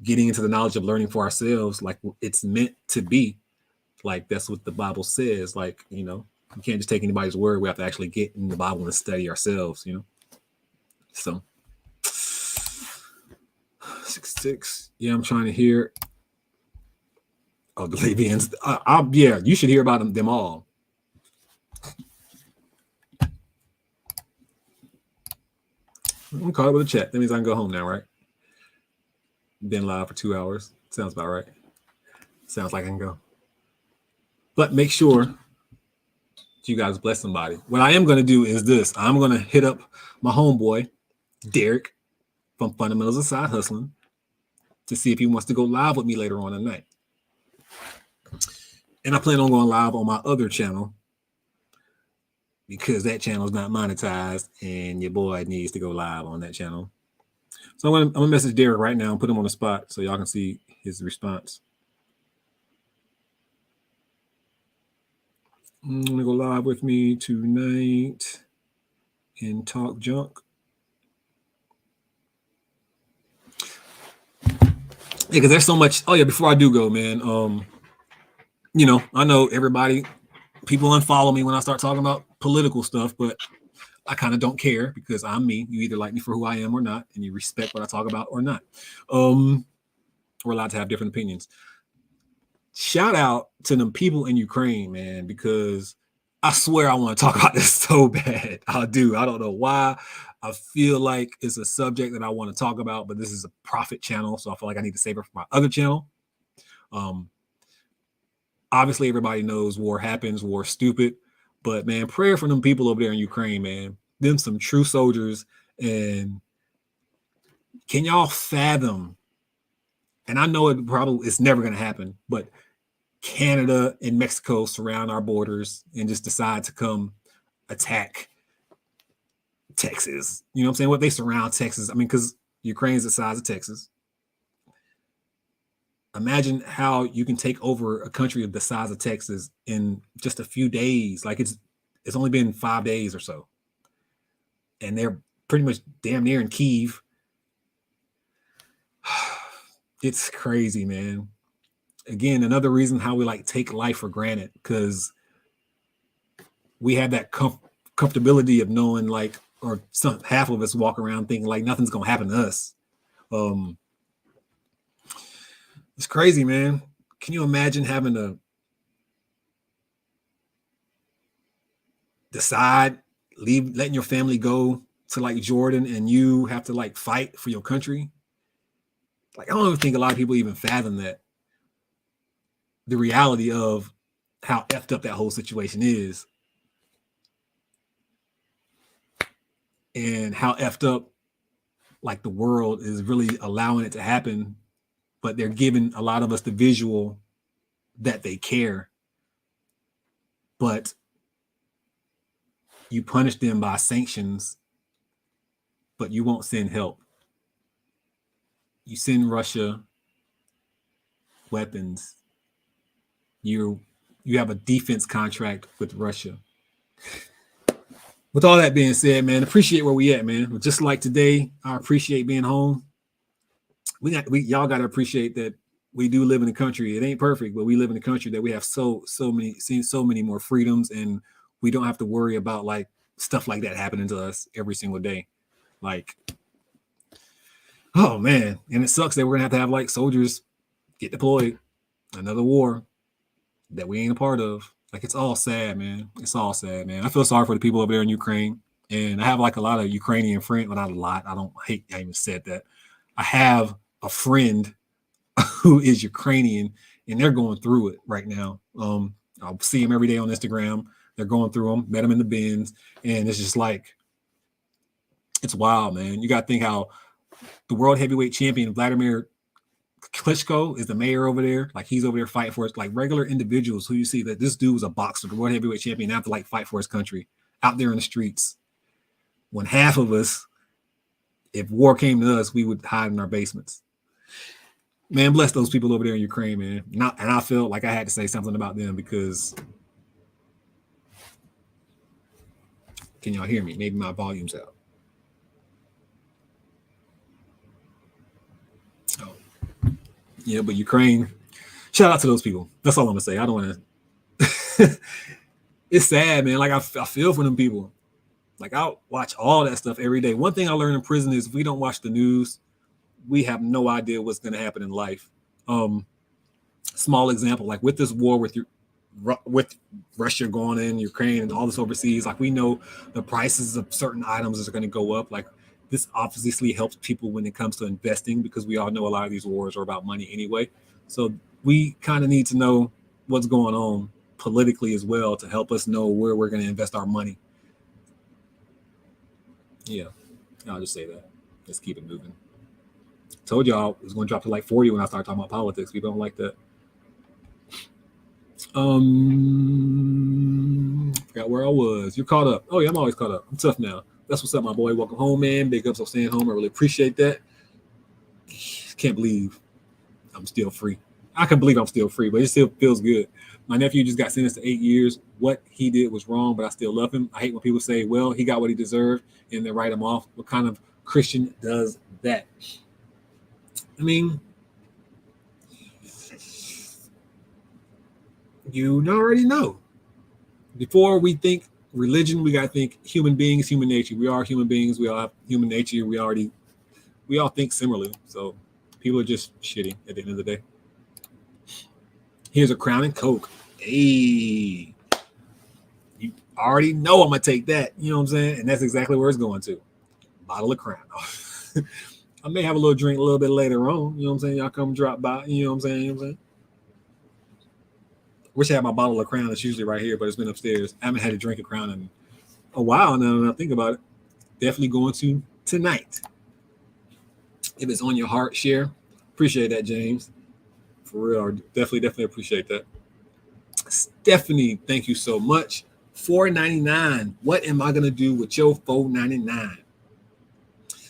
Speaker 1: getting into the knowledge of learning for ourselves, like it's meant to be, like that's what the Bible says. Like, you know, we can't just take anybody's word. We have to actually get in the Bible and study ourselves, you know. So 6'6". Yeah, I'm trying to hear. Oh, the Levians. Yeah, you should hear about them all. I'm caught up with a chat. That means I can go home now, right? Been live for 2 hours. Sounds about right. Sounds like I can go. But make sure you guys bless somebody. What I am going to do is this. I'm going to hit up my homeboy, Derek, from Fundamentals of Side Hustling, to see if he wants to go live with me later on tonight. And I plan on going live on my other channel, because that channel is not monetized and your boy needs to go live on that channel. So I'm gonna message Derek right now and put him on the spot so y'all can see his response. I'm gonna go live with me tonight and talk junk. Yeah, because there's so much. Oh yeah, before I do go, man. You know, I know people unfollow me when I start talking about political stuff, but I kind of don't care, because I'm me. You either like me for who I am or not, and you respect what I talk about or not. We're allowed to have different opinions. Shout out to them people in Ukraine, man, because I swear I want to talk about this so bad. I do. I don't know why. I feel like it's a subject that I want to talk about, but this is a profit channel, so I feel like I need to save it for my other channel. Obviously, everybody knows war happens, war's stupid, but man, prayer for them people over there in Ukraine, man. Them some true soldiers. And can y'all fathom? And I know it's never going to happen, but Canada and Mexico surround our borders and just decide to come attack Texas. You know what I'm saying? What, they surround Texas? I mean, because Ukraine's the size of Texas. Imagine how you can take over a country of the size of Texas in just a few days. Like it's only been 5 days or so, and they're pretty much damn near in Kyiv. It's crazy, man. Again, another reason how we like take life for granted, because we have that comfortability of knowing, like, or half of us walk around thinking like nothing's gonna happen to us. It's crazy, man. Can you imagine having to decide, letting your family go to like Jordan, and you have to like fight for your country? Like, I don't even think a lot of people even fathom that, the reality of how effed up that whole situation is, and how effed up like the world is really allowing it to happen, but they're giving a lot of us the visual that they care, but you punish them by sanctions, but you won't send help. You send Russia weapons. You have a defense contract with Russia. With all that being said, man, appreciate where we at, man. Just like today, I appreciate being home. Y'all got to appreciate that we do live in a country. It ain't perfect, but we live in a country that we have so many more freedoms, and we don't have to worry about like stuff like that happening to us every single day. Like, oh man, and it sucks that we're gonna have to have like soldiers get deployed. Another war. that we ain't a part of. Like, it's all sad, man. It's all sad, man. I feel sorry for the people over there in Ukraine. And I have like a lot of Ukrainian friends, well, not a lot. I even said that. I have a friend who is Ukrainian, and they're going through it right now. I'll see them every day on Instagram. They're going through them, met them in the bins, and it's just like, it's wild, man. You got to think how the world heavyweight champion, Vladimir Klitschko, is the mayor over there. Like, he's over there fighting for it. Like, regular individuals who you see that this dude was a boxer, the world heavyweight champion, have to like fight for his country out there in the streets. When half of us, if war came to us, we would hide in our basements. Man, bless those people over there in Ukraine, man. And I feel like I had to say something about them because, can y'all hear me? Maybe my volume's out. Oh, yeah, but Ukraine, shout out to those people. That's all I'm gonna say. I don't want to. It's sad, man. Like, I feel for them people. Like, I'll watch all that stuff every day. One thing I learned in prison is if we don't watch the news, we have no idea what's going to happen in life. Small example, like with this war with Russia going in Ukraine and all this overseas, like we know the prices of certain items are going to go up. Like, this obviously helps people when it comes to investing, because we all know a lot of these wars are about money anyway. So we kind of need to know what's going on politically as well to help us know where we're going to invest our money. Yeah, I'll just say that. Let's keep it moving. Told y'all it was going to drop to like 40 when I started talking about politics. People don't like that. Forgot where I was. You're caught up. Oh yeah, I'm always caught up. I'm tough now. That's what's up, my boy. Welcome home, man. Big ups on staying home. I really appreciate that. Can't believe I'm still free. I can believe I'm still free, but it still feels good. My nephew just got sentenced to 8 years. What he did was wrong, but I still love him. I hate when people say, well, he got what he deserved, and they write him off. What kind of Christian does that? I mean, you already know. Before we think religion, we got to think human beings, human nature. We are human beings. We all have human nature. We all think similarly. So people are just shitty at the end of the day. Here's a Crown and Coke. Hey, you already know I'm going to take that. You know what I'm saying? And that's exactly where it's going to. Bottle of Crown. I may have a little drink a little bit later on. You know what I'm saying? Y'all come drop by. You know what I'm saying? You know what I'm saying? Wish I had my bottle of Crown. It's usually right here, but it's been upstairs. I haven't had a drink of Crown in a while now that I think about it. Definitely going to tonight. If it's on your heart, share. Appreciate that, James. For real, definitely appreciate that. Stephanie, thank you so much. $4.99. What am I gonna do with your $4.99?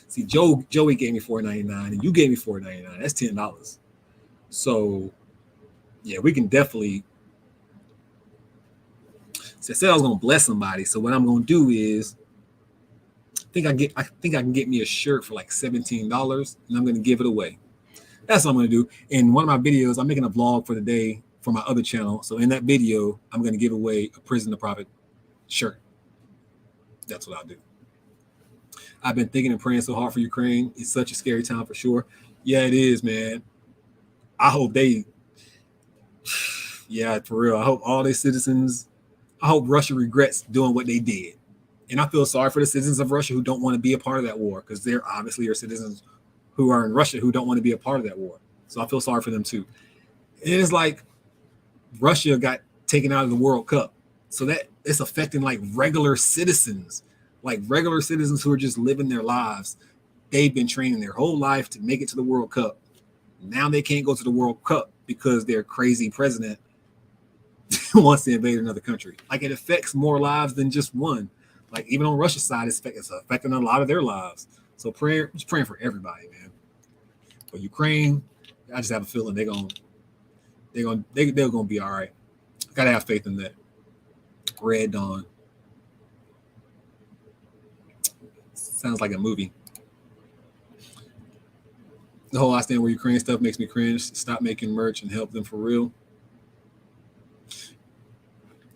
Speaker 1: See, Joey gave me $4.99, and you gave me $4.99. That's $10. So, yeah, we can definitely. So I said I was gonna bless somebody. So what I'm gonna do is, I think I can get me a shirt for like $17, and I'm gonna give it away. That's what I'm going to do. In one of my videos, I'm making a vlog for the day for my other channel. So in that video, I'm going to give away a Prison2Profit shirt. That's what I'll do. I've been thinking and praying so hard for Ukraine. It's such a scary time for sure. Yeah, it is, man. I hope yeah, for real. I hope all their citizens, I hope Russia regrets doing what they did. And I feel sorry for the citizens of Russia who don't want to be a part of that war, because there obviously are citizens who are in Russia who don't want to be a part of that war. So I feel sorry for them too. And it's like Russia got taken out of the World Cup. So that it's affecting like regular citizens who are just living their lives. They've been training their whole life to make it to the World Cup. Now they can't go to the World Cup because their crazy president wants to invade another country. Like, it affects more lives than just one. Like, even on Russia's side, it's affecting a lot of their lives. So just praying for everybody, man. But Ukraine, I just have a feeling they're gonna be all right. Gotta have faith in that. Red Dawn. Sounds like a movie. The whole I stand with Ukraine stuff makes me cringe. Stop making merch and help them for real.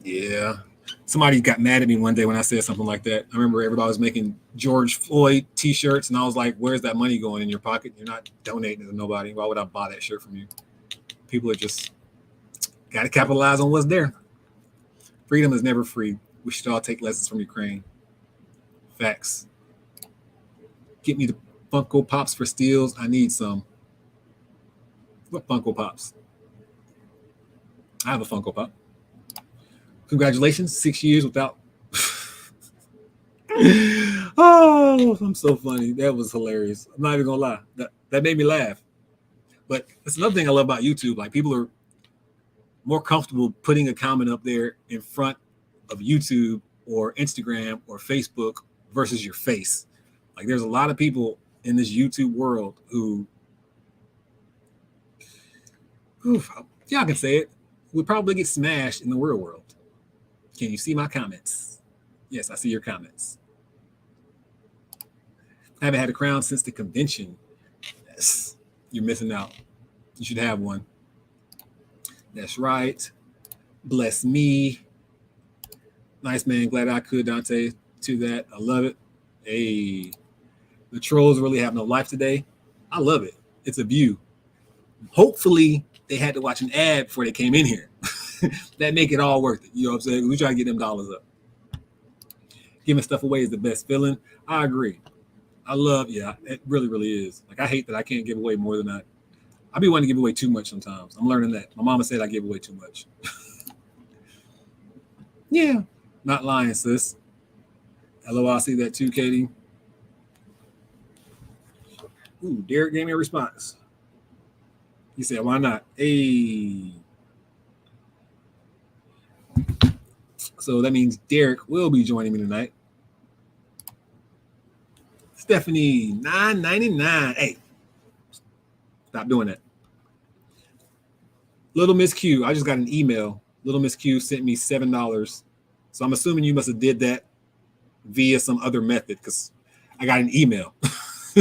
Speaker 1: Yeah. Somebody got mad at me one day when I said something like that. I remember everybody was making George Floyd T-shirts, and I was like, where's that money going? In your pocket? You're not donating to nobody. Why would I buy that shirt from you? People are just, Got to capitalize on what's there. Freedom is never free. We should all take lessons from Ukraine. Facts. Get me the Funko Pops for steals. I need some. What Funko Pops? I have a Funko Pop. Congratulations, 6 years without. Oh, I'm so funny. That was hilarious. I'm not even gonna lie. That made me laugh. But that's another thing I love about YouTube. Like, people are more comfortable putting a comment up there in front of YouTube or Instagram or Facebook versus your face. Like, there's a lot of people in this YouTube world who y'all can say it, would probably get smashed in the real world. Can you see my comments? Yes, I see your comments. I haven't had a crown since the convention. Yes, you're missing out. You should have one. That's right. Bless me. Nice, man. Glad I could, Dante, to that. I love it. Hey, the trolls really have no life today. I love it. It's a view. Hopefully, they had to watch an ad before they came in here. That make it all worth it. You know what I'm saying? We try to get them dollars up. Giving stuff away is the best feeling. I agree. I love, yeah, it really, really is. Like, I hate that I can't give away more than I be wanting to give away too much sometimes. I'm learning that. My mama said I give away too much. Yeah, not lying, sis. Hello, I see that too, Katey. Ooh, Derek gave me a response. He said, why not? Hey. So that means Derek will be joining me tonight. Stephanie, $9.99. Hey, stop doing that. Little Miss Q, I just got an email. Little Miss Q sent me $7. So I'm assuming you must have did that via some other method, because I got an email.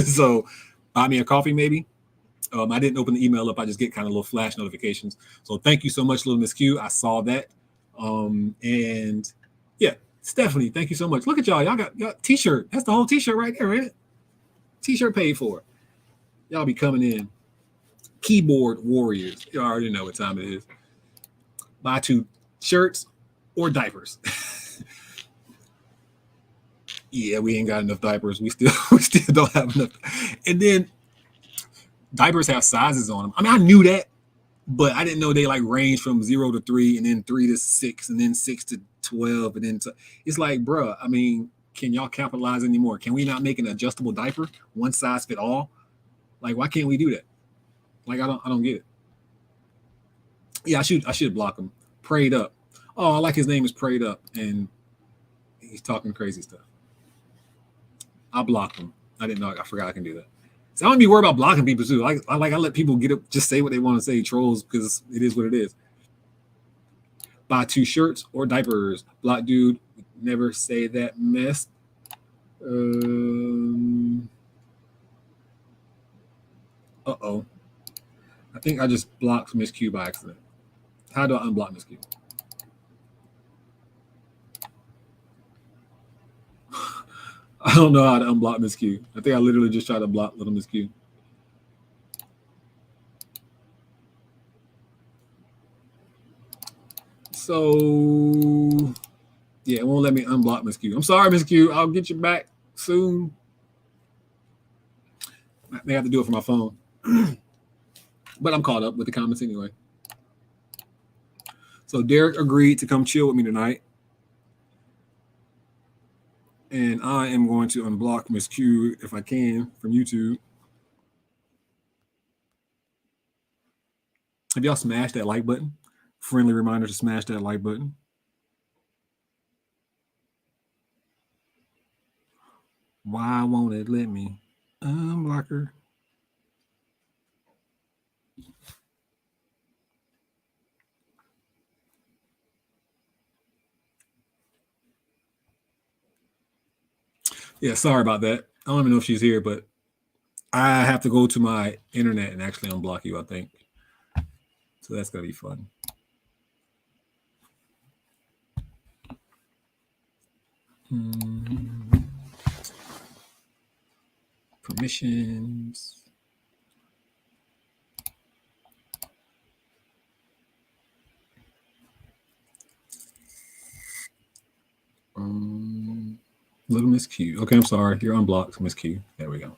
Speaker 1: So buy me a coffee, maybe. I didn't open the email up. I just get kind of little flash notifications. So thank you so much, Little Miss Q. I saw that. And yeah, Stephanie, thank you so much. Look at y'all. Y'all got T-shirt. That's the whole T-shirt right there, right? T-shirt paid for. Y'all be coming in. Keyboard warriors. You already know what time it is. Buy 2 shirts or diapers. Yeah, we ain't got enough diapers. We still don't have enough. And then diapers have sizes on them. I mean, I knew that, but I didn't know they like range from 0 to 3, and then 3 to 6, and then 6 to 12, and then it's like, bruh, I mean, can y'all capitalize anymore? Can we not make an adjustable diaper, one size fit all? Like, why can't we do that? Like, I don't get it. Yeah, I should block him. Prayed up. Oh, I like his name is Prayed Up, and he's talking crazy stuff. I blocked him. I didn't know. I forgot I can do that. So I don't be worried about blocking people too. I let people get up, just say what they want to say, trolls, because it is what it is. Buy 2 shirts or diapers. Block dude, never say that mess. Uh-oh. I think I just blocked Miss Q by accident. How do I unblock Miss Q? I don't know how to unblock Miss Q. I think I literally just tried to block little Miss Q. So, yeah, it won't let me unblock Miss Q. I'm sorry, Miss Q. I'll get you back soon. I may have to do it from my phone. But I'm caught up with the comments anyway. So Derek agreed to come chill with me tonight. And I am going to unblock Miss Q if I can from YouTube. Have y'all smashed that like button? Friendly reminder to smash that like button. Why won't it let me unblock her? Yeah, sorry about that. I don't even know if she's here, but I have to go to my internet and actually unblock you, I think. So that's going to be fun. Permissions. Little Miss Q. Okay, I'm sorry. You're unblocked, Miss Q. There we go.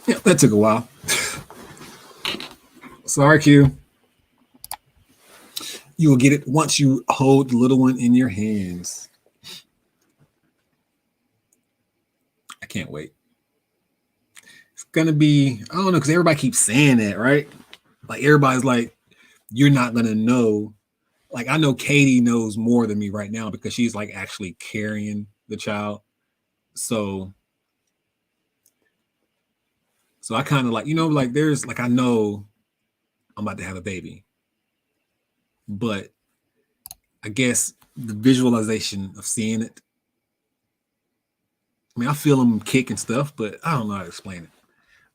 Speaker 1: Yeah, that took a while. Sorry, Q. You will get it once you hold the little one in your hands. I can't wait. It's going to be, I don't know, because everybody keeps saying that, right? Like, everybody's like, you're not going to know. Like, I know Katey knows more than me right now because she's like actually carrying the child. So I kind of like, like there's like, I know I'm about to have a baby, but I guess the visualization of seeing it, I mean, I feel them kick and stuff, but I don't know how to explain it.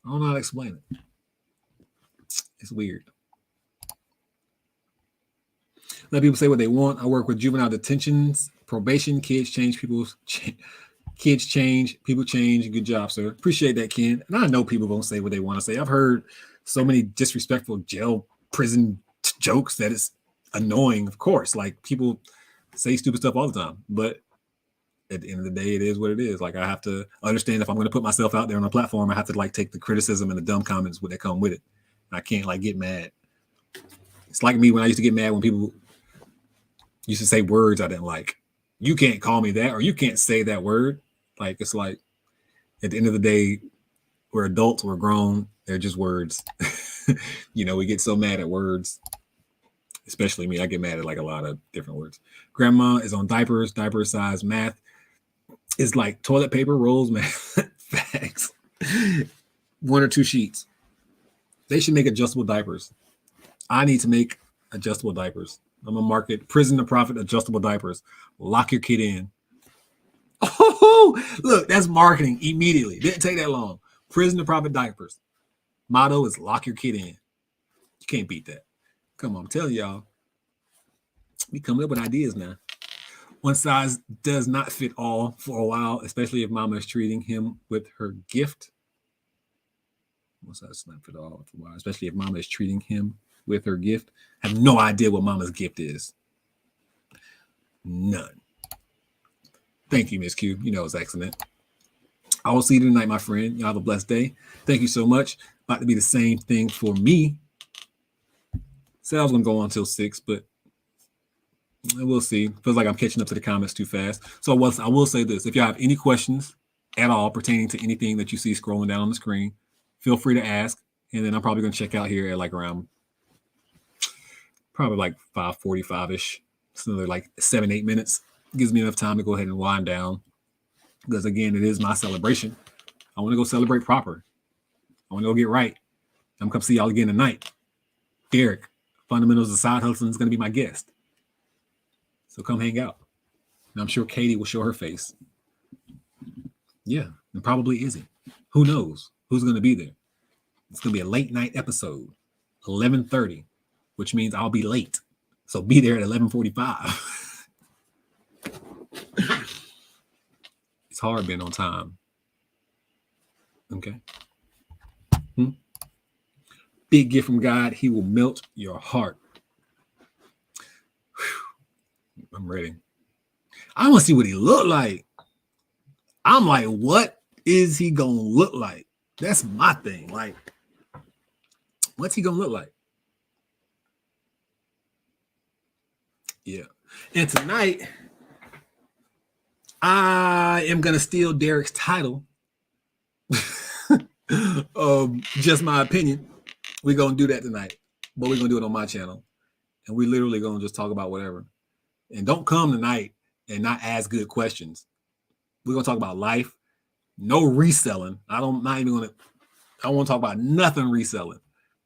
Speaker 1: I don't know how to explain it. It's weird. Let people say what they want. I work with juvenile detentions, probation, kids change, people change. Good job, sir. Appreciate that, Ken. And I know people won't say what they want to say. I've heard so many disrespectful jail prison jokes that it's annoying, of course. Like, people say stupid stuff all the time, but at the end of the day, it is what it is. Like, I have to understand if I'm going to put myself out there on a platform, I have to like take the criticism and the dumb comments that come with it. And I can't like get mad. It's like me when I used to get mad when people used to say words I didn't like. You can't call me that, or you can't say that word. Like, it's like, at the end of the day, we're adults, we're grown. They're just words. We get so mad at words. Especially me. I get mad at like a lot of different words. Grandma is on diapers, diaper size. Math is like toilet paper rolls, math. Facts. 1 or 2 sheets. They should make adjustable diapers. I need to make adjustable diapers. I'm gonna market Prison2Profit adjustable diapers. Lock your kid in. Oh, look, that's marketing immediately. Didn't take that long. Prison2Profit diapers. Motto is lock your kid in. You can't beat that. Come on, I'm telling y'all. We coming up with ideas now. One size does not fit all for a while, especially if mama is treating him with her gift. One size does not fit all for a while, especially if mama is treating him with her gift. I have no idea what mama's gift is. None. Thank you, Miss Q. You know it's excellent. I will see you tonight, my friend. Y'all have a blessed day. Thank you so much. About to be the same thing for me. Said I was going to go on until 6, but we'll see. Feels like I'm catching up to the comments too fast. So I will say this. If y'all have any questions at all pertaining to anything that you see scrolling down on the screen, feel free to ask. And then I'm probably going to check out here at like around probably like 5:45-ish. So another like 7-8 minutes. Gives me enough time to go ahead and wind down. Because again, it is my celebration. I want to go celebrate proper. I want to go get right. I'm come see y'all again tonight. Derek, Fundamentals of Side Hustling, is going to be my guest. So come hang out. And I'm sure Katey will show her face. Yeah, and probably Izzy. Who knows who's going to be there? It's going to be a late night episode, 11:30, which means I'll be late. So be there at 11:45. It's hard being on time. Okay. Big gift from God. He will melt your heart. Whew. I'm ready. I want to see what he look like. I'm like, what is he going to look like? That's my thing. Like, what's he going to look like? Yeah. And tonight, I am going to steal Derek's title. Just my opinion. We're going to do that tonight. But we're going to do it on my channel. And we literally going to just talk about whatever. And don't come tonight and not ask good questions. We're going to talk about life. No reselling. I don't want to talk about nothing reselling.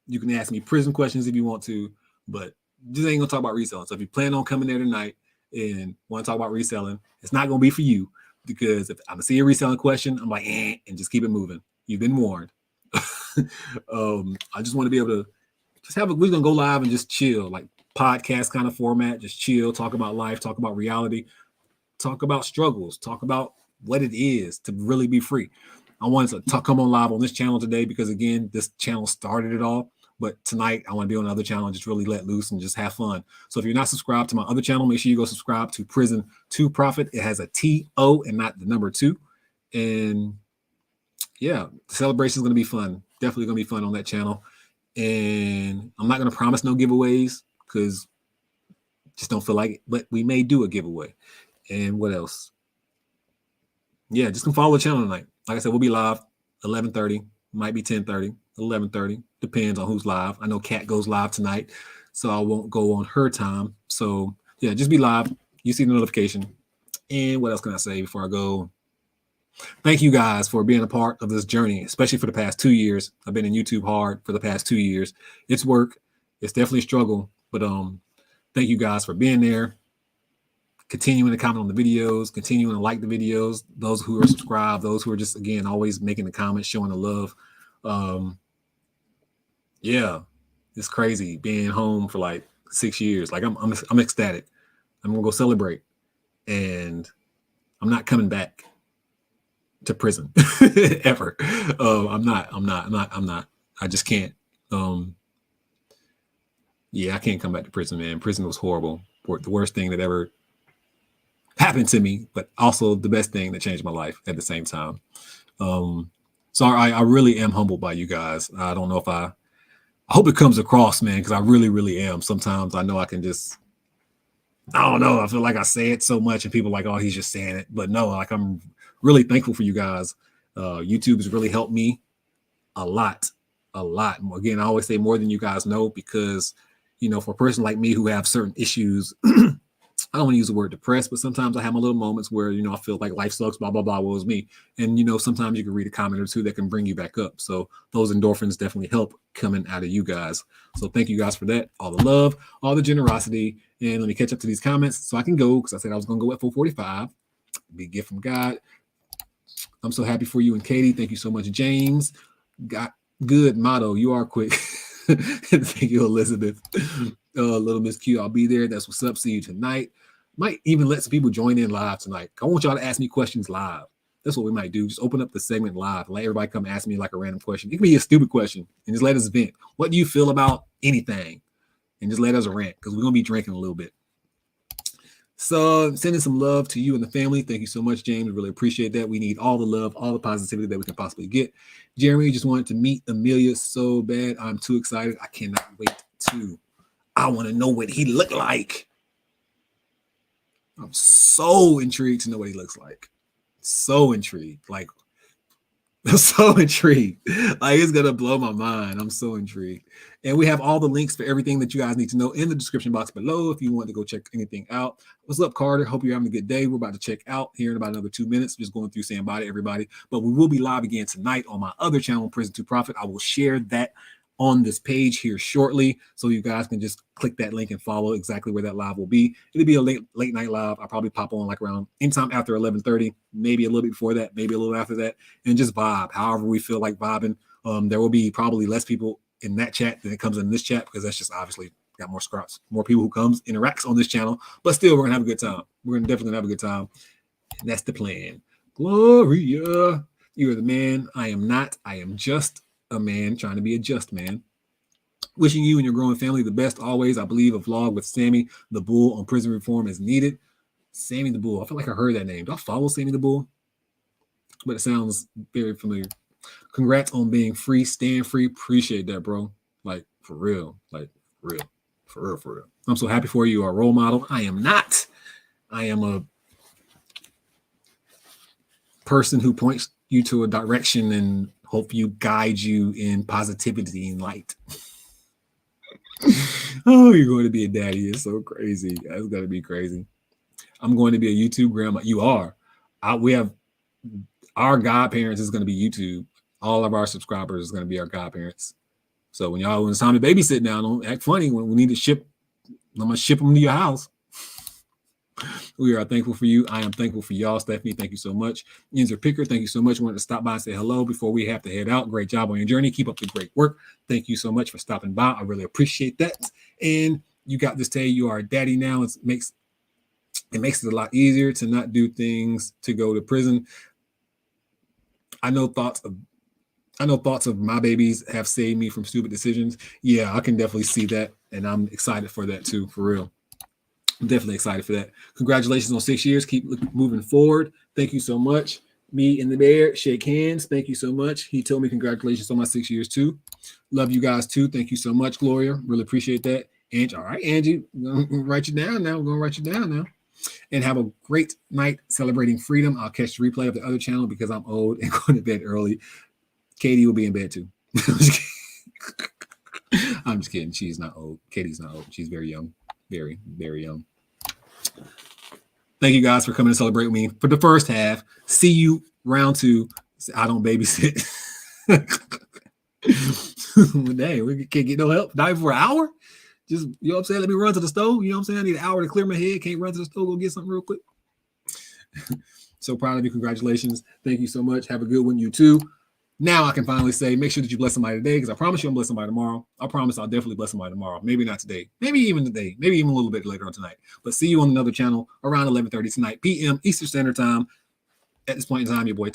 Speaker 1: You can ask me prison questions if you want to, but just ain't going to talk about reselling. So if you plan on coming there tonight and want to talk about reselling, it's not going to be for you, because if I'm going to see a reselling question, I'm like, and just keep it moving. You've been warned. I just want to be able to just we're going to go live and just chill, like podcast kind of format, just chill, talk about life, talk about reality, talk about struggles, talk about what it is to really be free. I wanted to come on live on this channel today because, again, this channel started it all. But tonight, I want to be on another channel and just really let loose and just have fun. So if you're not subscribed to my other channel, make sure you go subscribe to Prison2Profit. It has a T-O and not the number 2. And yeah, the celebration is going to be fun. Definitely going to be fun on that channel. And I'm not going to promise no giveaways because just don't feel like it. But we may do a giveaway. And what else? Yeah, just come follow the channel tonight. Like I said, we'll be live 11:30. Might be 10:30, 11:30. Depends on who's live. I know Kat goes live tonight, so I won't go on her time. So yeah, just be live. You see the notification. And what else can I say before I go? Thank you guys for being a part of this journey, especially for the past 2 years. I've been in YouTube hard for the past 2 years. It's work. It's definitely a struggle, but thank you guys for being there. Continuing to comment on the videos, continuing to like the videos, those who are subscribed, those who are just, again, always making the comments, showing the love. Yeah, it's crazy being home for like 6 years. Like I'm ecstatic. I'm gonna go celebrate, and I'm not coming back to prison ever. I'm not. I just can't. Yeah, I can't come back to prison, man. Prison was horrible. The worst thing that ever happened to me, but also the best thing that changed my life at the same time. So I really am humbled by you guys. I don't know if I hope it comes across, man, because I really, really am. Sometimes I know I can just, I don't know. I feel like I say it so much and people are like, oh, he's just saying it. But no, like I'm really thankful for you guys. YouTube has really helped me a lot. Again, I always say more than you guys know because, you know, for a person like me who have certain issues, I don't want to use the word depressed, but sometimes I have my little moments where, you know, I feel like life sucks, blah, blah, blah, woe is me. And, you know, sometimes you can read a comment or two that can bring you back up. So those endorphins definitely help coming out of you guys. So thank you guys for that. All the love, all the generosity. And let me catch up to these comments so I can go, because I said I was going to go at 4:45. Big gift from God. I'm so happy for you and Katey. Thank you so much, James. Got good motto. You are quick. Thank you, Elizabeth. Little Miss Q, I'll be there. That's what's up. See you tonight. Might even let some people join in live tonight. I want y'all to ask me questions live. That's what we might do. Just open up the segment live and let everybody come ask me like a random question. It can be a stupid question and just let us vent. What do you feel about anything? And just let us rant because we're going to be drinking a little bit. So sending some love to you and the family. Thank you so much, James. We really appreciate that. We need all the love, all the positivity that we can possibly get. Jeremy just wanted to meet Amelia so bad. I'm too excited. I cannot wait to. I want to know what he looked like. I'm so intrigued to know what he looks like. So intrigued. Like, I'm so intrigued. Like, it's going to blow my mind. I'm so intrigued. And we have all the links for everything that you guys need to know in the description box below if you want to go check anything out. What's up, Carter? Hope you're having a good day. We're about to check out here in about another 2 minutes. Just going through saying bye to everybody. But we will be live again tonight on my other channel, Prison2Profit. I will share that on this page here shortly, so you guys can just click that link and follow exactly where that live will be. It'll be a late night live. I'll probably pop on like around anytime after 11:30, maybe a little bit before that, maybe a little after that, and just vibe however we feel like vibing. There will be probably less people in that chat than it comes in this chat because that's just obviously got more scraps, more people who comes, interacts on this channel, but still we're gonna have a good time. We're gonna definitely have a good time. And that's the plan. Gloria, you are the man. I am not. I am just a man trying to be a just man. Wishing you and your growing family the best always. I believe a vlog with Sammy the Bull on prison reform is needed. Sammy the Bull. I feel like I heard that name. Do I follow Sammy the Bull? But it sounds very familiar. Congrats on being free. Staying free. Appreciate that, bro. Like, for real. Like, for real. For real, for real. I'm so happy for you. You are a role model. I am not. I am a person who points you to a direction and hope you guide you in positivity and light. Oh, you're going to be a daddy. It's so crazy. That's got to be crazy. I'm going to be a YouTube grandma. You are. We have our godparents is going to be YouTube. All of our subscribers is going to be our godparents. So when it's time to babysit now, don't act funny. When we need to ship, I'm going to ship them to your house. We are thankful for you. I am thankful for y'all. Stephanie, thank you so much. Yinzer Picker, thank you so much. Wanted to stop by and say hello before we have to head out. Great job on your journey. Keep up the great work. Thank you so much for stopping by. I really appreciate that. And you got this day. You are a daddy now. It makes it a lot easier to not do things to go to prison. I know thoughts of I know thoughts of my babies have saved me from stupid decisions. Yeah, I can definitely see that. And I'm excited for that too, for real. I'm definitely excited for that. Congratulations on 6 years. Keep moving forward. Thank you so much. Me and the bear shake hands. Thank you so much. He told me congratulations on my 6 years too. Love you guys too. Thank you so much, Gloria. Really appreciate that. Angie, all right, Angie, I'm gonna write you down now. We're gonna write you down now. And have a great night celebrating freedom. I'll catch the replay of the other channel because I'm old and going to bed early. Katey will be in bed too. I'm just kidding. She's not old. Katey's not old. She's very young. Very, very young. Thank you guys for coming to celebrate with me for the first half. See you round 2. I don't babysit. Dang, we can't get no help. Not even for an hour? Just, you know what I'm saying? Let me run to the stove. You know what I'm saying? I need an hour to clear my head. Can't run to the stove, go get something real quick. So proud of you. Congratulations. Thank you so much. Have a good one. You too. Now I can finally say, make sure that you bless somebody today, because I promise you I'm blessing somebody tomorrow. I promise I'll definitely bless somebody tomorrow. Maybe not today. Maybe even today. Maybe even a little bit later on tonight. But see you on another channel around 11:30 tonight, p.m. Eastern Standard Time. At this point in time, your boy